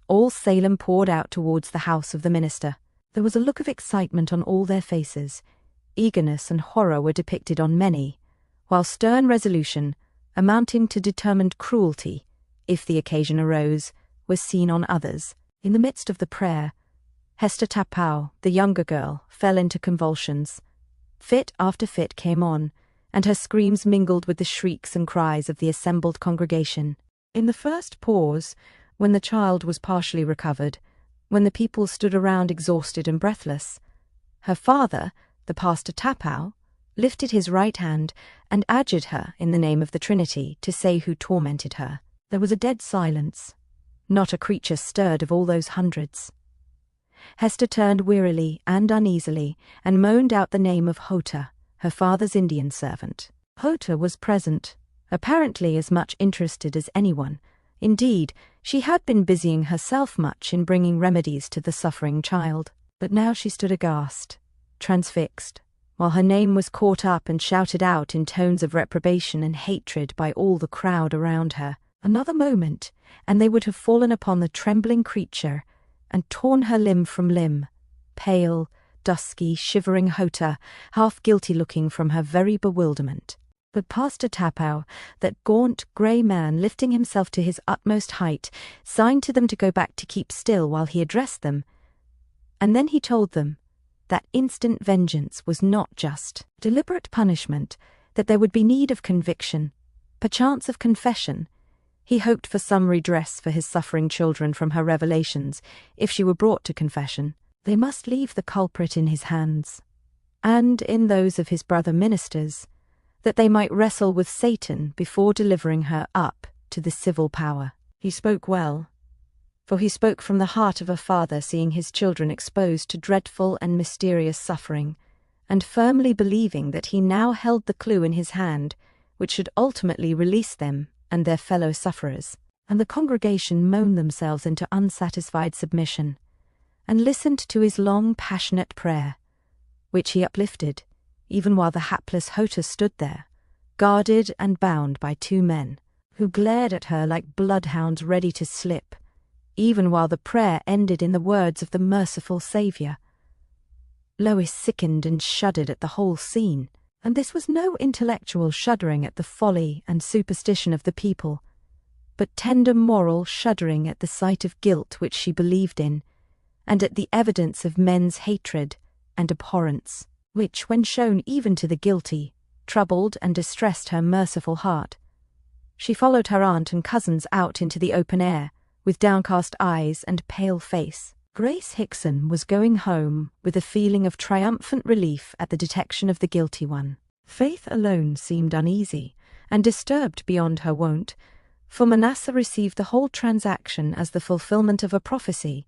All Salem poured out towards the house of the minister. There was a look of excitement on all their faces. Eagerness and horror were depicted on many, while stern resolution, amounting to determined cruelty, if the occasion arose, was seen on others. In the midst of the prayer, Hester Tappow, the younger girl, fell into convulsions. Fit after fit came on, and her screams mingled with the shrieks and cries of the assembled congregation. In the first pause, when the child was partially recovered, when the people stood around exhausted and breathless, her father, the Pastor Tappow, lifted his right hand and adjured her in the name of the Trinity to say who tormented her. There was a dead silence. Not a creature stirred of all those hundreds. Hester turned wearily and uneasily and moaned out the name of Hota, her father's Indian servant. Hota was present, apparently as much interested as anyone. Indeed, she had been busying herself much in bringing remedies to the suffering child. But now she stood aghast, transfixed, while her name was caught up and shouted out in tones of reprobation and hatred by all the crowd around her. Another moment, and they would have fallen upon the trembling creature and torn her limb from limb, pale, dusky, shivering Hota, half guilty-looking from her very bewilderment. But Pastor Tappow, that gaunt, grey man lifting himself to his utmost height, signed to them to go back to keep still while he addressed them, and then he told them that instant vengeance was not just deliberate punishment, that there would be need of conviction, perchance of confession. He hoped for some redress for his suffering children from her revelations, if she were brought to confession. They must leave the culprit in his hands, and in those of his brother ministers, that they might wrestle with Satan before delivering her up to the civil power. He spoke well, for he spoke from the heart of a father seeing his children exposed to dreadful and mysterious suffering, and firmly believing that he now held the clue in his hand which should ultimately release them and their fellow sufferers. And the congregation moaned themselves into unsatisfied submission, and listened to his long, passionate prayer, which he uplifted, even while the hapless Hota stood there, guarded and bound by two men, who glared at her like bloodhounds ready to slip, even while the prayer ended in the words of the merciful Saviour. Lois sickened and shuddered at the whole scene, and this was no intellectual shuddering at the folly and superstition of the people, but tender moral shuddering at the sight of guilt which she believed in, and at the evidence of men's hatred and abhorrence, which, when shown even to the guilty, troubled and distressed her merciful heart. She followed her aunt and cousins out into the open air, with downcast eyes and pale face. Grace Hickson was going home with a feeling of triumphant relief at the detection of the guilty one. Faith alone seemed uneasy, and disturbed beyond her wont, for Manasseh received the whole transaction as the fulfillment of a prophecy,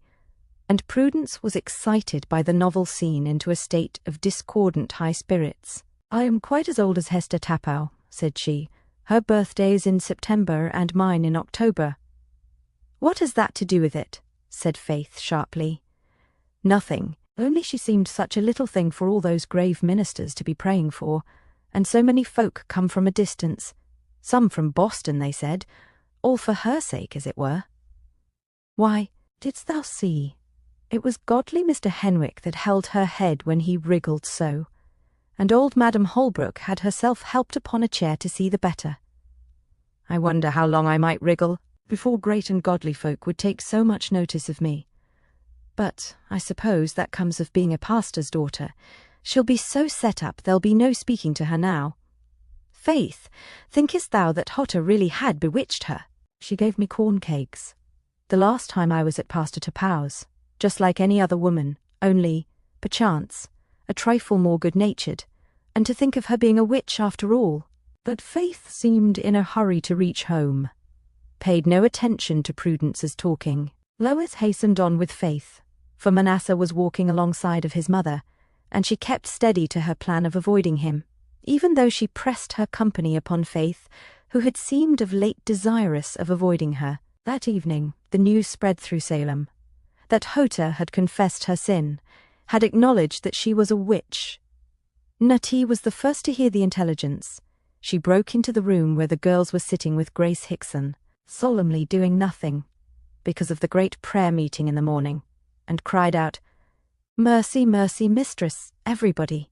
and Prudence was excited by the novel scene into a state of discordant high spirits. "I am quite as old as Hester Tappow," said she. "Her birthday is in September and mine in October." "What has that to do with it?" said Faith sharply. "Nothing, only she seemed such a little thing for all those grave ministers to be praying for, and so many folk come from a distance, some from Boston, they said, all for her sake, as it were. Why, didst thou see? It was godly Mr. Henwick that held her head when he wriggled so, and old Madam Holbrook had herself helped upon a chair to see the better. I wonder how long I might wriggle before great and godly folk would take so much notice of me. But I suppose that comes of being a pastor's daughter. She'll be so set up there'll be no speaking to her now. Faith, thinkest thou that Hota really had bewitched her? She gave me corn cakes. The last time I was at Pastor Tappow's, just like any other woman, only perchance, a trifle more good-natured, and to think of her being a witch after all. But Faith seemed in a hurry to reach home, paid no attention to Prudence's talking. Lois hastened on with Faith, for Manasseh was walking alongside of his mother, and she kept steady to her plan of avoiding him, even though she pressed her company upon Faith, who had seemed of late desirous of avoiding her. That evening the news spread through Salem that Hota had confessed her sin, had acknowledged that she was a witch. Natty was the first to hear the intelligence. She broke into the room where the girls were sitting with Grace Hickson, solemnly doing nothing, because of the great prayer meeting in the morning, and cried out, "Mercy, mercy, mistress, everybody.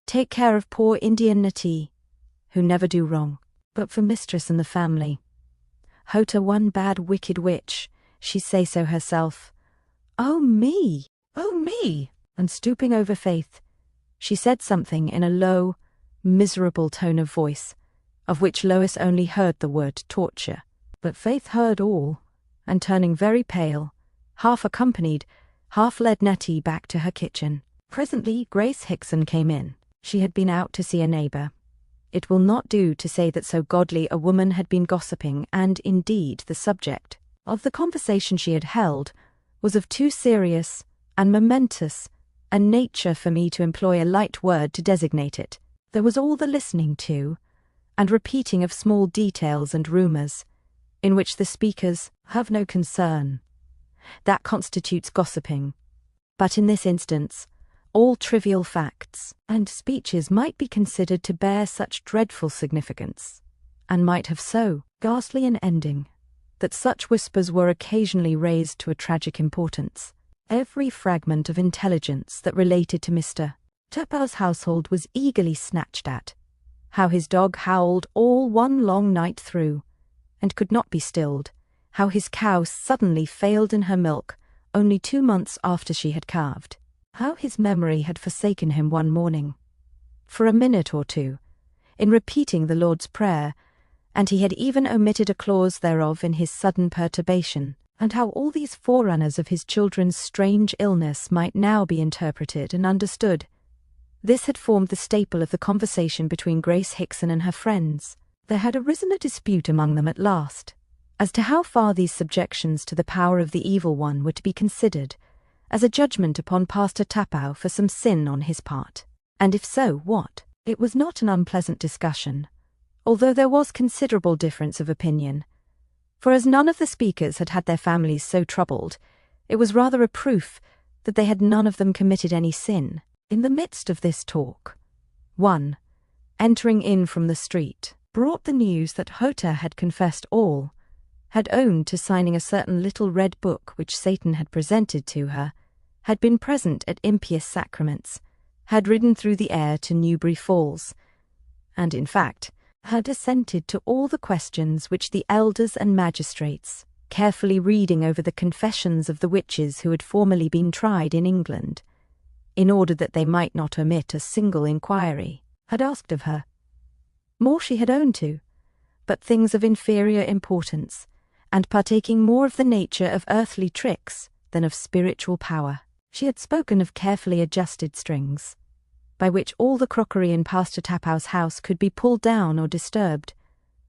Take care of poor Indian Natty, who never do wrong, but for mistress and the family. Hota one bad wicked witch, she say so herself. Oh me, oh me!" And stooping over Faith, she said something in a low, miserable tone of voice, of which Lois only heard the word torture. But Faith heard all, and turning very pale, half accompanied, half led Nettie back to her kitchen. Presently Grace Hickson came in. She had been out to see a neighbour. It will not do to say that so godly a woman had been gossiping, and indeed the subject of the conversation she had held was of too serious and momentous a nature for me to employ a light word to designate it. There was all the listening to, and repeating of small details and rumours, in which the speakers have no concern. That constitutes gossiping. But in this instance, all trivial facts and speeches might be considered to bear such dreadful significance, and might have so ghastly an ending, that such whispers were occasionally raised to a tragic importance. Every fragment of intelligence that related to Mr. Tupper's household was eagerly snatched at. How his dog howled all one long night through, and could not be stilled. How his cow suddenly failed in her milk only 2 months after she had calved. How his memory had forsaken him one morning, for a minute or two, in repeating the Lord's Prayer, and he had even omitted a clause thereof in his sudden perturbation, and how all these forerunners of his children's strange illness might now be interpreted and understood. This had formed the staple of the conversation between Grace Hickson and her friends. There had arisen a dispute among them at last, as to how far these subjections to the power of the evil one were to be considered as a judgment upon Pastor Tapau for some sin on his part, and if so, what? It was not an unpleasant discussion, although there was considerable difference of opinion, for as none of the speakers had had their families so troubled, it was rather a proof that they had none of them committed any sin. In the midst of this talk, one, entering in from the street, brought the news that Hota had confessed all, had owned to signing a certain little red book which Satan had presented to her, had been present at impious sacraments, had ridden through the air to Newbury Falls, and, in fact, had assented to all the questions which the elders and magistrates, carefully reading over the confessions of the witches who had formerly been tried in England, in order that they might not omit a single inquiry, had asked of her. More she had owned to, but things of inferior importance, and partaking more of the nature of earthly tricks than of spiritual power. She had spoken of carefully adjusted strings, by which all the crockery in Pastor Tapau's house could be pulled down or disturbed,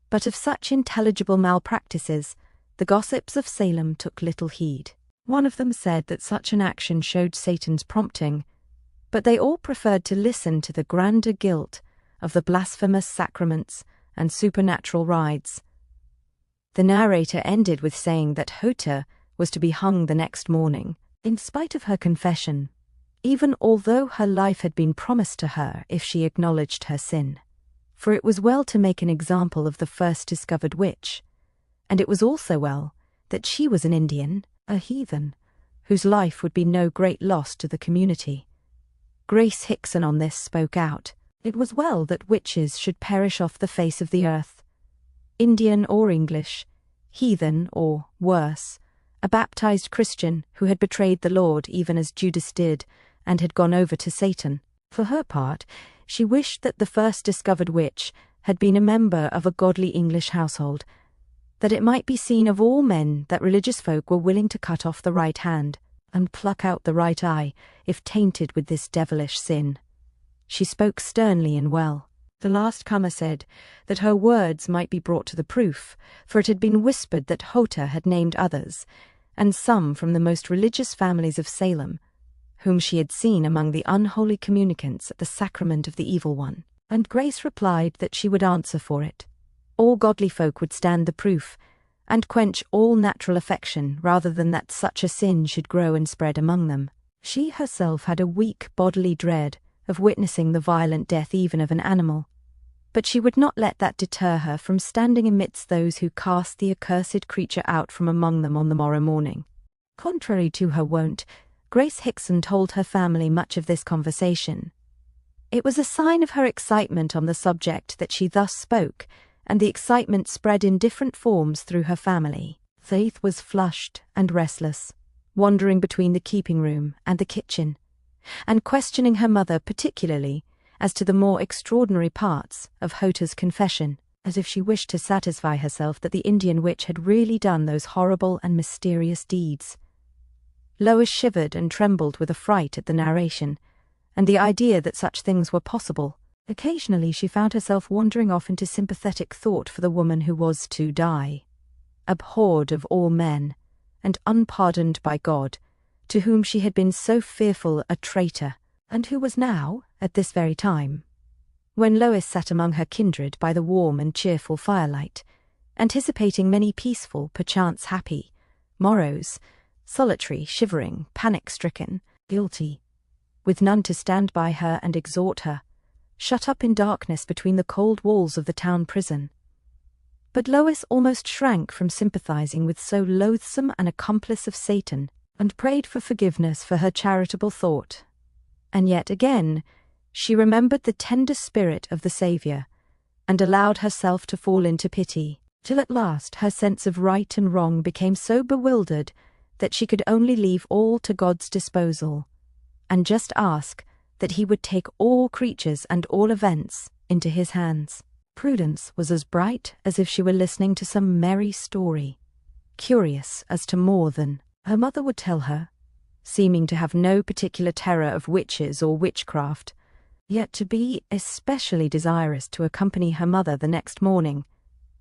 but of such intelligible malpractices the gossips of Salem took little heed. One of them said that such an action showed Satan's prompting, but they all preferred to listen to the grander guilt of the blasphemous sacraments and supernatural rides. The narrator ended with saying that Hota was to be hung the next morning, in spite of her confession, even although her life had been promised to her if she acknowledged her sin. For it was well to make an example of the first discovered witch, and it was also well that she was an Indian, a heathen, whose life would be no great loss to the community. Grace Hickson on this spoke out. It was well that witches should perish off the face of the earth, Indian or English, heathen or, worse, a baptized Christian who had betrayed the Lord even as Judas did and had gone over to Satan. For her part, she wished that the first discovered witch had been a member of a godly English household, that it might be seen of all men that religious folk were willing to cut off the right hand. and pluck out the right eye, if tainted with this devilish sin." She spoke sternly and well. The last comer said that her words might be brought to the proof, for it had been whispered that Hota had named others, and some from the most religious families of Salem, whom she had seen among the unholy communicants at the sacrament of the evil one. And Grace replied that she would answer for it. All godly folk would stand the proof, and quench all natural affection rather than that such a sin should grow and spread among them. She herself had a weak bodily dread of witnessing the violent death even of an animal, but she would not let that deter her from standing amidst those who cast the accursed creature out from among them on the morrow morning. Contrary to her wont, Grace Hickson told her family much of this conversation. It was a sign of her excitement on the subject that she thus spoke, and the excitement spread in different forms through her family. Faith was flushed and restless, wandering between the keeping room and the kitchen, and questioning her mother particularly as to the more extraordinary parts of Hota's confession, as if she wished to satisfy herself that the Indian witch had really done those horrible and mysterious deeds. Lois shivered and trembled with affright at the narration, and the idea that such things were possible. Occasionally she found herself wandering off into sympathetic thought for the woman who was to die, abhorred of all men, and unpardoned by God, to whom she had been so fearful a traitor, and who was now, at this very time, when Lois sat among her kindred by the warm and cheerful firelight, anticipating many peaceful, perchance happy, morrows, solitary, shivering, panic-stricken, guilty, with none to stand by her and exhort her, shut up in darkness between the cold walls of the town prison. But Lois almost shrank from sympathizing with so loathsome an accomplice of Satan, and prayed for forgiveness for her charitable thought. And yet again she remembered the tender spirit of the Saviour, and allowed herself to fall into pity, till at last her sense of right and wrong became so bewildered that she could only leave all to God's disposal, and just ask that he would take all creatures and all events into his hands. Prudence was as bright as if she were listening to some merry story, curious as to more than her mother would tell her, seeming to have no particular terror of witches or witchcraft, yet to be especially desirous to accompany her mother the next morning.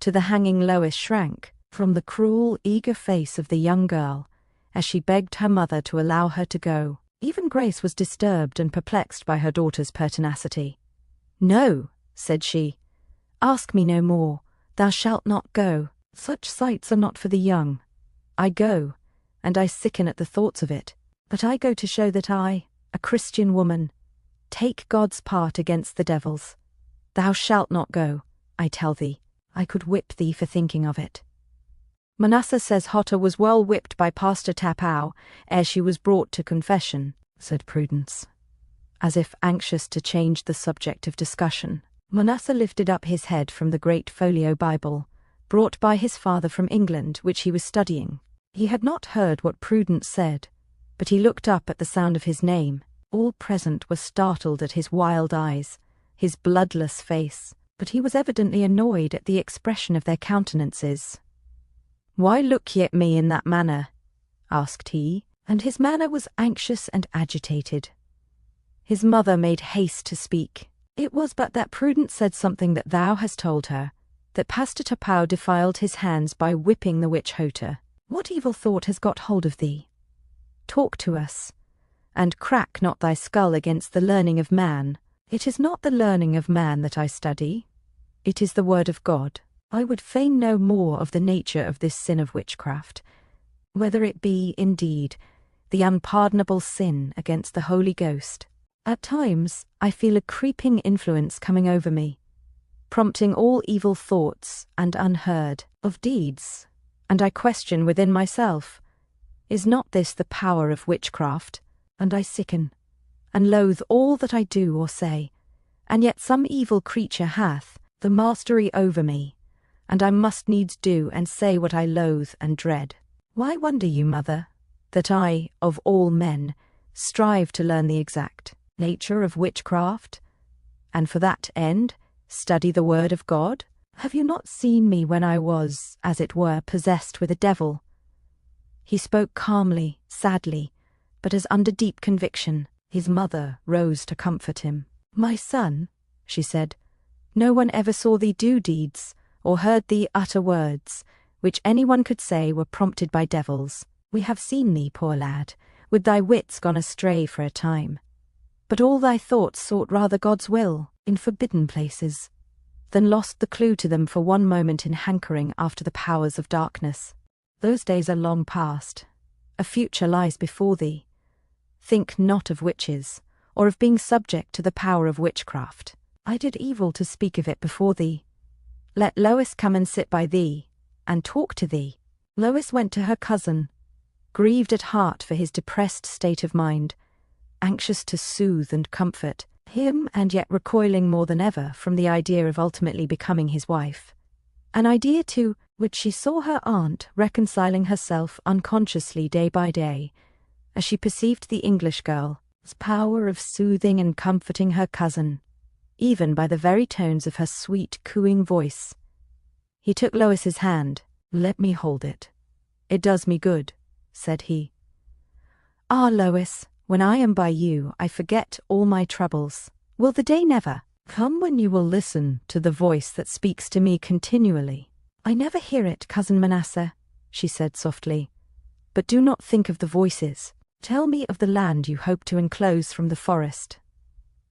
To the hanging Lois shrank from the cruel, eager face of the young girl as she begged her mother to allow her to go. Even Grace was disturbed and perplexed by her daughter's pertinacity. "No," said she, "ask me no more. Thou shalt not go. Such sights are not for the young. I go, and I sicken at the thoughts of it. But I go to show that I, a Christian woman, take God's part against the devil's. Thou shalt not go, I tell thee. I could whip thee for thinking of it." "Manasseh says Hota was well whipped by Pastor Tapau ere she was brought to confession," said Prudence, as if anxious to change the subject of discussion. Manasseh lifted up his head from the great folio Bible, brought by his father from England, which he was studying. He had not heard what Prudence said, but he looked up at the sound of his name. All present were startled at his wild eyes, his bloodless face, but he was evidently annoyed at the expression of their countenances. "Why look ye at me in that manner?" asked he, and his manner was anxious and agitated. His mother made haste to speak. "It was but that Prudence said something that thou hast told her, that Pastor Tapau defiled his hands by whipping the witch Hota. What evil thought has got hold of thee? Talk to us, and crack not thy skull against the learning of man. It is not the learning of man that I study, it is the word of God. I would fain know more of the nature of this sin of witchcraft, whether it be, indeed, the unpardonable sin against the Holy Ghost. At times I feel a creeping influence coming over me, prompting all evil thoughts and unheard of deeds, and I question within myself, is not this the power of witchcraft? And I sicken, and loathe all that I do or say, and yet some evil creature hath the mastery over me, and I must needs do and say what I loathe and dread. Why wonder you, mother, that I, of all men, strive to learn the exact nature of witchcraft, and for that end study the word of God? Have you not seen me when I was, as it were, possessed with a devil?" He spoke calmly, sadly, but as under deep conviction. His mother rose to comfort him. "My son," she said, "no one ever saw thee do deeds, or heard thee utter words, which anyone could say were prompted by devils. We have seen thee, poor lad, with thy wits gone astray for a time. But all thy thoughts sought rather God's will, in forbidden places, than lost the clue to them for one moment in hankering after the powers of darkness. Those days are long past. A future lies before thee. Think not of witches, or of being subject to the power of witchcraft. I did evil to speak of it before thee. Let Lois come and sit by thee, and talk to thee." Lois went to her cousin, grieved at heart for his depressed state of mind, anxious to soothe and comfort him, and yet recoiling more than ever from the idea of ultimately becoming his wife. An idea, to which she saw her aunt reconciling herself unconsciously day by day, as she perceived the English girl's power of soothing and comforting her cousin, even by the very tones of her sweet, cooing voice. He took Lois's hand. "Let me hold it. It does me good," said he. "Ah, Lois, when I am by you, I forget all my troubles. Will the day never come when you will listen to the voice that speaks to me continually?" "I never hear it, Cousin Manasseh," she said softly. "But do not think of the voices. Tell me of the land you hope to enclose from the forest.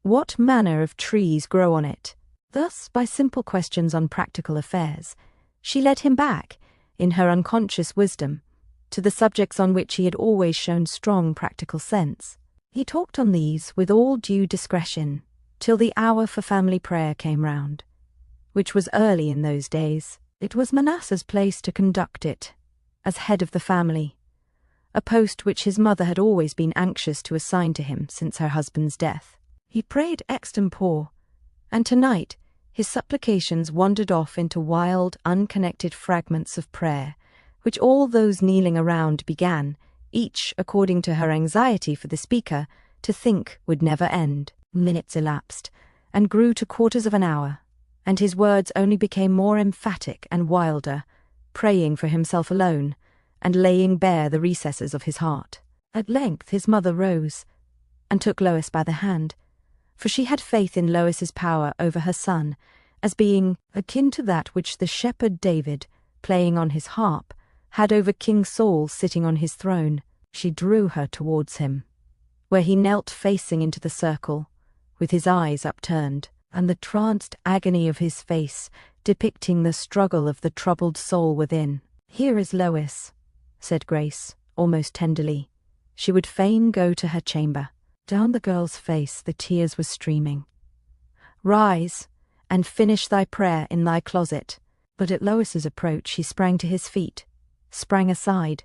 What manner of trees grow on it?" Thus, by simple questions on practical affairs, she led him back, in her unconscious wisdom, to the subjects on which he had always shown strong practical sense. He talked on these with all due discretion, till the hour for family prayer came round, which was early in those days. It was Manasseh's place to conduct it, as head of the family, a post which his mother had always been anxious to assign to him since her husband's death. He prayed extempore, and tonight his supplications wandered off into wild, unconnected fragments of prayer, which all those kneeling around began, each according to her anxiety for the speaker, to think would never end. Minutes elapsed, and grew to quarters of an hour, and his words only became more emphatic and wilder, praying for himself alone, and laying bare the recesses of his heart. At length his mother rose, and took Lois by the hand, for she had faith in Lois's power over her son, as being akin to that which the shepherd David, playing on his harp, had over King Saul sitting on his throne. She drew her towards him, where he knelt facing into the circle, with his eyes upturned, and the tranced agony of his face depicting the struggle of the troubled soul within. "Here is Lois," said Grace, almost tenderly. She would fain go to her chamber. Down the girl's face the tears were streaming. "Rise, and finish thy prayer in thy closet." But at Lois's approach he sprang to his feet, sprang aside.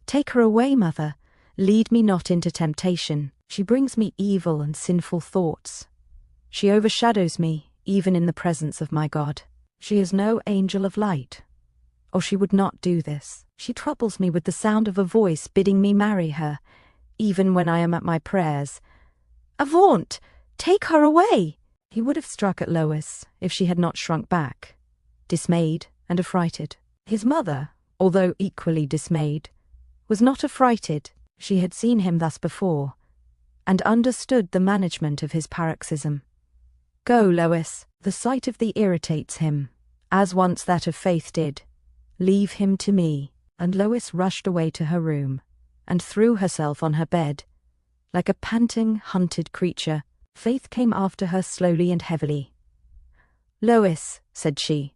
"Take her away, mother. Lead me not into temptation. She brings me evil and sinful thoughts. She overshadows me, even in the presence of my God. She is no angel of light, or she would not do this. She troubles me with the sound of a voice bidding me marry her, even when I am at my prayers. Avaunt! Take her away!" He would have struck at Lois if she had not shrunk back, dismayed and affrighted. His mother, although equally dismayed, was not affrighted. She had seen him thus before, and understood the management of his paroxysm. "Go, Lois. The sight of thee irritates him, as once that of Faith did. Leave him to me." And Lois rushed away to her room, and threw herself on her bed. Like a panting, hunted creature, Faith came after her slowly and heavily. "Lois," said she,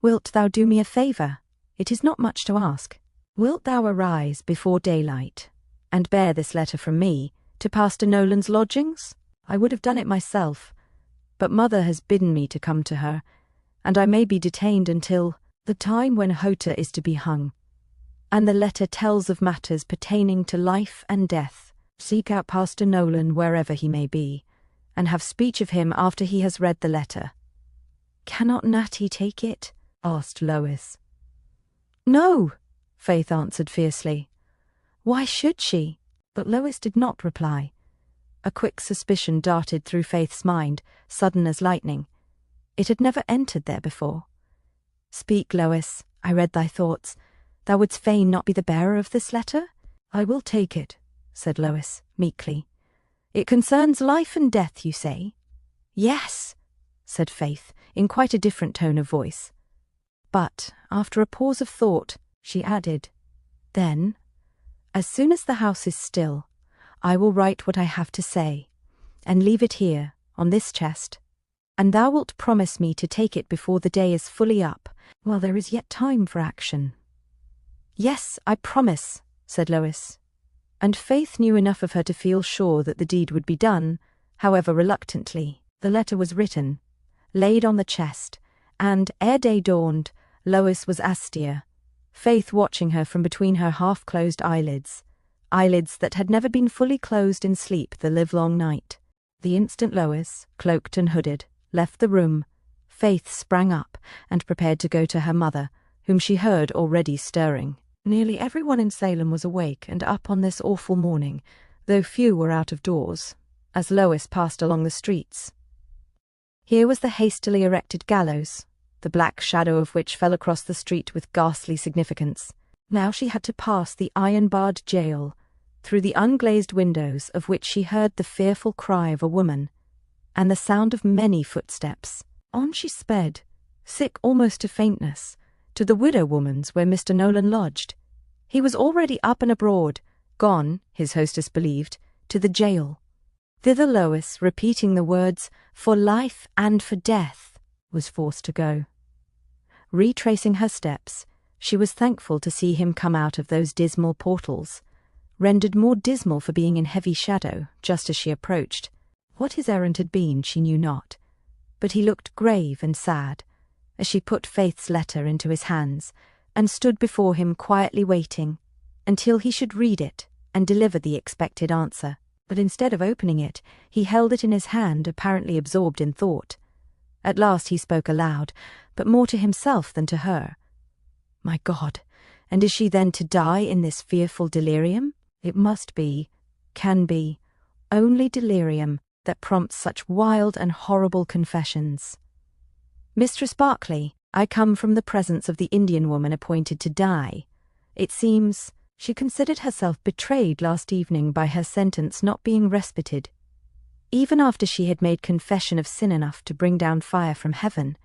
"wilt thou do me a favour? It is not much to ask. Wilt thou arise before daylight, and bear this letter from me to Pastor Nolan's lodgings? I would have done it myself, but mother has bidden me to come to her, and I may be detained until the time when Hota is to be hung. And the letter tells of matters pertaining to life and death. Seek out Pastor Nolan wherever he may be, and have speech of him after he has read the letter." "Cannot Natty take it?" asked Lois. "No," Faith answered fiercely. "Why should she?" But Lois did not reply. A quick suspicion darted through Faith's mind, sudden as lightning. It had never entered there before. "Speak, Lois. I read thy thoughts. Thou wouldst fain not be the bearer of this letter?" "I will take it," said Lois, meekly. "It concerns life and death, you say?" "Yes," said Faith, in quite a different tone of voice. But, after a pause of thought, she added, "Then, as soon as the house is still, I will write what I have to say, and leave it here, on this chest, and thou wilt promise me to take it before the day is fully up, while there is yet time for action." "Yes, I promise," said Lois, and Faith knew enough of her to feel sure that the deed would be done, however reluctantly. The letter was written, laid on the chest, and, ere day dawned, Lois was astir, Faith watching her from between her half-closed eyelids that had never been fully closed in sleep the livelong night. The instant Lois, cloaked and hooded, left the room, Faith sprang up and prepared to go to her mother, whom she heard already stirring. Nearly everyone in Salem was awake and up on this awful morning, though few were out of doors, as Lois passed along the streets. Here was the hastily erected gallows, the black shadow of which fell across the street with ghastly significance. Now she had to pass the iron-barred jail, through the unglazed windows of which she heard the fearful cry of a woman, and the sound of many footsteps. On she sped, sick almost to faintness, to the widow-woman's where Mr. Nolan lodged. He was already up and abroad, gone, his hostess believed, to the jail. Thither Lois, repeating the words, "for life and for death," was forced to go. Retracing her steps, she was thankful to see him come out of those dismal portals, rendered more dismal for being in heavy shadow, just as she approached. What his errand had been she knew not, but he looked grave and sad, as she put Faith's letter into his hands, and stood before him quietly waiting, until he should read it and deliver the expected answer. But instead of opening it, he held it in his hand, apparently absorbed in thought. At last he spoke aloud, but more to himself than to her. "My God, and is she then to die in this fearful delirium? It must be, can be, only delirium that prompts such wild and horrible confessions. Mistress Barclay, I come from the presence of the Indian woman appointed to die. It seems she considered herself betrayed last evening by her sentence not being respited, even after she had made confession of sin enough to bring down fire from heaven.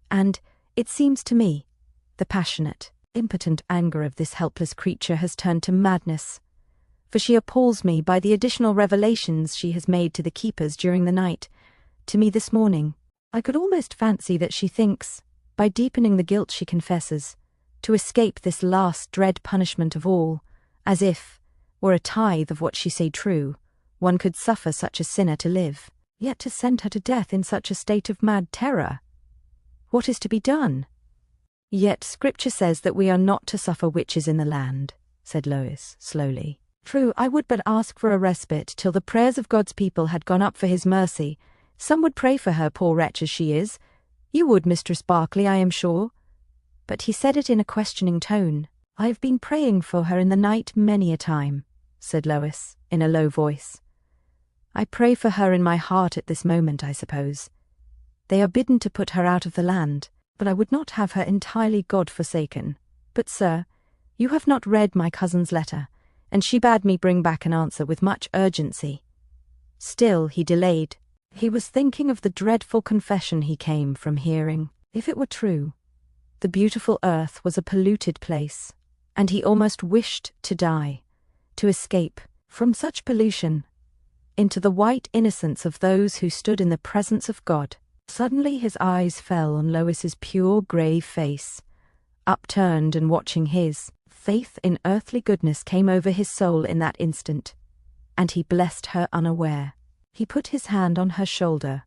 And, it seems to me, the passionate, impotent anger of this helpless creature has turned to madness, for she appalls me by the additional revelations she has made to the keepers during the night, to me this morning. I could almost fancy that she thinks, by deepening the guilt she confesses, to escape this last dread punishment of all, as if, were a tithe of what she say true, one could suffer such a sinner to live, yet to send her to death in such a state of mad terror. What is to be done?" "Yet Scripture says that we are not to suffer witches in the land," said Lois, slowly. "True, I would but ask for a respite till the prayers of God's people had gone up for his mercy. Some would pray for her, poor wretch as she is. You would, Mistress Barclay, I am sure." But he said it in a questioning tone. "I have been praying for her in the night many a time," said Lois, in a low voice. "I pray for her in my heart at this moment, I suppose. They are bidden to put her out of the land, but I would not have her entirely God-forsaken. But, sir, you have not read my cousin's letter, and she bade me bring back an answer with much urgency." Still he delayed. He was thinking of the dreadful confession he came from hearing. If it were true, the beautiful earth was a polluted place, and he almost wished to die, to escape from such pollution into the white innocence of those who stood in the presence of God. Suddenly his eyes fell on Lois's pure grave face, upturned and watching his. Faith in earthly goodness came over his soul in that instant, and he blessed her unaware. He put his hand on her shoulder,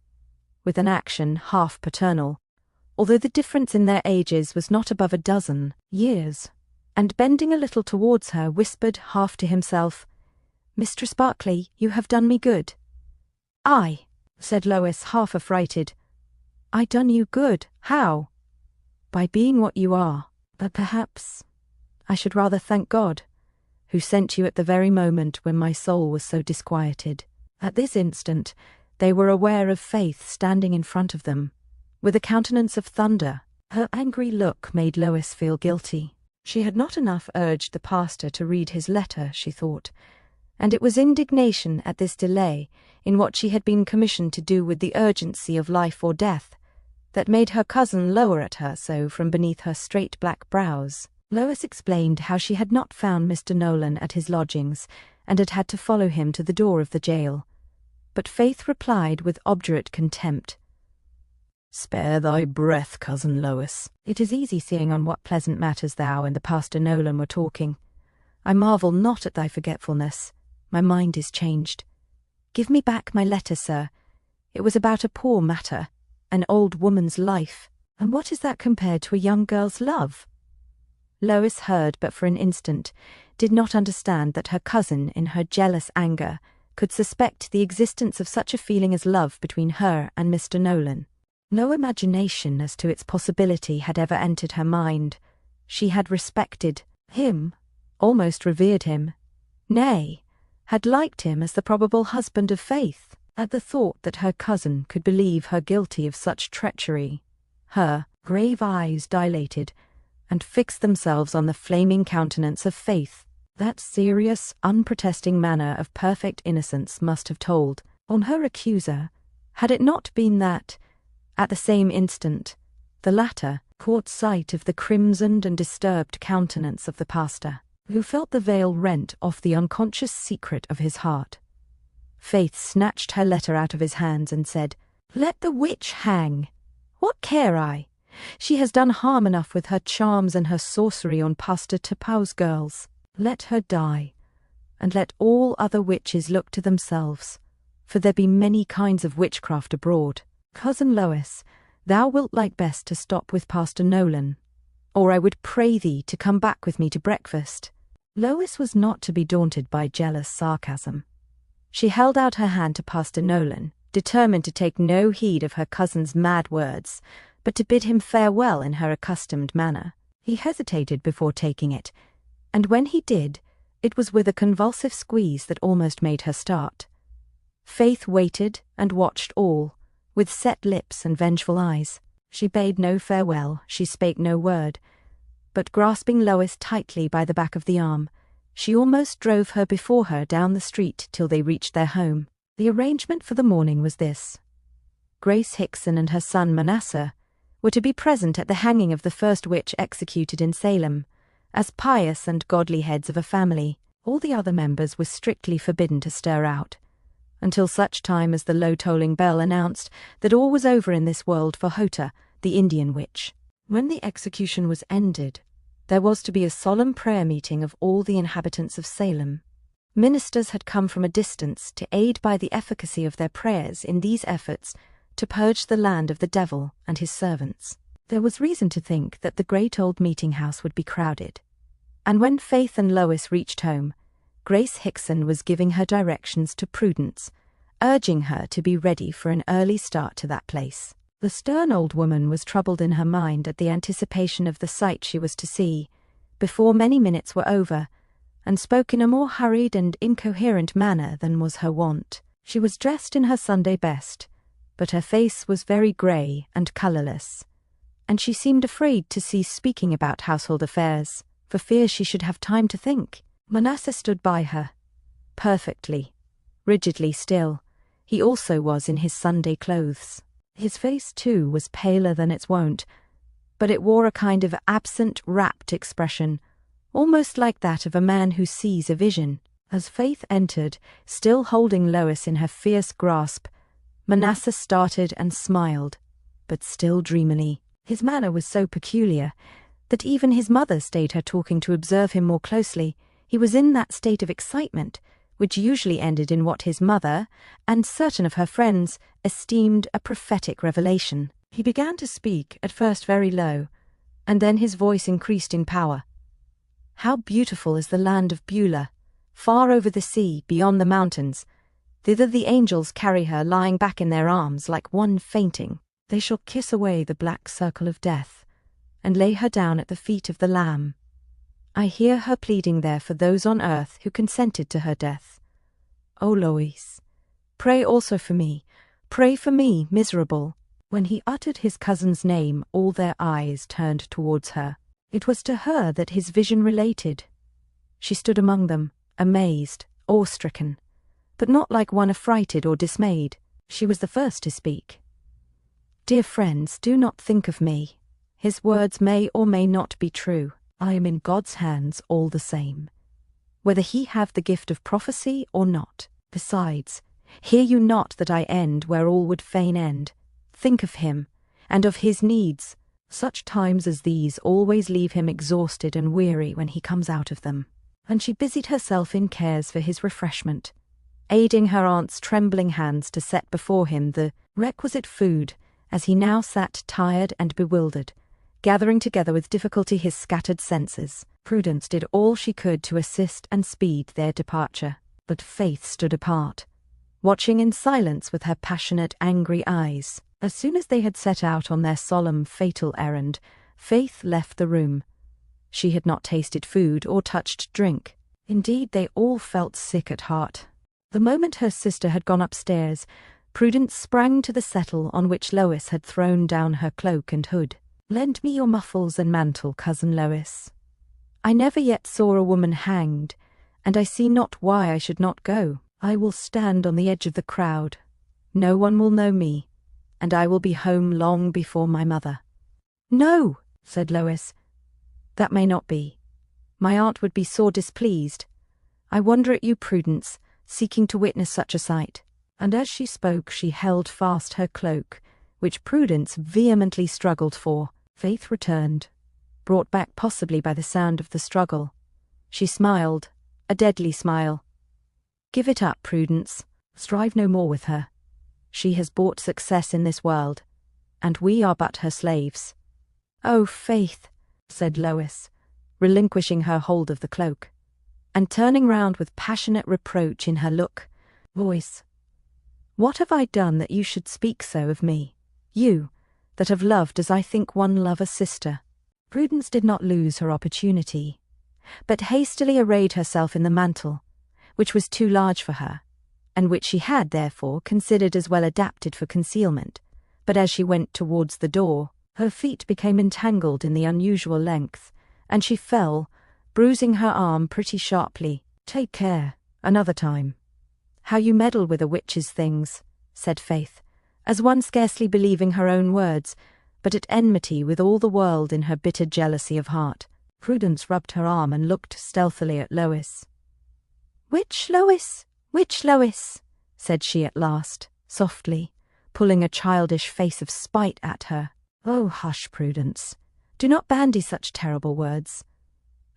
with an action half paternal, although the difference in their ages was not above a dozen years, and bending a little towards her, whispered half to himself, "Mistress Barclay, you have done me good." "I," said Lois, half affrighted. "I done you good? How?" "By being what you are. But perhaps I should rather thank God, who sent you at the very moment when my soul was so disquieted." At this instant they were aware of Faith standing in front of them, with a countenance of thunder. Her angry look made Lois feel guilty. She had not enough urged the pastor to read his letter, she thought, and it was indignation at this delay in what she had been commissioned to do with the urgency of life or death that made her cousin lower at her so from beneath her straight black brows. Lois explained how she had not found Mr. Nolan at his lodgings and had had to follow him to the door of the jail. But Faith replied with obdurate contempt, "Spare thy breath, cousin Lois. It is easy seeing on what pleasant matters thou and the Pastor Nolan were talking. I marvel not at thy forgetfulness. My mind is changed. Give me back my letter, sir. It was about a poor matter, an old woman's life. And what is that compared to a young girl's love?" Lois heard but for an instant, did not understand that her cousin, in her jealous anger, could suspect the existence of such a feeling as love between her and Mr. Nolan. No imagination as to its possibility had ever entered her mind. She had respected him, almost revered him, nay, had liked him as the probable husband of Faith. At the thought that her cousin could believe her guilty of such treachery, her grave eyes dilated and fixed themselves on the flaming countenance of Faith. That serious, unprotesting manner of perfect innocence must have told on her accuser, had it not been that, at the same instant, the latter caught sight of the crimsoned and disturbed countenance of the pastor, who felt the veil rent off the unconscious secret of his heart. Faith snatched her letter out of his hands and said, "Let the witch hang. What care I? She has done harm enough with her charms and her sorcery on Pastor Tapau's girls. Let her die, and let all other witches look to themselves, for there be many kinds of witchcraft abroad. Cousin Lois, thou wilt like best to stop with Pastor Nolan, or I would pray thee to come back with me to breakfast." Lois was not to be daunted by jealous sarcasm. She held out her hand to Pastor Nolan, determined to take no heed of her cousin's mad words, but to bid him farewell in her accustomed manner. He hesitated before taking it, and when he did, it was with a convulsive squeeze that almost made her start. Faith waited and watched all, with set lips and vengeful eyes. She bade no farewell, she spake no word, but grasping Lois tightly by the back of the arm, she almost drove her before her down the street till they reached their home. The arrangement for the morning was this. Grace Hickson and her son Manasseh were to be present at the hanging of the first witch executed in Salem, as pious and godly heads of a family. All the other members were strictly forbidden to stir out, until such time as the low-tolling bell announced that all was over in this world for Hota, the Indian witch. When the execution was ended, there was to be a solemn prayer meeting of all the inhabitants of Salem. Ministers had come from a distance to aid by the efficacy of their prayers in these efforts to purge the land of the devil and his servants. There was reason to think that the great old meeting-house would be crowded, and when Faith and Lois reached home, Grace Hickson was giving her directions to Prudence, urging her to be ready for an early start to that place. The stern old woman was troubled in her mind at the anticipation of the sight she was to see, before many minutes were over, and spoke in a more hurried and incoherent manner than was her wont. She was dressed in her Sunday best, but her face was very grey and colourless, and she seemed afraid to cease speaking about household affairs, for fear she should have time to think. Manasseh stood by her, perfectly, rigidly still. He also was in his Sunday clothes. His face, too, was paler than its wont, but it wore a kind of absent, rapt expression, almost like that of a man who sees a vision. As Faith entered, still holding Lois in her fierce grasp, Manasseh started and smiled, but still dreamily. His manner was so peculiar that even his mother stayed her talking to observe him more closely. He was in that state of excitement which usually ended in what his mother, and certain of her friends, esteemed a prophetic revelation. He began to speak, at first very low, and then his voice increased in power. "How beautiful is the land of Beulah, far over the sea, beyond the mountains. Thither the angels carry her, lying back in their arms, like one fainting. They shall kiss away the black circle of death, and lay her down at the feet of the Lamb. I hear her pleading there for those on earth who consented to her death. O Lois, pray also for me, miserable." When he uttered his cousin's name, all their eyes turned towards her. It was to her that his vision related. She stood among them, amazed, awe-stricken, but not like one affrighted or dismayed. She was the first to speak. "Dear friends, do not think of me. His words may or may not be true. I am in God's hands all the same, whether he have the gift of prophecy or not. Besides, hear you not that I end where all would fain end? Think of him, and of his needs. Such times as these always leave him exhausted and weary when he comes out of them." And she busied herself in cares for his refreshment, aiding her aunt's trembling hands to set before him the requisite food, as he now sat tired and bewildered, gathering together with difficulty his scattered senses. Prudence did all she could to assist and speed their departure, but Faith stood apart, watching in silence with her passionate, angry eyes. As soon as they had set out on their solemn, fatal errand, Faith left the room. She had not tasted food or touched drink. Indeed, they all felt sick at heart. The moment her sister had gone upstairs, Prudence sprang to the settle on which Lois had thrown down her cloak and hood. "Lend me your muffles and mantle, cousin Lois. I never yet saw a woman hanged, and I see not why I should not go. I will stand on the edge of the crowd. No one will know me, and I will be home long before my mother." "No," said Lois. "That may not be. My aunt would be sore displeased. I wonder at you, Prudence, seeking to witness such a sight." And as she spoke, she held fast her cloak, which Prudence vehemently struggled for. Faith returned, brought back possibly by the sound of the struggle. She smiled, a deadly smile. "Give it up, Prudence. Strive no more with her. She has bought success in this world, and we are but her slaves." "Oh, Faith," said Lois, relinquishing her hold of the cloak, and turning round with passionate reproach in her look, voice, "what have I done that you should speak so of me? You, that have loved as I think one love a sister." Prudence did not lose her opportunity, but hastily arrayed herself in the mantle, which was too large for her, and which she had, therefore, considered as well adapted for concealment. But as she went towards the door, her feet became entangled in the unusual length, and she fell, bruising her arm pretty sharply. "Take care, another time. How you meddle with a witch's things," said Faith, as one scarcely believing her own words, but at enmity with all the world in her bitter jealousy of heart. Prudence rubbed her arm and looked stealthily at Lois. "Which Lois? Which Lois?" said she at last, softly, pulling a childish face of spite at her. "Oh, hush, Prudence. Do not bandy such terrible words.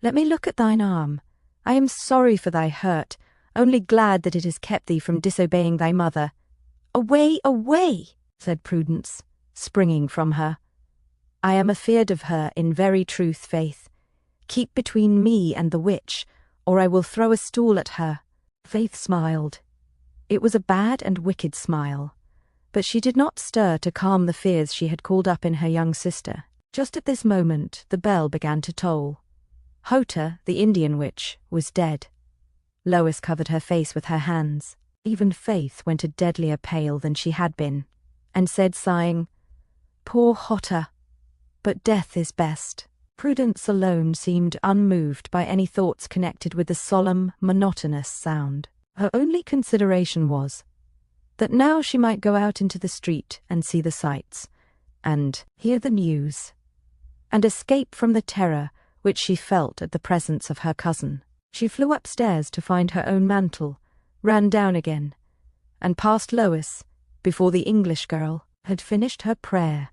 Let me look at thine arm. I am sorry for thy hurt, only glad that it has kept thee from disobeying thy mother." "Away, away," said Prudence, springing from her. "I am afeard of her, in very truth, Faith. Keep between me and the witch, or I will throw a stool at her." Faith smiled. It was a bad and wicked smile, but she did not stir to calm the fears she had called up in her young sister. Just at this moment the bell began to toll. Hota, the Indian witch, was dead. Lois covered her face with her hands. Even Faith went a deadlier pale than she had been, and said, sighing, "Poor Hota, but death is best." Prudence alone seemed unmoved by any thoughts connected with the solemn, monotonous sound. Her only consideration was that now she might go out into the street and see the sights, and hear the news, and escape from the terror which she felt at the presence of her cousin. She flew upstairs to find her own mantle, ran down again, and passed Lois before the English girl had finished her prayer,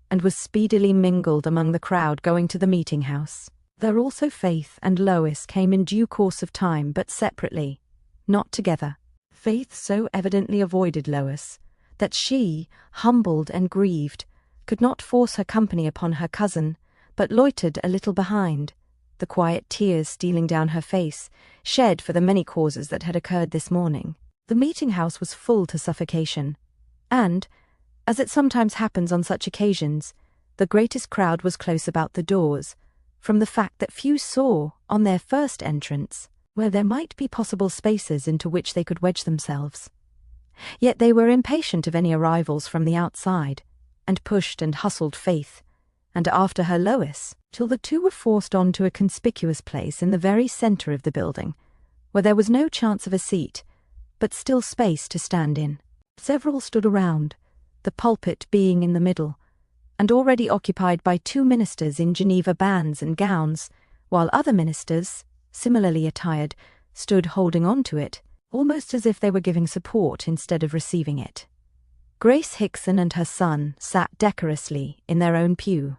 and was speedily mingled among the crowd going to the meeting-house. There also Faith and Lois came in due course of time, but separately, not together. Faith so evidently avoided Lois that she, humbled and grieved, could not force her company upon her cousin, but loitered a little behind, the quiet tears stealing down her face, shed for the many causes that had occurred this morning. The meeting-house was full to suffocation, and, as it sometimes happens on such occasions, the greatest crowd was close about the doors, from the fact that few saw, on their first entrance, where there might be possible spaces into which they could wedge themselves. Yet they were impatient of any arrivals from the outside, and pushed and hustled Faith, and after her Lois, till the two were forced on to a conspicuous place in the very centre of the building, where there was no chance of a seat, but still space to stand in. Several stood around, the pulpit being in the middle, and already occupied by 2 ministers in Geneva bands and gowns, while other ministers, similarly attired, stood holding on to it, almost as if they were giving support instead of receiving it. Grace Hickson and her son sat decorously in their own pew,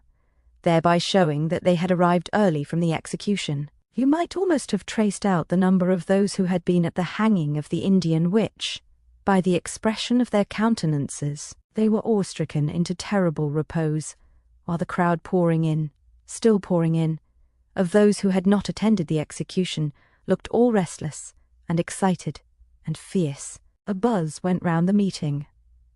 thereby showing that they had arrived early from the execution. You might almost have traced out the number of those who had been at the hanging of the Indian witch. By the expression of their countenances, they were awestricken into terrible repose, while the crowd still pouring in, of those who had not attended the execution, looked all restless and excited and fierce. A buzz went round the meeting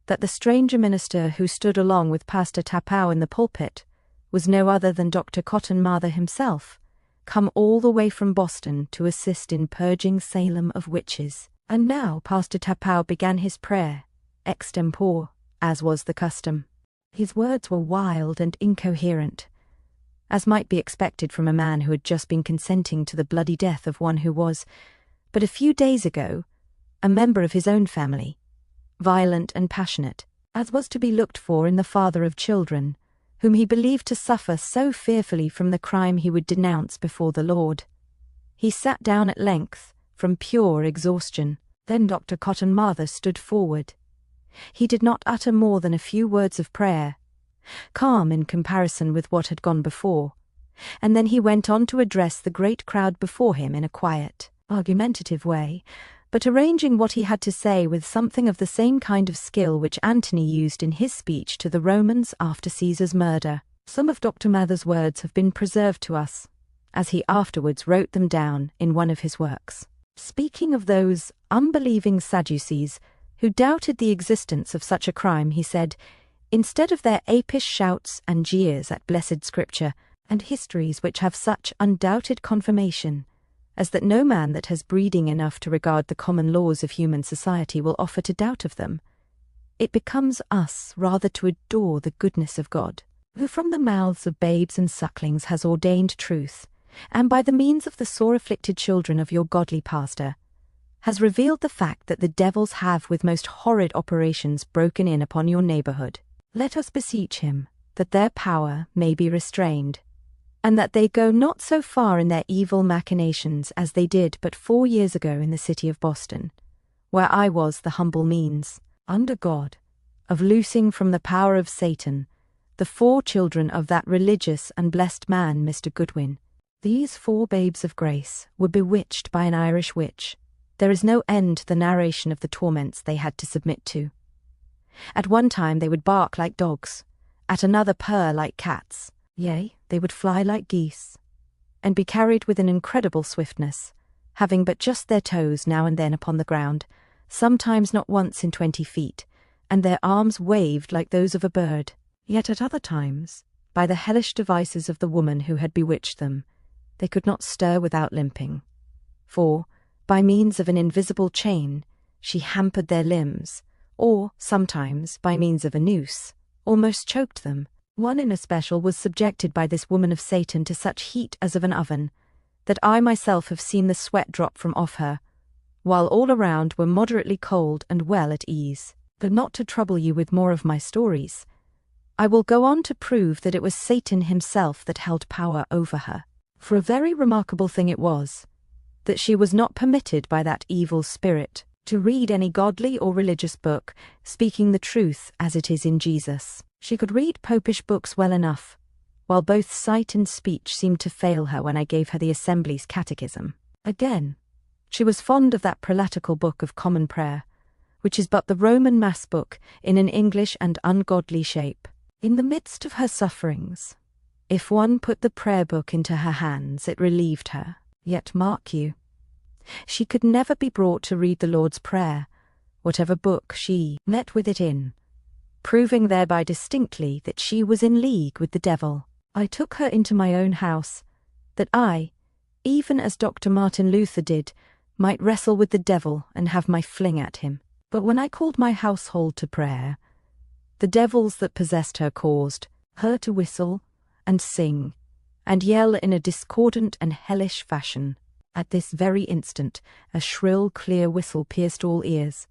that the stranger minister who stood along with Pastor Tapau in the pulpit was no other than Dr. Cotton Mather himself, come all the way from Boston to assist in purging Salem of witches. And now Pastor Tapau began his prayer, extempore, as was the custom. His words were wild and incoherent, as might be expected from a man who had just been consenting to the bloody death of one who was, but a few days ago, a member of his own family, violent and passionate, as was to be looked for in the father of children, whom he believed to suffer so fearfully from the crime he would denounce before the Lord. He sat down at length, from pure exhaustion. Then Dr. Cotton Mather stood forward. He did not utter more than a few words of prayer, calm in comparison with what had gone before, and then he went on to address the great crowd before him in a quiet, argumentative way, but arranging what he had to say with something of the same kind of skill which Antony used in his speech to the Romans after Caesar's murder. Some of Dr. Mather's words have been preserved to us, as he afterwards wrote them down in one of his works. Speaking of those unbelieving Sadducees who doubted the existence of such a crime, he said, instead of their apish shouts and jeers at blessed Scripture and histories which have such undoubted confirmation, as that no man that has breeding enough to regard the common laws of human society will offer to doubt of them, it becomes us rather to adore the goodness of God, who from the mouths of babes and sucklings has ordained truth, and by the means of the sore-afflicted children of your godly pastor, has revealed the fact that the devils have with most horrid operations broken in upon your neighborhood. Let us beseech him that their power may be restrained, and that they go not so far in their evil machinations as they did but 4 years ago in the city of Boston, where I was the humble means, under God, of loosing from the power of Satan the 4 children of that religious and blessed man, Mr. Goodwin. These 4 babes of grace were bewitched by an Irish witch. There is no end to the narration of the torments they had to submit to. At one time they would bark like dogs, at another purr like cats, yea, they would fly like geese, and be carried with an incredible swiftness, having but just their toes now and then upon the ground, sometimes not once in 20 feet, and their arms waved like those of a bird. Yet at other times, by the hellish devices of the woman who had bewitched them, they could not stir without limping, for, by means of an invisible chain, she hampered their limbs, or, sometimes, by means of a noose, almost choked them. One in especial was subjected by this woman of Satan to such heat as of an oven, that I myself have seen the sweat drop from off her, while all around were moderately cold and well at ease. But not to trouble you with more of my stories, I will go on to prove that it was Satan himself that held power over her. For a very remarkable thing it was, that she was not permitted by that evil spirit to read any godly or religious book, speaking the truth as it is in Jesus. She could read popish books well enough, while both sight and speech seemed to fail her when I gave her the Assembly's Catechism. Again, she was fond of that prelatical book of Common Prayer, which is but the Roman Mass book in an English and ungodly shape. In the midst of her sufferings, if one put the prayer book into her hands, it relieved her. Yet mark you, she could never be brought to read the Lord's Prayer, whatever book she met with it in, proving thereby distinctly that she was in league with the devil. I took her into my own house, that I, even as Dr. Martin Luther did, might wrestle with the devil and have my fling at him. But when I called my household to prayer, the devils that possessed her caused her to whistle and sing and yell in a discordant and hellish fashion. At this very instant, a shrill, clear whistle pierced all ears.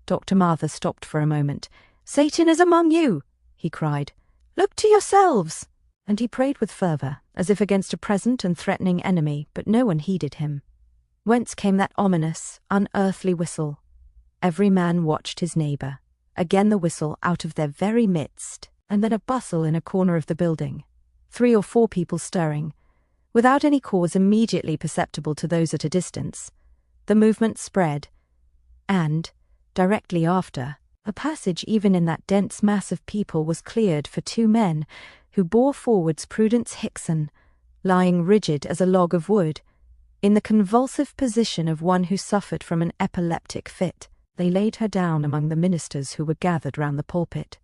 Dr. Mather stopped for a moment. "Satan is among you!" he cried. "Look to yourselves!" And he prayed with fervour, as if against a present and threatening enemy, but no one heeded him. Whence came that ominous, unearthly whistle? Every man watched his neighbour. Again the whistle out of their very midst, and then a bustle in a corner of the building. 3 or 4 people stirring, without any cause immediately perceptible to those at a distance. The movement spread, and, directly after, a passage even in that dense mass of people was cleared for 2 men, who bore forwards Prudence Hickson, lying rigid as a log of wood, in the convulsive position of one who suffered from an epileptic fit. They laid her down among the ministers who were gathered round the pulpit.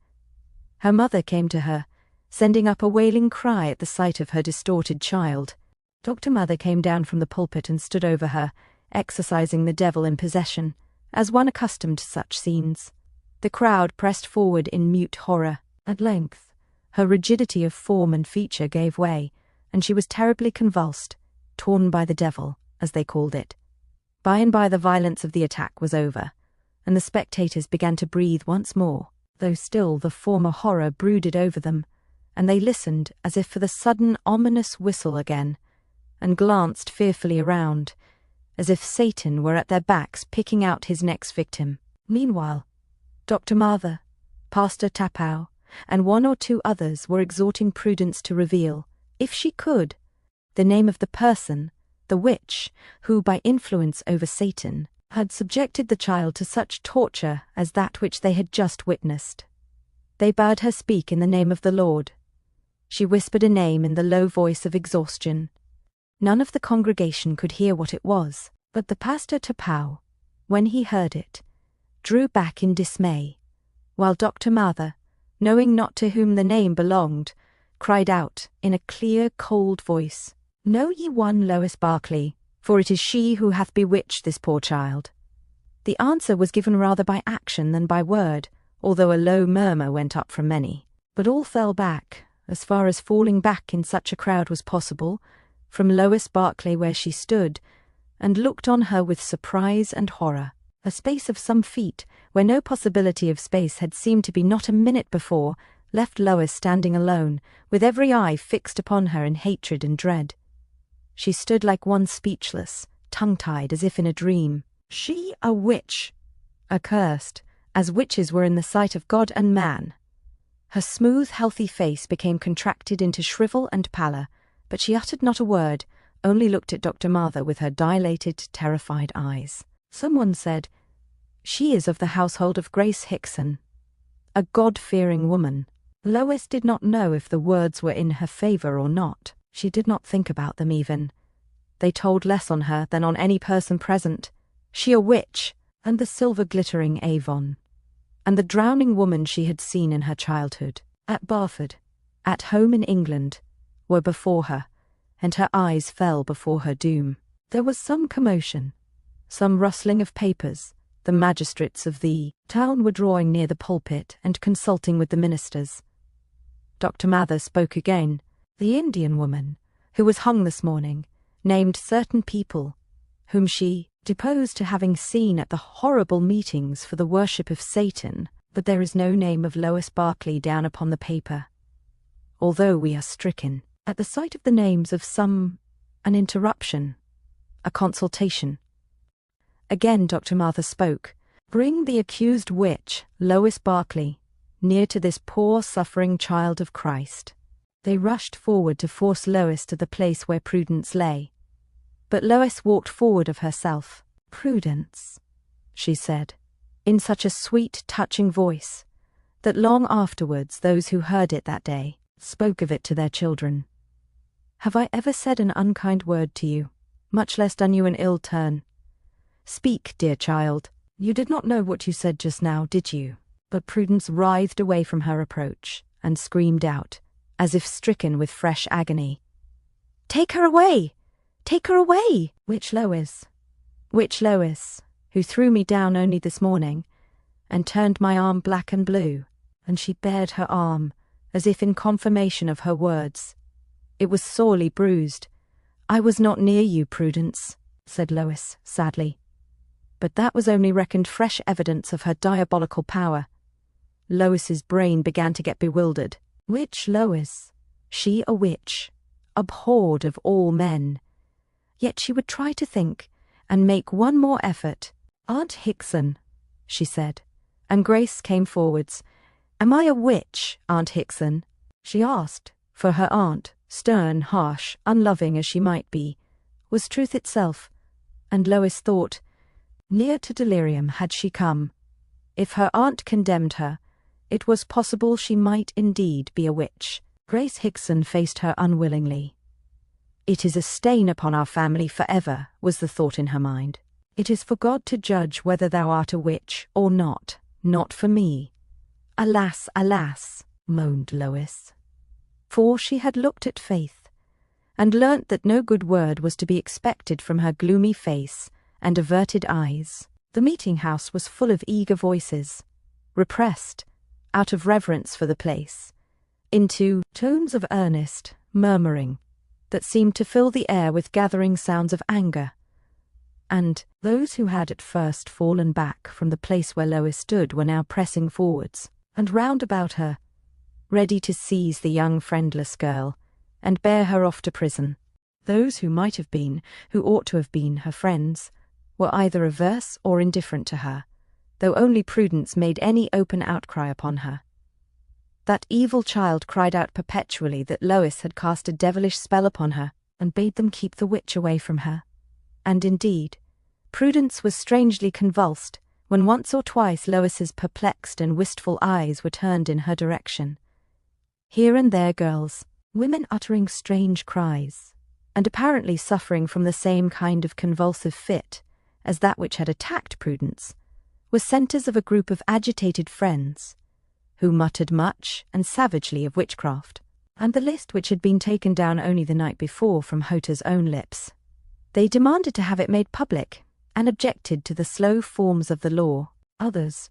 Her mother came to her, sending up a wailing cry at the sight of her distorted child. Dr. Mather came down from the pulpit and stood over her, exorcising the devil in possession, as one accustomed to such scenes. The crowd pressed forward in mute horror. At length, her rigidity of form and feature gave way, and she was terribly convulsed, torn by the devil, as they called it. By and by the violence of the attack was over, and the spectators began to breathe once more, though still the former horror brooded over them, and they listened as if for the sudden ominous whistle again, and glanced fearfully around, as if Satan were at their backs picking out his next victim. Meanwhile, Dr. Mather, Pastor Tapau, and 1 or 2 others were exhorting Prudence to reveal, if she could, the name of the person, the witch, who, by influence over Satan, had subjected the child to such torture as that which they had just witnessed. They bade her speak in the name of the Lord. She whispered a name in the low voice of exhaustion. None of the congregation could hear what it was, but the Pastor Tapau, when he heard it, drew back in dismay, while Dr. Mather, knowing not to whom the name belonged, cried out in a clear, cold voice, "Know ye one Lois Barclay, for it is she who hath bewitched this poor child." The answer was given rather by action than by word, although a low murmur went up from many. But all fell back, as far as falling back in such a crowd was possible, from Lois Barclay where she stood, and looked on her with surprise and horror. A space of some feet, where no possibility of space had seemed to be not a minute before, left Lois standing alone, with every eye fixed upon her in hatred and dread. She stood like one speechless, tongue-tied as if in a dream. She a witch, accursed, as witches were in the sight of God and man. Her smooth, healthy face became contracted into shrivel and pallor, but she uttered not a word, only looked at Dr. Mather with her dilated, terrified eyes. Someone said, "She is of the household of Grace Hickson, a God-fearing woman." Lois did not know if the words were in her favour or not. She did not think about them even. They told less on her than on any person present. She a witch, and the silver-glittering Avon, and the drowning woman she had seen in her childhood, at Barford, at home in England, were before her, and her eyes fell before her doom. There was some commotion, some rustling of papers. The magistrates of the town were drawing near the pulpit and consulting with the ministers. Dr. Mather spoke again. The Indian woman, who was hung this morning, named certain people, whom she deposed to having seen at the horrible meetings for the worship of Satan, but there is no name of Lois Barclay down upon the paper, although we are stricken. At the sight of the names of some, an interruption, a consultation. Again Dr. Mather spoke. "Bring the accused witch, Lois Barclay, near to this poor suffering child of Christ." They rushed forward to force Lois to the place where Prudence lay. But Lois walked forward of herself. "Prudence," she said, in such a sweet, touching voice, that long afterwards those who heard it that day spoke of it to their children. "Have I ever said an unkind word to you, much less done you an ill turn? Speak, dear child. You did not know what you said just now, did you?" But Prudence writhed away from her approach, and screamed out, as if stricken with fresh agony, "Take her away! Take her away! Witch Lois, who threw me down only this morning, and turned my arm black and blue." And she bared her arm, as if in confirmation of her words. It was sorely bruised. "I was not near you, Prudence. said Lois, sadly. But that was only reckoned fresh evidence of her diabolical power. Lois's brain began to get bewildered. Witch Lois, she a witch, abhorred of all men. Yet she would try to think, and make one more effort. "Aunt Hickson," she said, and Grace came forwards. "Am I a witch, Aunt Hickson?" she asked, for her aunt, stern, harsh, unloving as she might be, was truth itself, and Lois thought, near to delirium had she come. If her aunt condemned her, it was possible she might indeed be a witch. Grace Hickson faced her unwillingly. "It is a stain upon our family forever," was the thought in her mind. "It is for God to judge whether thou art a witch or not for me." "Alas, alas," moaned Lois. For she had looked at Faith, and learnt that no good word was to be expected from her gloomy face and averted eyes. The meeting-house was full of eager voices, repressed, out of reverence for the place, into tones of earnest murmuring that seemed to fill the air with gathering sounds of anger. And those who had at first fallen back from the place where Lois stood were now pressing forwards, and round about her, ready to seize the young friendless girl and bear her off to prison. Those who might have been, who ought to have been, her friends, were either averse or indifferent to her, though only prudence made any open outcry upon her. That evil child cried out perpetually that Lois had cast a devilish spell upon her, and bade them keep the witch away from her. And indeed, prudence was strangely convulsed when once or twice Lois's perplexed and wistful eyes were turned in her direction. Here and there girls, women uttering strange cries, and apparently suffering from the same kind of convulsive fit as that which had attacked Prudence, were centres of a group of agitated friends, who muttered much and savagely of witchcraft, and the list which had been taken down only the night before from Hota's own lips. They demanded to have it made public, and objected to the slow forms of the law. Others,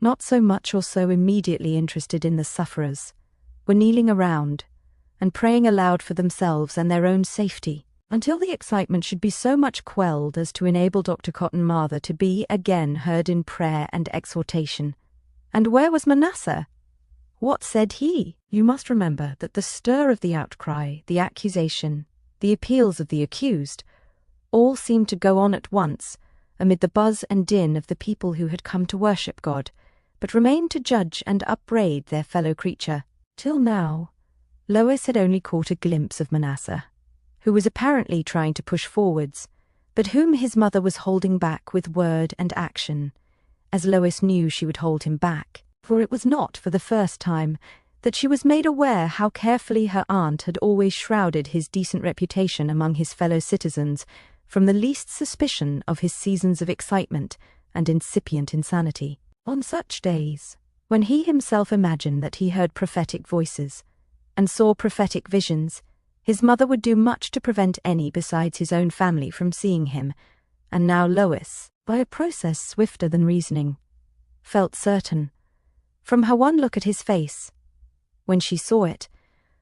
not so much or so immediately interested in the sufferers, were kneeling around and praying aloud for themselves and their own safety, until the excitement should be so much quelled as to enable Dr. Cotton Mather to be again heard in prayer and exhortation. And where was Manasseh? What said he? You must remember that the stir of the outcry, the accusation, the appeals of the accused, all seemed to go on at once amid the buzz and din of the people who had come to worship God, but remained to judge and upbraid their fellow creature. Till now, Lois had only caught a glimpse of Manasseh, who was apparently trying to push forwards, but whom his mother was holding back with word and action, as Lois knew she would hold him back, for it was not for the first time that she was made aware how carefully her aunt had always shrouded his decent reputation among his fellow citizens from the least suspicion of his seasons of excitement and incipient insanity. On such days, when he himself imagined that he heard prophetic voices and saw prophetic visions, his mother would do much to prevent any besides his own family from seeing him, and now Lois, by a process swifter than reasoning, felt certain, from her one look at his face, when she saw it,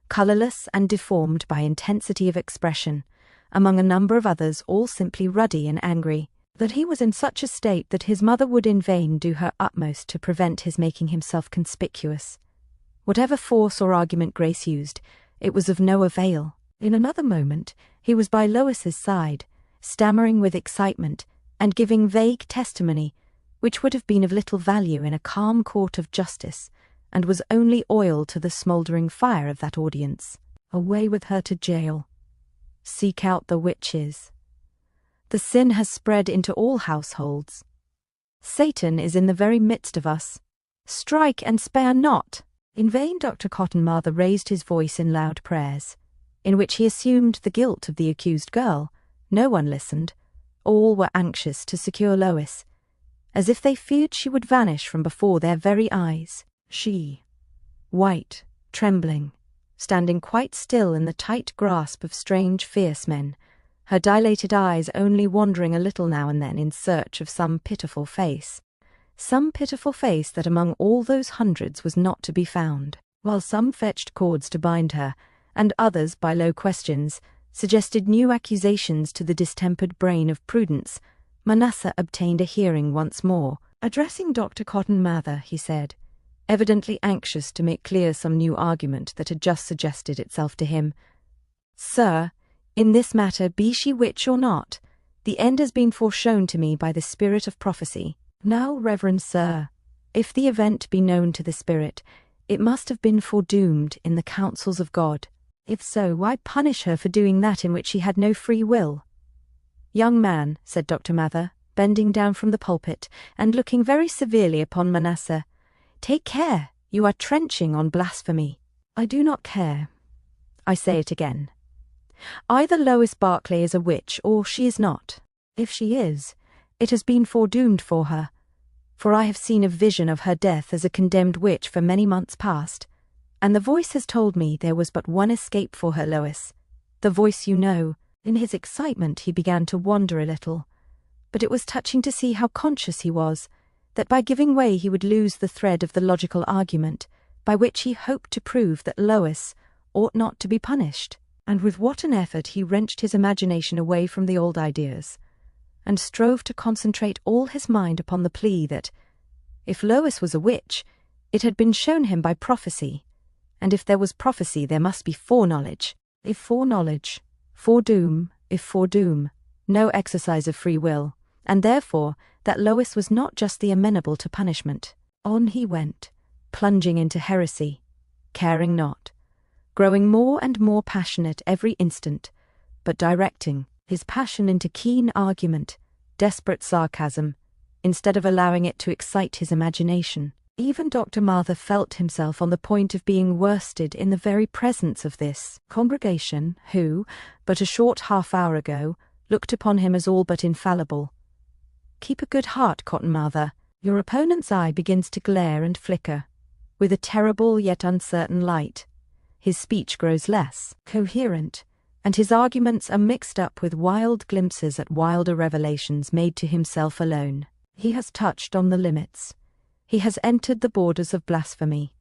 colourless and deformed by intensity of expression, among a number of others all simply ruddy and angry, that he was in such a state that his mother would in vain do her utmost to prevent his making himself conspicuous. Whatever force or argument Grace used, it was of no avail. In another moment he was by Lois's side, stammering with excitement and giving vague testimony, which would have been of little value in a calm court of justice, and was only oil to the smouldering fire of that audience. Away with her to jail. Seek out the witches. The sin has spread into all households. Satan is in the very midst of us. Strike and spare not. In vain Dr. Cotton Mather raised his voice in loud prayers, in which he assumed the guilt of the accused girl. No one listened. All were anxious to secure Lois, as if they feared she would vanish from before their very eyes. She, white, trembling, standing quite still in the tight grasp of strange, fierce men, her dilated eyes only wandering a little now and then in search of some pitiful face that among all those hundreds was not to be found, while some fetched cords to bind her, and others, by low questions, suggested new accusations to the distempered brain of Prudence, Manasseh obtained a hearing once more. Addressing Dr. Cotton Mather, he said, evidently anxious to make clear some new argument that had just suggested itself to him, "Sir, in this matter, be she witch or not, the end has been foreshown to me by the spirit of prophecy. Now, reverend sir, if the event be known to the spirit, it must have been foredoomed in the counsels of God. If so, why punish her for doing that in which she had no free will?" "Young man," said Dr. Mather, bending down from the pulpit and looking very severely upon Manasseh, "take care, you are trenching on blasphemy." "I do not care. I say it again. Either Lois Barclay is a witch or she is not. If she is, it has been foredoomed for her, for I have seen a vision of her death as a condemned witch for many months past, and the voice has told me there was but one escape for her, Lois. The voice you know." In his excitement he began to wander a little, but it was touching to see how conscious he was that by giving way he would lose the thread of the logical argument by which he hoped to prove that Lois ought not to be punished. And with what an effort he wrenched his imagination away from the old ideas, and strove to concentrate all his mind upon the plea that, if Lois was a witch, it had been shown him by prophecy, and if there was prophecy there must be foreknowledge. If foreknowledge, foredoom, if foredoom, no exercise of free will, and therefore that Lois was not justly amenable to punishment. On he went, plunging into heresy, caring not, growing more and more passionate every instant, but directing his passion into keen argument, desperate sarcasm, instead of allowing it to excite his imagination. Even Dr. Mather felt himself on the point of being worsted in the very presence of this congregation who, but a short half-hour ago, looked upon him as all but infallible. "Keep a good heart, Cotton Mather. Your opponent's eye begins to glare and flicker, with a terrible yet uncertain light. His speech grows less coherent, and his arguments are mixed up with wild glimpses at wilder revelations made to himself alone. He has touched on the limits. He has entered the borders of blasphemy.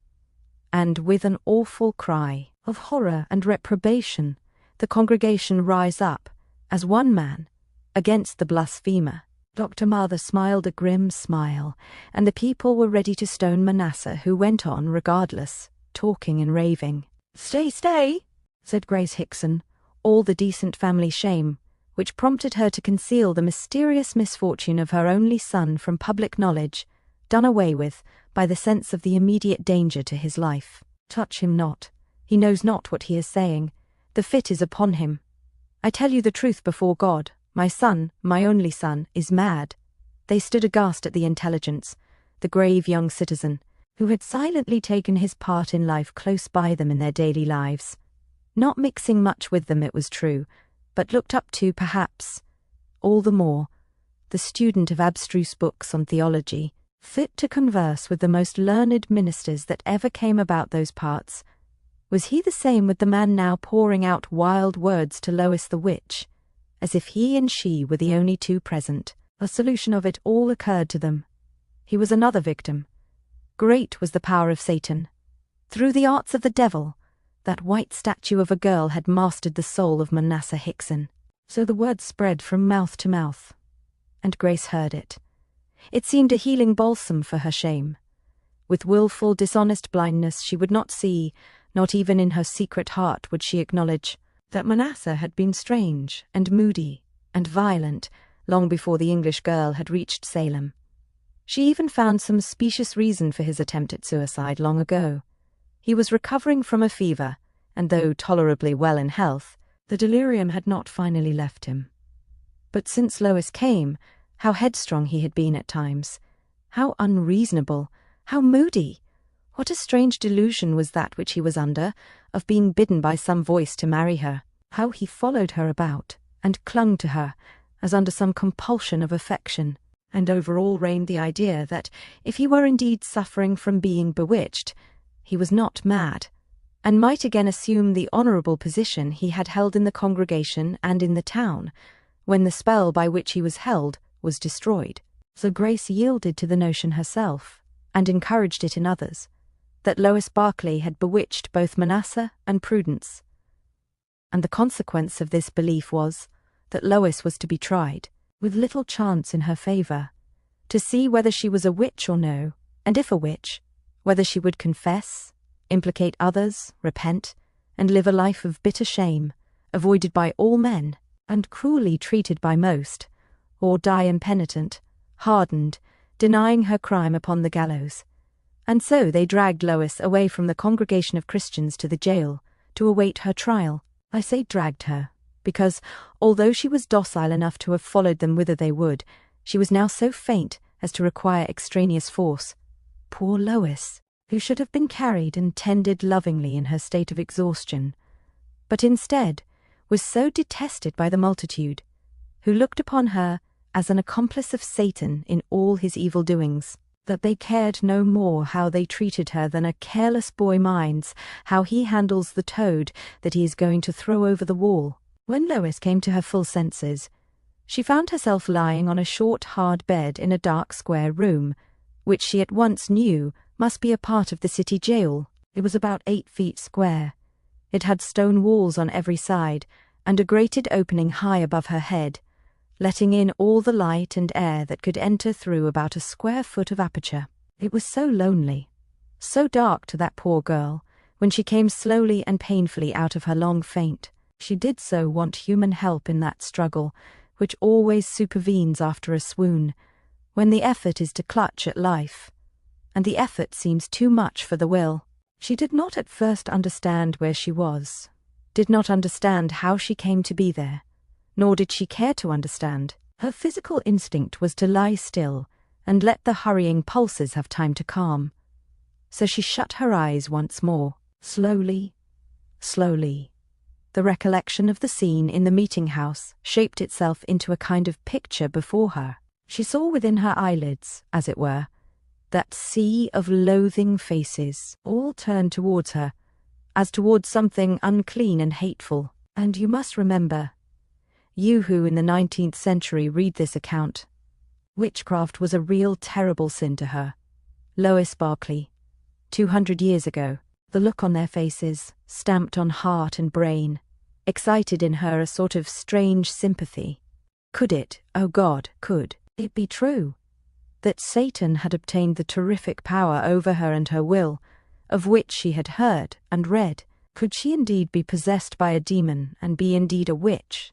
And with an awful cry of horror and reprobation, the congregation rise up, as one man, against the blasphemer." Dr. Mather smiled a grim smile, and the people were ready to stone Manasseh, who went on regardless, talking and raving. "Stay, stay," said Grace Hickson, all the decent family shame, which prompted her to conceal the mysterious misfortune of her only son from public knowledge, done away with by the sense of the immediate danger to his life. "Touch him not. He knows not what he is saying. The fit is upon him. I tell you the truth before God, my son, my only son, is mad." They stood aghast at the intelligence, the grave young citizen, who had silently taken his part in life close by them in their daily lives, not mixing much with them, it was true, but looked up to, perhaps, all the more, the student of abstruse books on theology, fit to converse with the most learned ministers that ever came about those parts. Was he the same with the man now pouring out wild words to Lois the Witch, as if he and she were the only two present? A solution of it all occurred to them. He was another victim. Great was the power of Satan. Through the arts of the devil, that white statue of a girl had mastered the soul of Manasseh Hickson. So the word spread from mouth to mouth, and Grace heard it. It seemed a healing balsam for her shame. With willful, dishonest blindness she would not see, not even in her secret heart would she acknowledge, that Manasseh had been strange and moody and violent long before the English girl had reached Salem. She even found some specious reason for his attempt at suicide long ago. He was recovering from a fever, and though tolerably well in health, the delirium had not finally left him. But since Lois came, how headstrong he had been at times, how unreasonable, how moody! What a strange delusion was that which he was under, of being bidden by some voice to marry her. How he followed her about, and clung to her, as under some compulsion of affection. And over all reigned the idea that, if he were indeed suffering from being bewitched, he was not mad, and might again assume the honourable position he had held in the congregation and in the town, when the spell by which he was held was destroyed. So Grace yielded to the notion herself, and encouraged it in others, that Lois Barclay had bewitched both Manasseh and Prudence, and the consequence of this belief was that Lois was to be tried, with little chance in her favour, to see whether she was a witch or no, and if a witch, whether she would confess, implicate others, repent, and live a life of bitter shame, avoided by all men, and cruelly treated by most, or die impenitent, hardened, denying her crime upon the gallows. And so they dragged Lois away from the congregation of Christians to the jail, to await her trial. I say dragged her, because, although she was docile enough to have followed them whither they would, she was now so faint as to require extraneous force. Poor Lois, who should have been carried and tended lovingly in her state of exhaustion, but instead was so detested by the multitude, who looked upon her as an accomplice of Satan in all his evil doings, that they cared no more how they treated her than a careless boy minds how he handles the toad that he is going to throw over the wall. When Lois came to her full senses, she found herself lying on a short, hard bed in a dark square room, which she at once knew must be a part of the city jail. It was about 8 feet square. It had stone walls on every side, and a grated opening high above her head, letting in all the light and air that could enter through about a square foot of aperture. It was so lonely, so dark to that poor girl, when she came slowly and painfully out of her long faint. She did so want human help in that struggle, which always supervenes after a swoon, when the effort is to clutch at life, and the effort seems too much for the will. She did not at first understand where she was, did not understand how she came to be there, nor did she care to understand. Her physical instinct was to lie still and let the hurrying pulses have time to calm. So she shut her eyes once more, slowly, slowly. The recollection of the scene in the meeting-house shaped itself into a kind of picture before her. She saw within her eyelids, as it were, that sea of loathing faces, all turned towards her, as towards something unclean and hateful. And you must remember, you who in the 19th century read this account, witchcraft was a real terrible sin to her. Lois Barclay, 200 years ago, the look on their faces, stamped on heart and brain, excited in her a sort of strange sympathy. Could it, oh God, could it be true that Satan had obtained the terrific power over her and her will, of which she had heard and read? Could she indeed be possessed by a demon and be indeed a witch,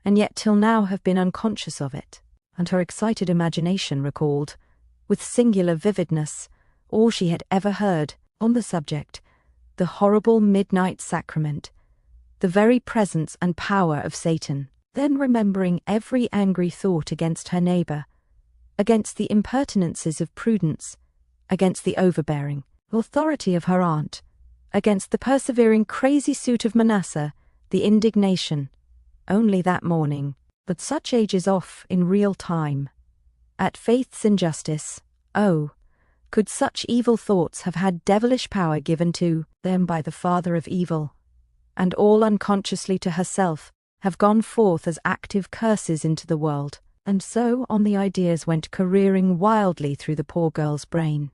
and yet till now have been unconscious of it? And her excited imagination recalled, with singular vividness, all she had ever heard on the subject, the horrible midnight sacrament, the very presence and power of Satan. Then remembering every angry thought against her neighbour, against the impertinences of Prudence, against the overbearing authority of her aunt, against the persevering crazy suit of Manasseh, the indignation, only that morning, but such ages off in real time, at Faith's injustice, oh, could such evil thoughts have had devilish power given to them by the father of evil, and all unconsciously to herself have gone forth as active curses into the world? And so on the ideas went careering wildly through the poor girl's brain,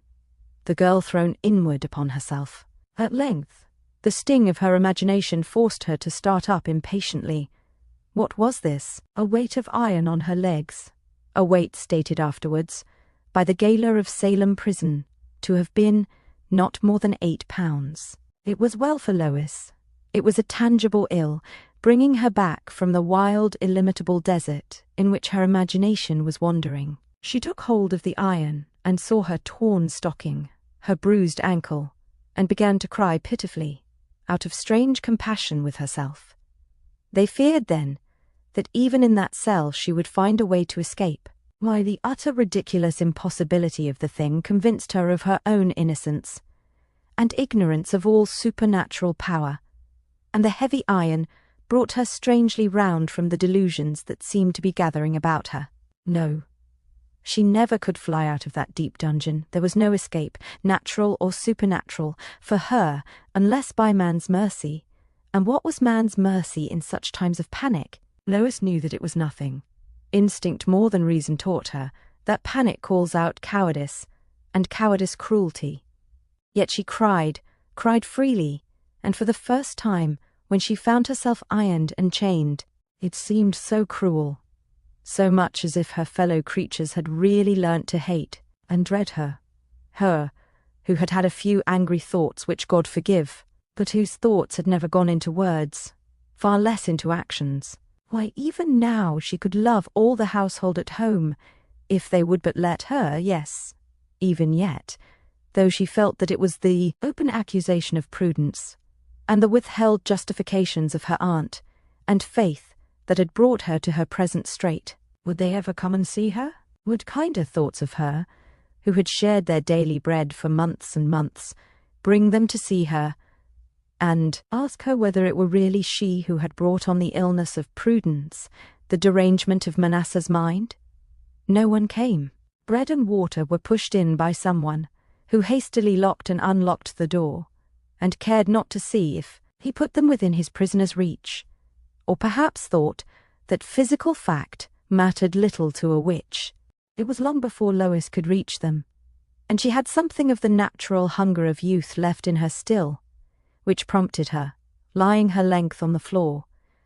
the girl thrown inward upon herself. At length, the sting of her imagination forced her to start up impatiently. What was this? A weight of iron on her legs, a weight stated afterwards, by the gaoler of Salem prison, to have been not more than 8 pounds. It was well for Lois. It was a tangible ill, bringing her back from the wild, illimitable desert in which her imagination was wandering. She took hold of the iron and saw her torn stocking, her bruised ankle, and began to cry pitifully, out of strange compassion with herself. They feared then that even in that cell she would find a way to escape. Why, the utter ridiculous impossibility of the thing convinced her of her own innocence, and ignorance of all supernatural power, and the heavy iron brought her strangely round from the delusions that seemed to be gathering about her. No, she never could fly out of that deep dungeon. There was no escape, natural or supernatural, for her, unless by man's mercy. And what was man's mercy in such times of panic? Lois knew that it was nothing. Instinct more than reason taught her that panic calls out cowardice, and cowardice cruelty. Yet she cried freely, and for the first time, when she found herself ironed and chained. It seemed so cruel, so much as if her fellow creatures had really learnt to hate and dread her. Her, who had had a few angry thoughts which God forgive, but whose thoughts had never gone into words, far less into actions. Why, even now she could love all the household at home, if they would but let her, yes, even yet, though she felt that it was the open accusation of Prudence, and the withheld justifications of her aunt, and Faith, that had brought her to her present strait. Would they ever come and see her? Would kinder thoughts of her, who had shared their daily bread for months and months, bring them to see her, and ask her whether it were really she who had brought on the illness of Prudence, the derangement of Manasseh's mind? No one came. Bread and water were pushed in by someone, who hastily locked and unlocked the door, and cared not to see if he put them within his prisoner's reach, or perhaps thought that physical fact mattered little to a witch. It was long before Lois could reach them, and she had something of the natural hunger of youth left in her still, which prompted her, lying her length on the floor,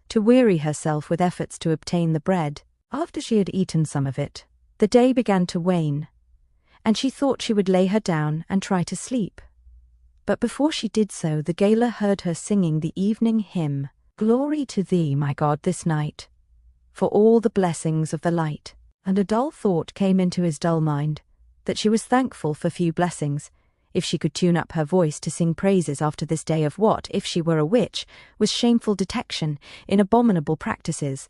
to weary herself with efforts to obtain the bread. After she had eaten some of it, the day began to wane, and she thought she would lay her down and try to sleep. But before she did so, the gaoler heard her singing the evening hymn, "Glory to thee, my God, this night, for all the blessings of the light." And a dull thought came into his dull mind, that she was thankful for few blessings, if she could tune up her voice to sing praises after this day of what, if she were a witch, was shameful detection in abominable practices,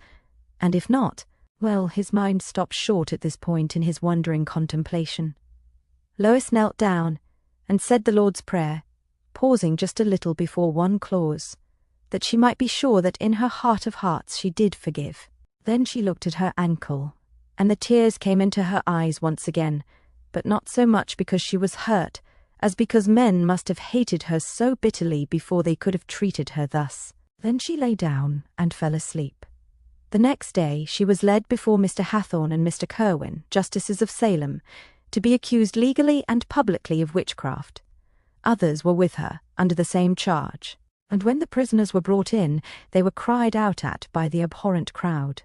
and if not, well, his mind stopped short at this point in his wondering contemplation. Lois knelt down and said the Lord's Prayer, pausing just a little before one clause, that she might be sure that in her heart of hearts she did forgive. Then she looked at her ankle, and the tears came into her eyes once again, but not so much because she was hurt, as because men must have hated her so bitterly before they could have treated her thus. Then she lay down and fell asleep. The next day she was led before Mr. Hathorne and Mr. Kerwin, justices of Salem, to be accused legally and publicly of witchcraft. Others were with her, under the same charge, and when the prisoners were brought in, they were cried out at by the abhorrent crowd.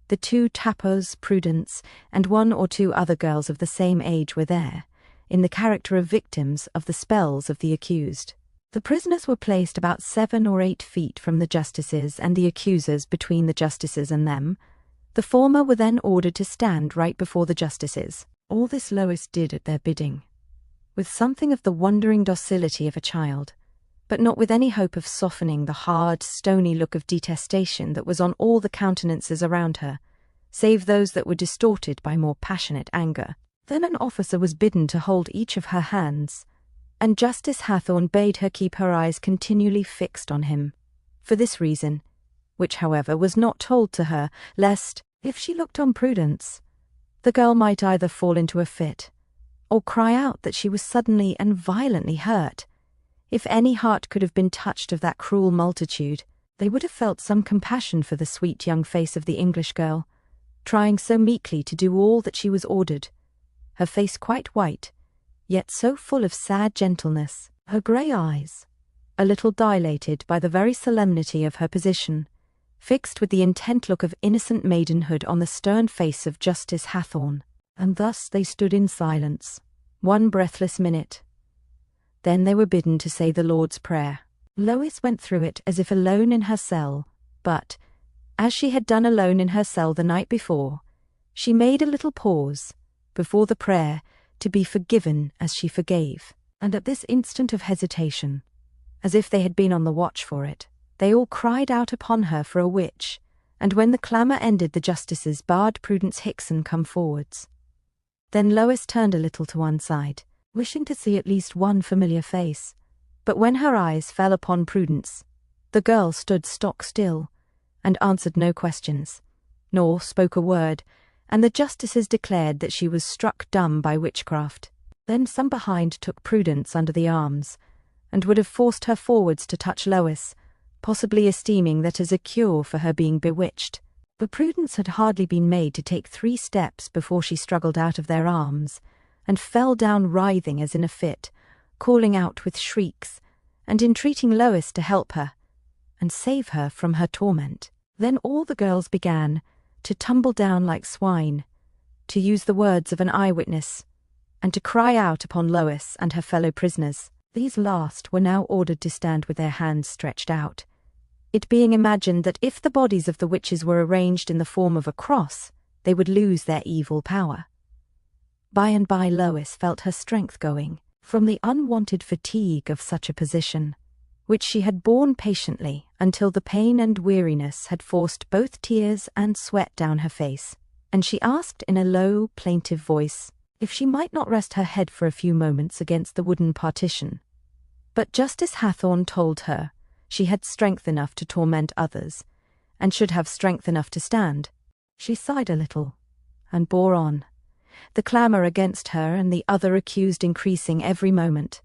The 2 tappers, Prudence, and 1 or 2 other girls of the same age were there, in the character of victims of the spells of the accused. The prisoners were placed about 7 or 8 feet from the justices, and the accusers between the justices and them. The former were then ordered to stand right before the justices. All this Lois did at their bidding, with something of the wondering docility of a child, but not with any hope of softening the hard, stony look of detestation that was on all the countenances around her, save those that were distorted by more passionate anger. Then an officer was bidden to hold each of her hands, and Justice Hathorne bade her keep her eyes continually fixed on him, for this reason, which, however, was not told to her, lest, if she looked on Prudence, the girl might either fall into a fit, or cry out that she was suddenly and violently hurt. If any heart could have been touched of that cruel multitude, they would have felt some compassion for the sweet young face of the English girl, trying so meekly to do all that she was ordered, her face quite white, yet so full of sad gentleness, her grey eyes, a little dilated by the very solemnity of her position, fixed with the intent look of innocent maidenhood on the stern face of Justice Hathorne. And thus they stood in silence, 1 breathless minute. Then they were bidden to say the Lord's Prayer. Lois went through it as if alone in her cell, but, as she had done alone in her cell the night before, she made a little pause before the prayer to be forgiven as she forgave. And at this instant of hesitation, as if they had been on the watch for it, they all cried out upon her for a witch, and when the clamour ended the justices bade Prudence Hickson come forwards. Then Lois turned a little to one side, wishing to see at least one familiar face, but when her eyes fell upon Prudence, the girl stood stock still, and answered no questions, nor spoke a word, and the justices declared that she was struck dumb by witchcraft. Then some behind took Prudence under the arms, and would have forced her forwards to touch Lois, possibly esteeming that as a cure for her being bewitched. But Prudence had hardly been made to take 3 steps before she struggled out of their arms, and fell down writhing as in a fit, calling out with shrieks, and entreating Lois to help her, and save her from her torment. Then all the girls began to tumble down like swine, to use the words of an eyewitness, and to cry out upon Lois and her fellow prisoners. These last were now ordered to stand with their hands stretched out, it being imagined that if the bodies of the witches were arranged in the form of a cross, they would lose their evil power. By and by Lois felt her strength going, from the unwonted fatigue of such a position, which she had borne patiently until the pain and weariness had forced both tears and sweat down her face, and she asked in a low, plaintive voice if she might not rest her head for a few moments against the wooden partition. But Justice Hathorn told her she had strength enough to torment others, and should have strength enough to stand. She sighed a little, and bore on, the clamour against her and the other accused increasing every moment.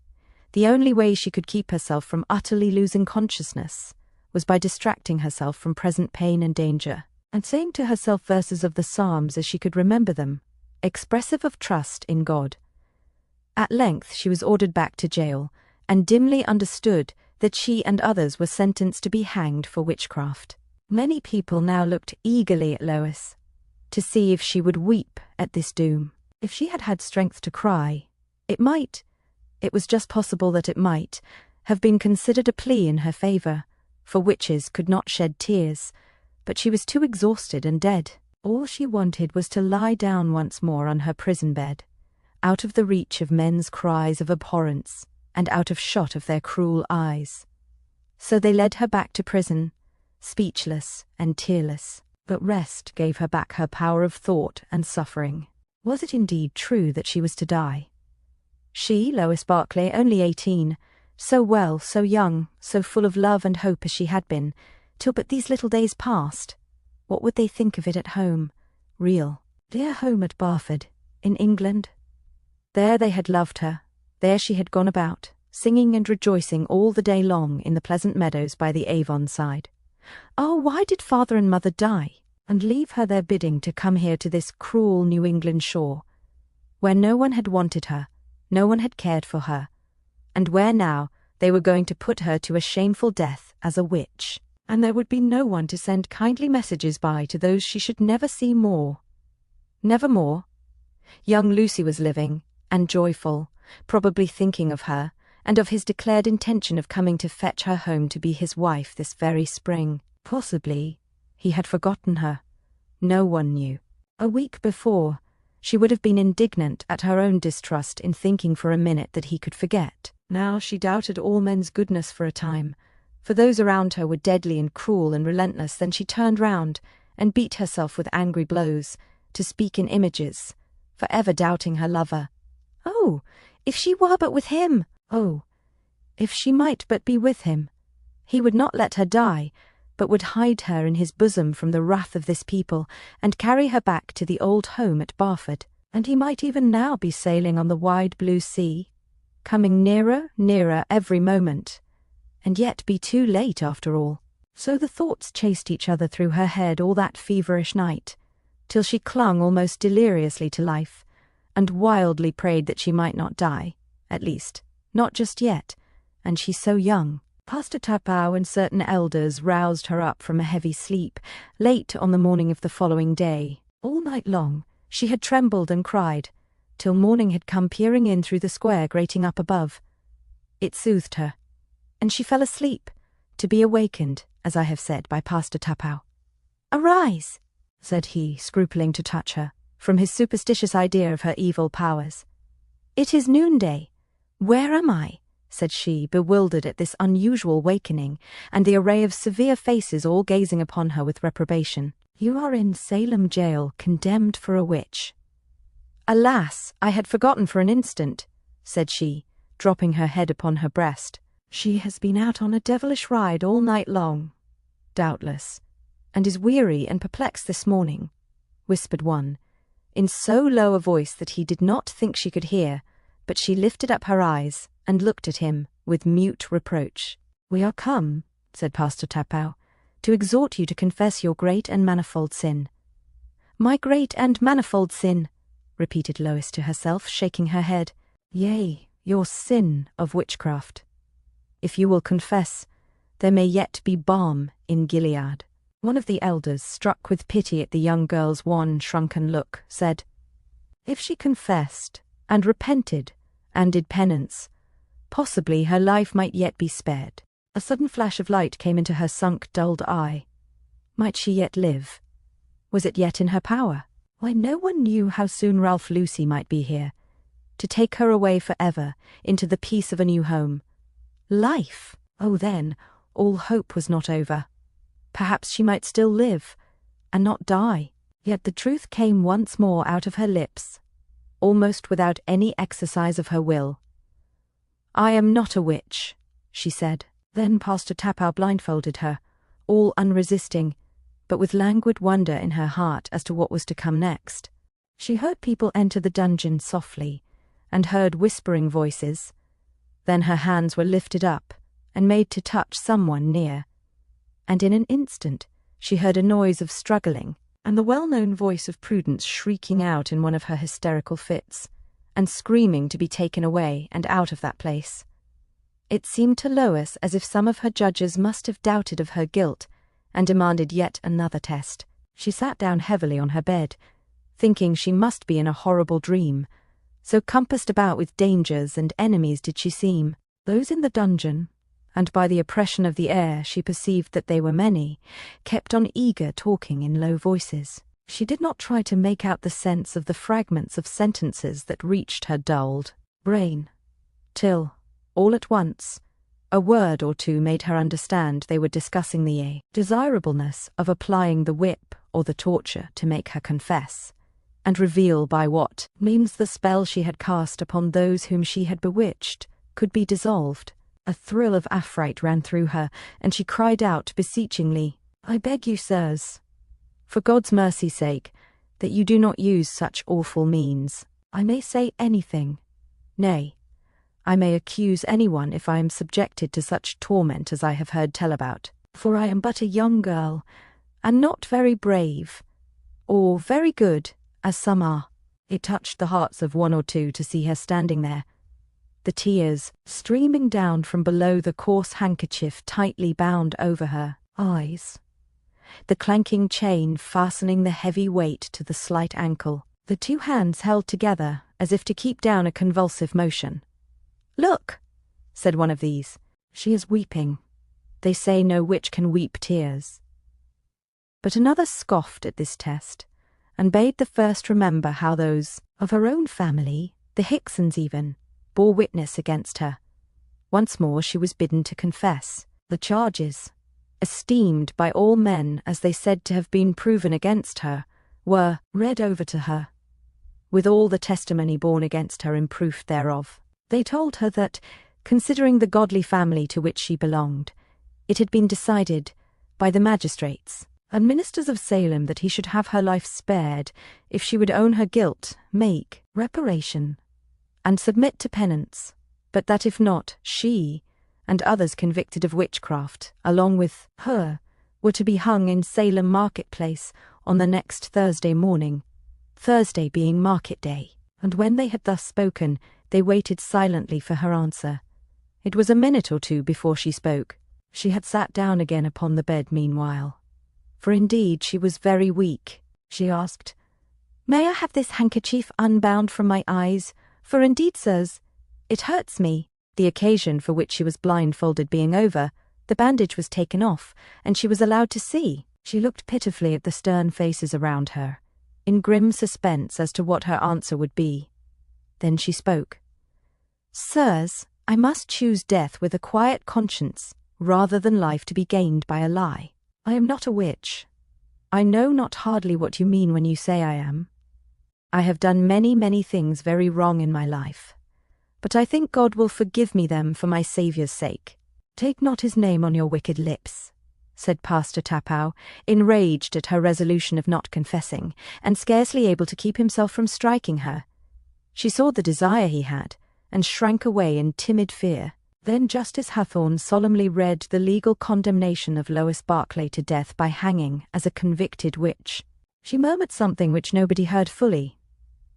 The only way she could keep herself from utterly losing consciousness was by distracting herself from present pain and danger, and saying to herself verses of the Psalms as she could remember them, expressive of trust in God. At length she was ordered back to jail, and dimly understood that she and others were sentenced to be hanged for witchcraft. Many people now looked eagerly at Lois, to see if she would weep at this doom. If she had had strength to cry, it was just possible that it might, have been considered a plea in her favour, for witches could not shed tears, but she was too exhausted and dead. All she wanted was to lie down once more on her prison bed, out of the reach of men's cries of abhorrence, and out of shot of their cruel eyes. So they led her back to prison, speechless and tearless, but rest gave her back her power of thought and suffering. Was it indeed true that she was to die? She, Lois Barclay, only 18, so well, so young, so full of love and hope as she had been, till but these little days past. What would they think of it at home? Real, dear home at Barford, in England? There they had loved her, there she had gone about, singing and rejoicing all the day long in the pleasant meadows by the Avon side. Oh, why did father and mother die, and leave her their bidding to come here to this cruel New England shore, where no one had wanted her, no one had cared for her, and where now they were going to put her to a shameful death as a witch, and there would be no one to send kindly messages by to those she should never see more. Never more. Young Lucy was living, and joyful, probably thinking of her, and of his declared intention of coming to fetch her home to be his wife this very spring. Possibly he had forgotten her. No one knew. A week before, she would have been indignant at her own distrust in thinking for a minute that he could forget. Now she doubted all men's goodness for a time, for those around her were deadly and cruel and relentless. Then she turned round and beat herself with angry blows, to speak in images, for ever doubting her lover. Oh, if she were but with him! Oh, if she might but be with him! He would not let her die, but would hide her in his bosom from the wrath of this people, and carry her back to the old home at Barford. And he might even now be sailing on the wide blue sea, coming nearer, nearer every moment, and yet be too late after all. So the thoughts chased each other through her head all that feverish night, till she clung almost deliriously to life, and wildly prayed that she might not die, at least, not just yet, and she so young. Pastor Tapau and certain elders roused her up from a heavy sleep, late on the morning of the following day. All night long she had trembled and cried, till morning had come peering in through the square grating up above. It soothed her, and she fell asleep, to be awakened, as I have said, by Pastor Tapau. "Arise," said he, scrupling to touch her, from his superstitious idea of her evil powers. "It is noonday. Where am I?" said she, bewildered at this unusual wakening, and the array of severe faces all gazing upon her with reprobation. "You are in Salem jail, condemned for a witch." "Alas, I had forgotten for an instant," said she, dropping her head upon her breast. "She has been out on a devilish ride all night long, doubtless, and is weary and perplexed this morning," whispered one, in so low a voice that he did not think she could hear, but she lifted up her eyes and looked at him with mute reproach. "We are come," said Pastor Tapau, "to exhort you to confess your great and manifold sin." "My great and manifold sin," repeated Lois to herself, shaking her head. "Yea, your sin of witchcraft. If you will confess, There may yet be balm in Gilead. One of the elders, struck with pity at the young girl's wan, shrunken look, said, "If she confessed, and repented, and did penance, possibly her life might yet be spared." A sudden flash of light came into her sunk, dulled eye. Might she yet live? Was it yet in her power? Why, no one knew how soon Ralph Lucy might be here, to take her away forever into the peace of a new home. Life! Oh, then, all hope was not over. Perhaps she might still live, and not die. Yet the truth came once more out of her lips, almost without any exercise of her will. "I am not a witch," she said. Then Pastor Tapau blindfolded her, all unresisting, but with languid wonder in her heart as to what was to come next. She heard people enter the dungeon softly, and heard whispering voices. Then her hands were lifted up and made to touch someone near, and in an instant she heard a noise of struggling, and the well-known voice of Prudence shrieking out in one of her hysterical fits, and screaming to be taken away and out of that place. It seemed to Lois as if some of her judges must have doubted of her guilt, and demanded yet another test. She sat down heavily on her bed, thinking she must be in a horrible dream, so compassed about with dangers and enemies did she seem. Those in the dungeon, and by the oppression of the air she perceived that they were many, kept on eager talking in low voices. She did not try to make out the sense of the fragments of sentences that reached her dulled brain, till, all at once, a word or two made her understand they were discussing the desirableness of applying the whip or the torture to make her confess, and reveal by what means the spell she had cast upon those whom she had bewitched could be dissolved. A thrill of affright ran through her, and she cried out beseechingly, "I beg you, sirs, for God's mercy's sake, that you do not use such awful means. I may say anything, nay, I may accuse anyone if I am subjected to such torment as I have heard tell about. For I am but a young girl, and not very brave, or very good, as some are." It touched the hearts of one or two to see her standing there, the tears streaming down from below the coarse handkerchief tightly bound over her eyes, the clanking chain fastening the heavy weight to the slight ankle, the two hands held together as if to keep down a convulsive motion. "Look," said one of these, "she is weeping. They say no witch can weep tears." But another scoffed at this test, and bade the first remember how those of her own family, the Hicksons even, bore witness against her. Once more she was bidden to confess. The charges, esteemed by all men as they said to have been proven against her, were read over to her, with all the testimony borne against her in proof thereof. They told her that, considering the godly family to which she belonged, it had been decided by the magistrates and ministers of Salem that he should have her life spared if she would own her guilt, make reparation, and submit to penance, but that if not, she, and others convicted of witchcraft, along with her, were to be hung in Salem marketplace on the next Thursday morning, Thursday being market day. And when they had thus spoken, they waited silently for her answer. It was a minute or two before she spoke. She had sat down again upon the bed meanwhile, for indeed she was very weak. She asked, "May I have this handkerchief unbound from my eyes? For indeed, sirs, it hurts me." The occasion for which she was blindfolded being over, the bandage was taken off, and she was allowed to see. She looked pitifully at the stern faces around her, in grim suspense as to what her answer would be. Then she spoke. "Sirs, I must choose death with a quiet conscience, rather than life to be gained by a lie. I am not a witch. I know not hardly what you mean when you say I am. I have done many, many things very wrong in my life, but I think God will forgive me them for my Saviour's sake." "Take not his name on your wicked lips," said Pastor Tapau, enraged at her resolution of not confessing, and scarcely able to keep himself from striking her. She saw the desire he had, and shrank away in timid fear. Then Justice Hathorne solemnly read the legal condemnation of Lois Barclay to death by hanging as a convicted witch. She murmured something which nobody heard fully,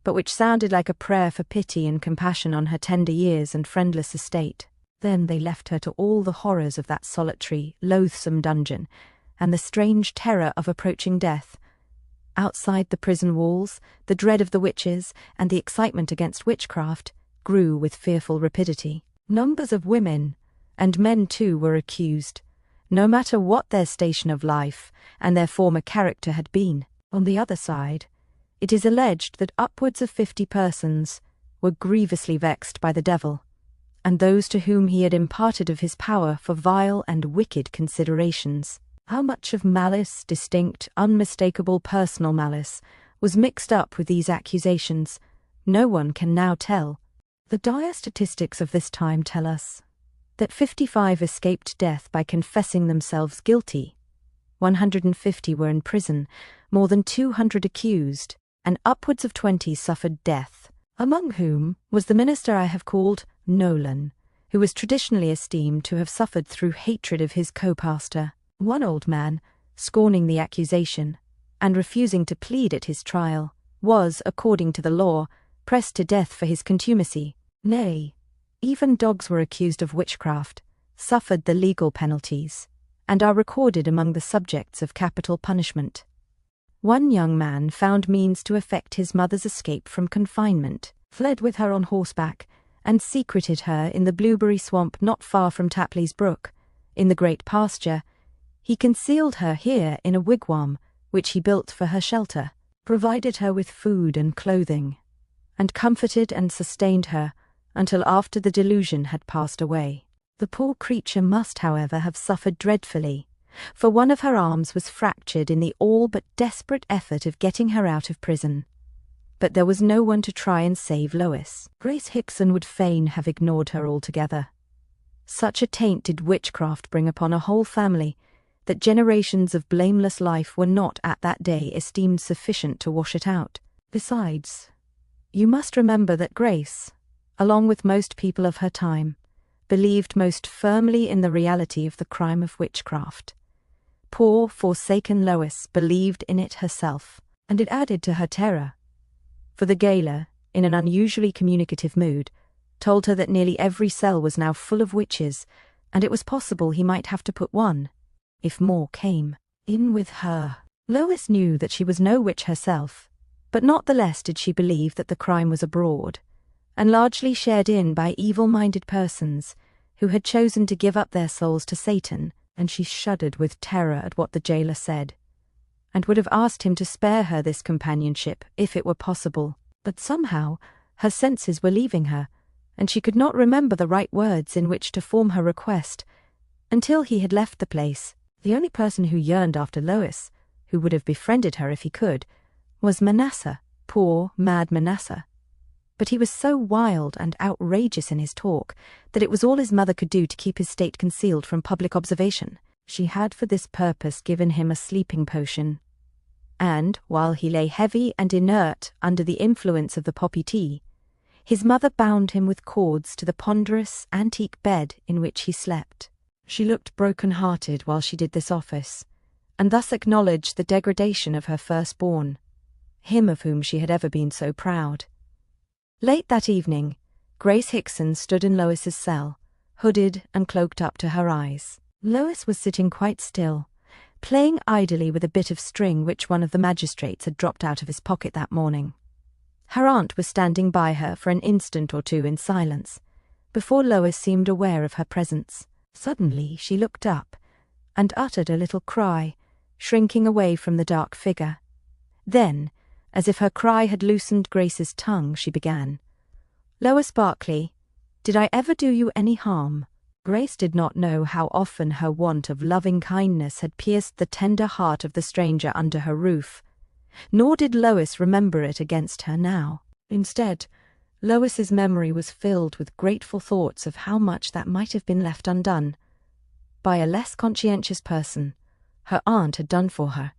but which sounded like a prayer for pity and compassion on her tender years and friendless estate. Then they left her to all the horrors of that solitary, loathsome dungeon, and the strange terror of approaching death. Outside the prison walls, the dread of the witches, and the excitement against witchcraft, grew with fearful rapidity. Numbers of women, and men too, were accused, no matter what their station of life and their former character had been. On the other side, it is alleged that upwards of 50 persons were grievously vexed by the devil, and those to whom he had imparted of his power for vile and wicked considerations. How much of malice, distinct, unmistakable personal malice, was mixed up with these accusations, no one can now tell. The dire statistics of this time tell us that 55 escaped death by confessing themselves guilty, 150 were in prison, more than 200 accused, and upwards of 20 suffered death, among whom was the minister I have called Nolan, who was traditionally esteemed to have suffered through hatred of his co-pastor. One old man, scorning the accusation and refusing to plead at his trial, was, according to the law, pressed to death for his contumacy. Nay, even dogs were accused of witchcraft, suffered the legal penalties, and are recorded among the subjects of capital punishment. One young man found means to effect his mother's escape from confinement, fled with her on horseback, and secreted her in the blueberry swamp not far from Tapley's Brook. In the great pasture, he concealed her here in a wigwam, which he built for her shelter, provided her with food and clothing, and comforted and sustained her until after the delusion had passed away. The poor creature must, however, have suffered dreadfully, for one of her arms was fractured in the all but desperate effort of getting her out of prison. But there was no one to try and save Lois. Grace Hickson would fain have ignored her altogether. Such a taint did witchcraft bring upon a whole family that generations of blameless life were not at that day esteemed sufficient to wash it out. Besides, you must remember that Grace, along with most people of her time, believed most firmly in the reality of the crime of witchcraft. Poor, forsaken Lois believed in it herself, and it added to her terror. For the gaoler, in an unusually communicative mood, told her that nearly every cell was now full of witches, and it was possible he might have to put one, if more came, in with her. Lois knew that she was no witch herself, but not the less did she believe that the crime was abroad, and largely shared in by evil-minded persons who had chosen to give up their souls to Satan, and she shuddered with terror at what the jailer said, and would have asked him to spare her this companionship if it were possible, but somehow her senses were leaving her, and she could not remember the right words in which to form her request until he had left the place. The only person who yearned after Lois, who would have befriended her if he could, was Manasseh, poor, mad Manasseh. But he was so wild and outrageous in his talk that it was all his mother could do to keep his state concealed from public observation. She had for this purpose given him a sleeping potion, and, while he lay heavy and inert under the influence of the poppy tea, his mother bound him with cords to the ponderous, antique bed in which he slept. She looked broken-hearted while she did this office, and thus acknowledged the degradation of her firstborn, him of whom she had ever been so proud. Late that evening, Grace Hickson stood in Lois's cell, hooded and cloaked up to her eyes. Lois was sitting quite still, playing idly with a bit of string which one of the magistrates had dropped out of his pocket that morning. Her aunt was standing by her for an instant or two in silence, before Lois seemed aware of her presence. Suddenly she looked up, and uttered a little cry, shrinking away from the dark figure. Then, as if her cry had loosened Grace's tongue, she began, "Lois Barclay, did I ever do you any harm?" Grace did not know how often her want of loving kindness had pierced the tender heart of the stranger under her roof, nor did Lois remember it against her now. Instead, Lois's memory was filled with grateful thoughts of how much that might have been left undone by a less conscientious person. Her aunt had done for her,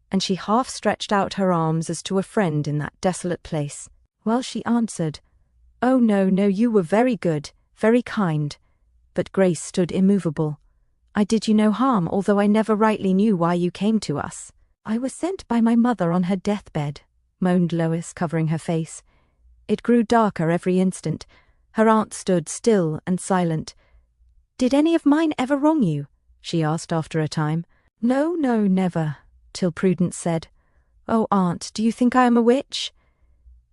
and she half stretched out her arms as to a friend in that desolate place, while she answered, "Oh, no, no, you were very good, very kind." But Grace stood immovable. "I did you no harm, although I never rightly knew why you came to us." "I was sent by my mother on her deathbed," moaned Lois, covering her face. It grew darker every instant. Her aunt stood still and silent, "Did any of mine ever wrong you?" she asked after a time. "No, no, never," till Prudence said, "Oh, Aunt, do you think I am a witch?"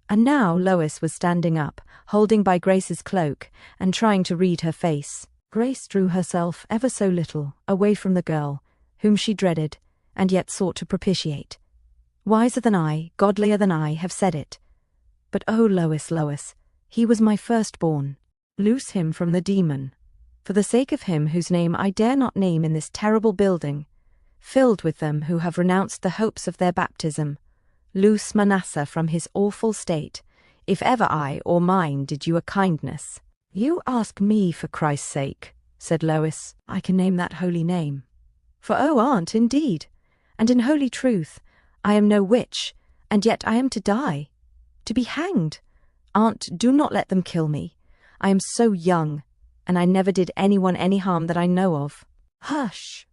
And now Lois was standing up, holding by Grace's cloak, and trying to read her face. Grace drew herself ever so little away from the girl, whom she dreaded, and yet sought to propitiate. Wiser than I, godlier than I, have said it. But oh, Lois, Lois, he was my firstborn. Loose him from the demon, for the sake of him whose name I dare not name in this terrible building, filled with them who have renounced the hopes of their baptism. Loose Manasseh from his awful state, if ever I or mine did you a kindness. "You ask me for Christ's sake," said Lois. "I can name that holy name. For oh, Aunt, indeed, and in holy truth, I am no witch, and yet I am to die, to be hanged. Aunt, do not let them kill me. I am so young, and I never did anyone any harm that I know of." "Hush,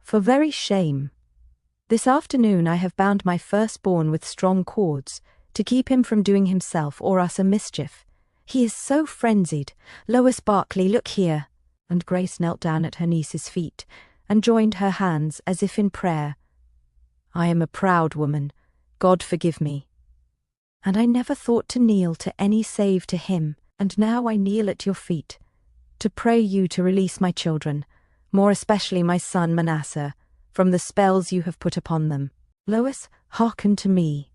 for very shame. This afternoon I have bound my firstborn with strong cords, to keep him from doing himself or us a mischief. He is so frenzied. Lois Barclay, look here." And Grace knelt down at her niece's feet, and joined her hands as if in prayer. "I am a proud woman. God forgive me. And I never thought to kneel to any save to him, and now I kneel at your feet, to pray you to release my children, more especially my son Manasseh, from the spells you have put upon them. Lois, hearken to me,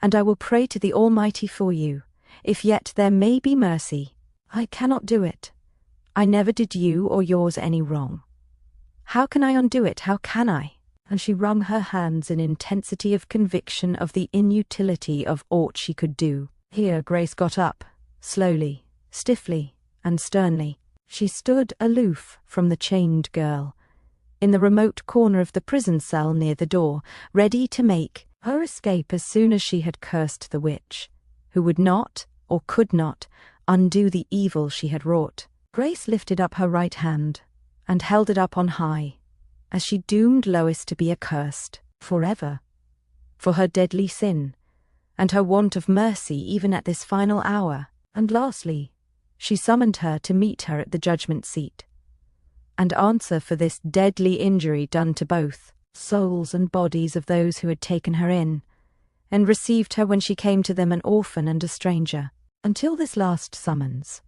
and I will pray to the Almighty for you, if yet there may be mercy. I cannot do it. I never did you or yours any wrong. How can I undo it? How can I?" And she wrung her hands in intensity of conviction of the inutility of aught she could do. Here Grace got up, slowly, stiffly, and sternly. She stood aloof from the chained girl, in the remote corner of the prison cell near the door, ready to make her escape as soon as she had cursed the witch, who would not, or could not, undo the evil she had wrought. Grace lifted up her right hand, and held it up on high, as she doomed Lois to be accursed forever, for her deadly sin, and her want of mercy even at this final hour. And lastly, she summoned her to meet her at the judgment seat, and answer for this deadly injury done to both souls and bodies of those who had taken her in, and received her when she came to them an orphan and a stranger. Until this last summons,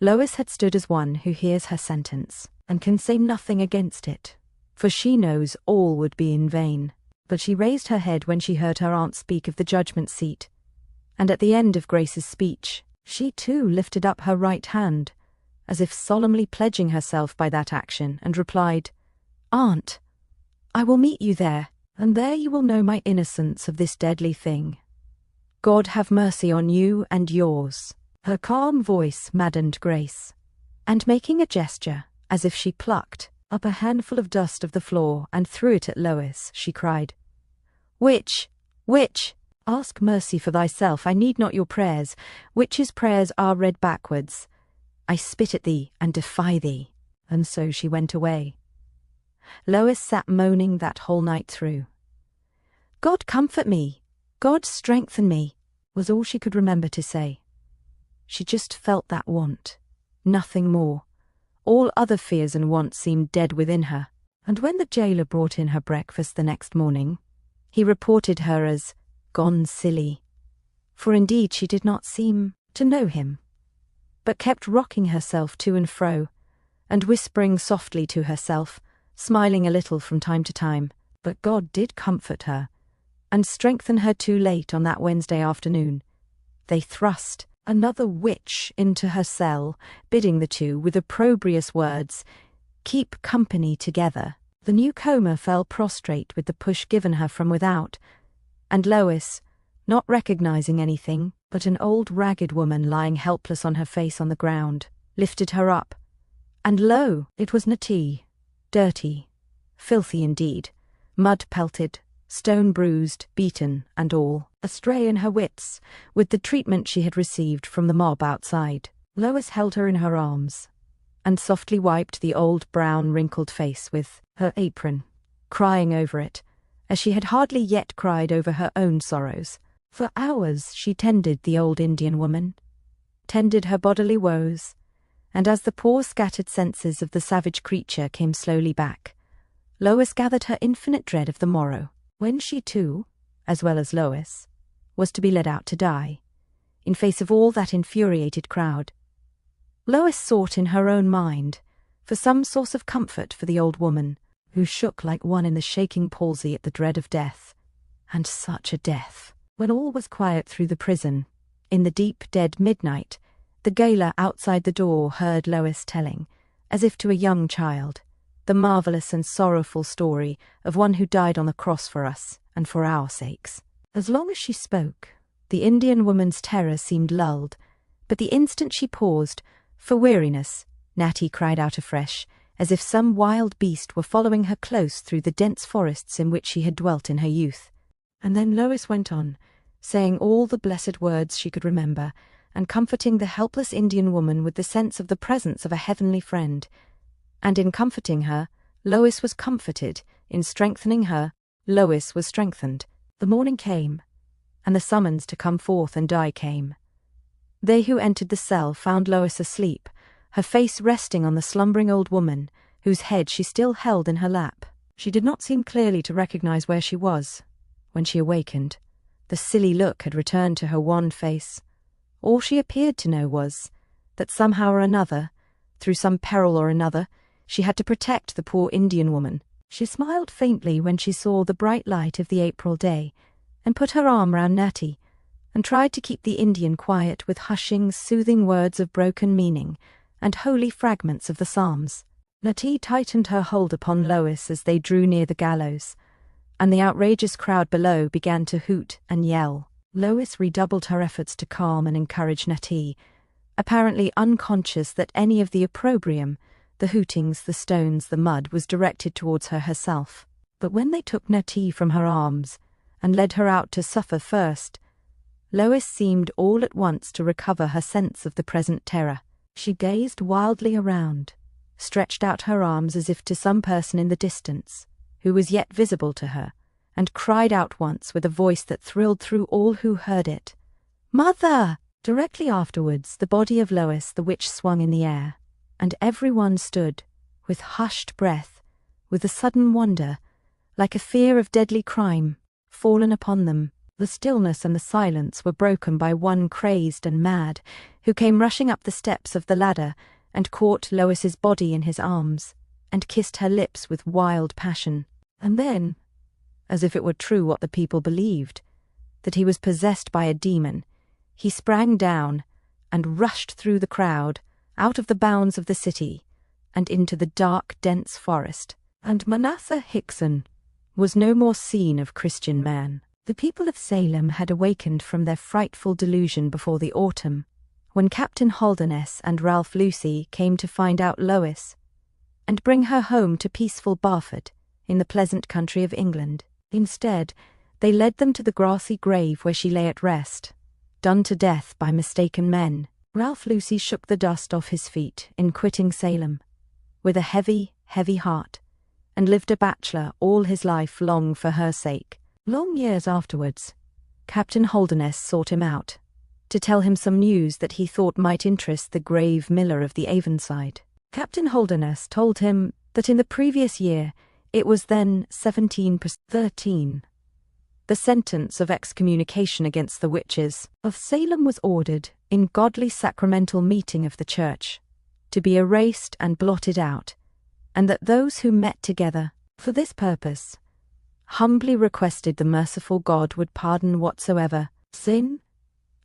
Lois had stood as one who hears her sentence, and can say nothing against it, for she knows all would be in vain. But she raised her head when she heard her aunt speak of the judgment seat, and at the end of Grace's speech, she too lifted up her right hand, as if solemnly pledging herself by that action, and replied, "Aunt, I will meet you there, and there you will know my innocence of this deadly thing. God have mercy on you and yours." Her calm voice maddened Grace, and making a gesture, as if she plucked up a handful of dust of the floor and threw it at Lois, she cried, "Witch, witch, ask mercy for thyself. I need not your prayers. Witches' prayers are read backwards. I spit at thee and defy thee." And so she went away. Lois sat moaning that whole night through. "God comfort me, God strengthen me," was all she could remember to say. She just felt that want, nothing more. All other fears and wants seemed dead within her. And when the jailer brought in her breakfast the next morning, he reported her as gone silly, for indeed she did not seem to know him, but kept rocking herself to and fro, and whispering softly to herself, smiling a little from time to time. But God did comfort her, and strengthen her too late on that Wednesday afternoon. They thrust another witch into her cell, bidding the two, with opprobrious words, keep company together. The newcomer fell prostrate with the push given her from without, and Lois, not recognizing anything but an old ragged woman lying helpless on her face on the ground, lifted her up, and lo, it was Natty, dirty, filthy indeed, mud-pelted, stone-bruised, beaten, and all, astray in her wits, with the treatment she had received from the mob outside. Lois held her in her arms, and softly wiped the old brown wrinkled face with her apron, crying over it, as she had hardly yet cried over her own sorrows. For hours she tended the old Indian woman, tended her bodily woes, and as the poor scattered senses of the savage creature came slowly back, Lois gathered her infinite dread of the morrow, when she too, as well as Lois, was to be led out to die, in face of all that infuriated crowd. Lois sought in her own mind for some source of comfort for the old woman, who shook like one in the shaking palsy at the dread of death. And such a death! When all was quiet through the prison, in the deep, dead midnight, the gaoler outside the door heard Lois telling, as if to a young child, the marvellous and sorrowful story of one who died on the cross for us and for our sakes. As long as she spoke, the Indian woman's terror seemed lulled, but the instant she paused, for weariness, Natty cried out afresh, as if some wild beast were following her close through the dense forests in which she had dwelt in her youth. And then Lois went on, saying all the blessed words she could remember, and comforting the helpless Indian woman with the sense of the presence of a heavenly friend. And in comforting her, Lois was comforted; in strengthening her, Lois was strengthened. The morning came, and the summons to come forth and die came. They who entered the cell found Lois asleep, her face resting on the slumbering old woman, whose head she still held in her lap. She did not seem clearly to recognize where she was. When she awakened, the silly look had returned to her wan face. All she appeared to know was that somehow or another, through some peril or another, she had to protect the poor Indian woman. She smiled faintly when she saw the bright light of the April day, and put her arm round Natty, and tried to keep the Indian quiet with hushing, soothing words of broken meaning, and holy fragments of the Psalms. Natty tightened her hold upon Lois as they drew near the gallows, and the outrageous crowd below began to hoot and yell. Lois redoubled her efforts to calm and encourage Natty, apparently unconscious that any of the opprobrium, the hootings, the stones, the mud, was directed towards her herself. But when they took Natty from her arms and led her out to suffer first, Lois seemed all at once to recover her sense of the present terror. She gazed wildly around, stretched out her arms as if to some person in the distance, who was yet visible to her, and cried out once with a voice that thrilled through all who heard it, "Mother!" Directly afterwards the body of Lois the witch swung in the air, and everyone stood, with hushed breath, with a sudden wonder, like a fear of deadly crime, fallen upon them. The stillness and the silence were broken by one crazed and mad, who came rushing up the steps of the ladder, and caught Lois's body in his arms, and kissed her lips with wild passion. And then, as if it were true what the people believed, that he was possessed by a demon, he sprang down, and rushed through the crowd, out of the bounds of the city, and into the dark, dense forest. And Manasseh Hickson was no more seen of Christian man. The people of Salem had awakened from their frightful delusion before the autumn, when Captain Holderness and Ralph Lucy came to find out Lois, and bring her home to peaceful Barford, in the pleasant country of England. Instead, they led them to the grassy grave where she lay at rest, done to death by mistaken men. Ralph Lucy shook the dust off his feet in quitting Salem, with a heavy, heavy heart, and lived a bachelor all his life long for her sake. Long years afterwards, Captain Holderness sought him out, to tell him some news that he thought might interest the grave miller of the Avonside. Captain Holderness told him that in the previous year, it was then 1713, the sentence of excommunication against the witches of Salem was ordered, in godly sacramental meeting of the church, to be erased and blotted out, and that those who met together for this purpose humbly requested the merciful God would pardon whatsoever sin,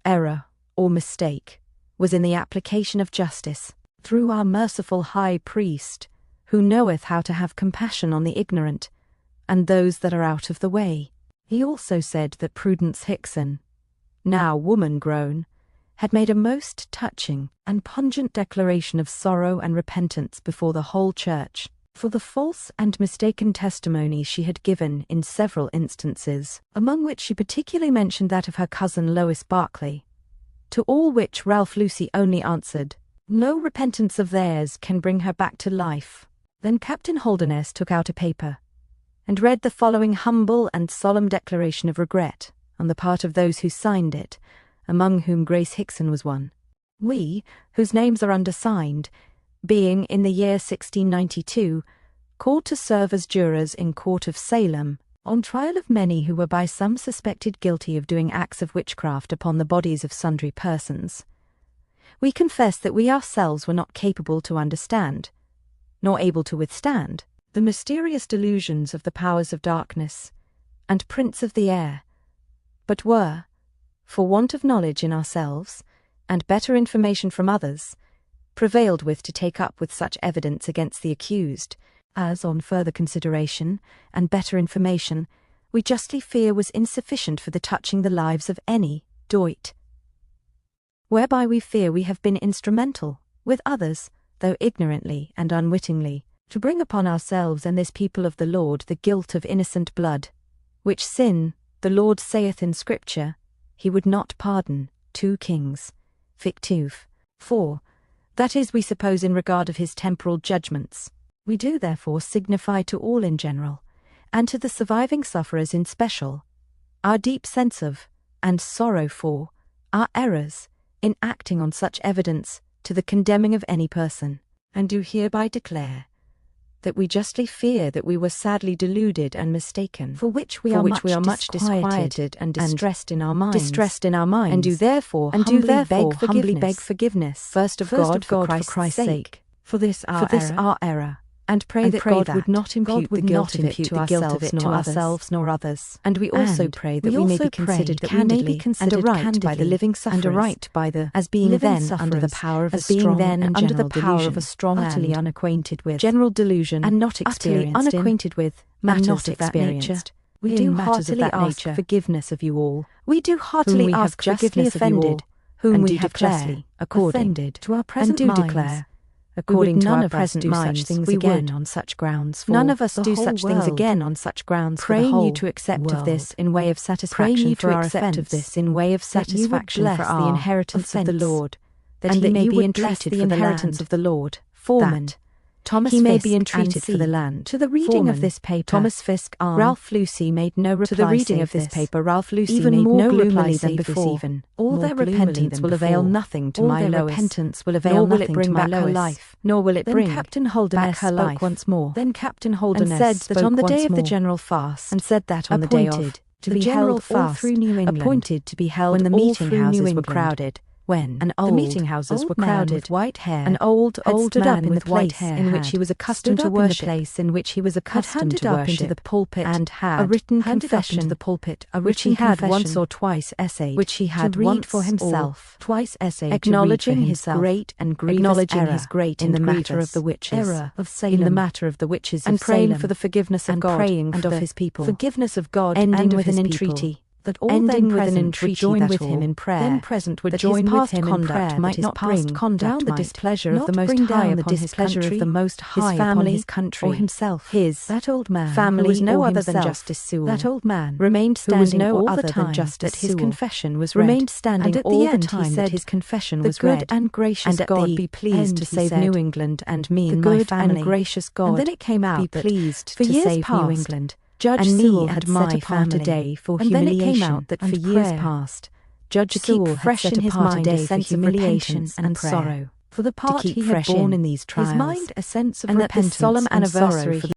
error, or mistake was in the application of justice, through our merciful high priest, who knoweth how to have compassion on the ignorant, and those that are out of the way. He also said that Prudence Hickson, now woman grown, had made a most touching and pungent declaration of sorrow and repentance before the whole church, for the false and mistaken testimony she had given in several instances, among which she particularly mentioned that of her cousin Lois Barclay, to all which Ralph Lucy only answered, "No repentance of theirs can bring her back to life." Then Captain Holderness took out a paper, and read the following humble and solemn declaration of regret on the part of those who signed it, among whom Grace Hickson was one. We, whose names are undersigned, being in the year 1692, called to serve as jurors in court of Salem, on trial of many who were by some suspected guilty of doing acts of witchcraft upon the bodies of sundry persons, we confess that we ourselves were not capable to understand, nor able to withstand, the mysterious delusions of the powers of darkness and prince of the air, but were, for want of knowledge in ourselves, and better information from others, prevailed with to take up with such evidence against the accused, as on further consideration and better information we justly fear was insufficient for the touching the lives of any doit. Whereby we fear we have been instrumental, with others, though ignorantly and unwittingly, to bring upon ourselves and this people of the Lord the guilt of innocent blood, which sin, the Lord saith in Scripture, he would not pardon. 2 Kings 4. That is, we suppose, in regard of his temporal judgments. We do therefore signify to all in general, and to the surviving sufferers in special, our deep sense of, and sorrow for, our errors, in acting on such evidence to the condemning of any person, and do hereby declare that we justly fear that we were sadly deluded and mistaken, for which we are much disquieted and distressed in our minds, and do therefore humbly beg forgiveness, first of God for Christ's sake, for this our error, and pray that God would not impute the guilt of it to ourselves nor others. And we also pray that we may be considered candidly and aright by the living sufferers, as being then under the power of a strong and utterly unacquainted with general delusion, and not experienced matters of that nature. We do heartily ask forgiveness of you all. We do heartily ask forgiveness offended, whom we have justly offended to our present minds. According to our present minds, we would, on such grounds, none of us do such things again on such grounds, praying you to accept of this in way of satisfaction for our offense, that you would bless the inheritance of the Lord, that he may be entreated for the inheritance of the Lord. Foreman, Thomas Fisk, may be entreated for the land. To the reading of this paper, Thomas Fisk, Ralph Lucy made no reply. To the reading of this paper, Ralph Lucy even made no reply than before. All their repentance will avail nothing to my Lois, nor will it bring back her life, nor will it bring. Then Captain Holderness spoke once more. Then Captain Holderness said that on the day of the general fast, and said that on the day of to be held all through New England, appointed to be held when the meeting houses were crowded. When the meeting houses were crowded, with white hair, an old stood man up in the place in which he was accustomed to worship, handed up into the pulpit, and had a written confession to the pulpit, which he had once or twice essayed, which he had read for himself, twice essayed, acknowledging his great and grievous error in the matter of the witches of Salem, and praying for the forgiveness of God and of his people, forgiveness of God, ending with an entreaty that all then present would join with him in prayer, then present would join with him in prayer, might not bring down the displeasure of the Most High upon his country, his family, his country, or himself. That old man, family, was no other than Justice Sewell. That old man remained standing all the time that his confession was read, remained standing all the time that his confession was read. The good and gracious God be pleased to save New England and me and my family. And gracious God, and then it came out, be pleased to save New England. Judge Sewell had my family today for humiliation, and then it came out that for years past, Judge Sewell had set in his mind a sense of humiliation and sorrow for the part he had borne in these trials, his mind a sense of repentance and solemn anniversary for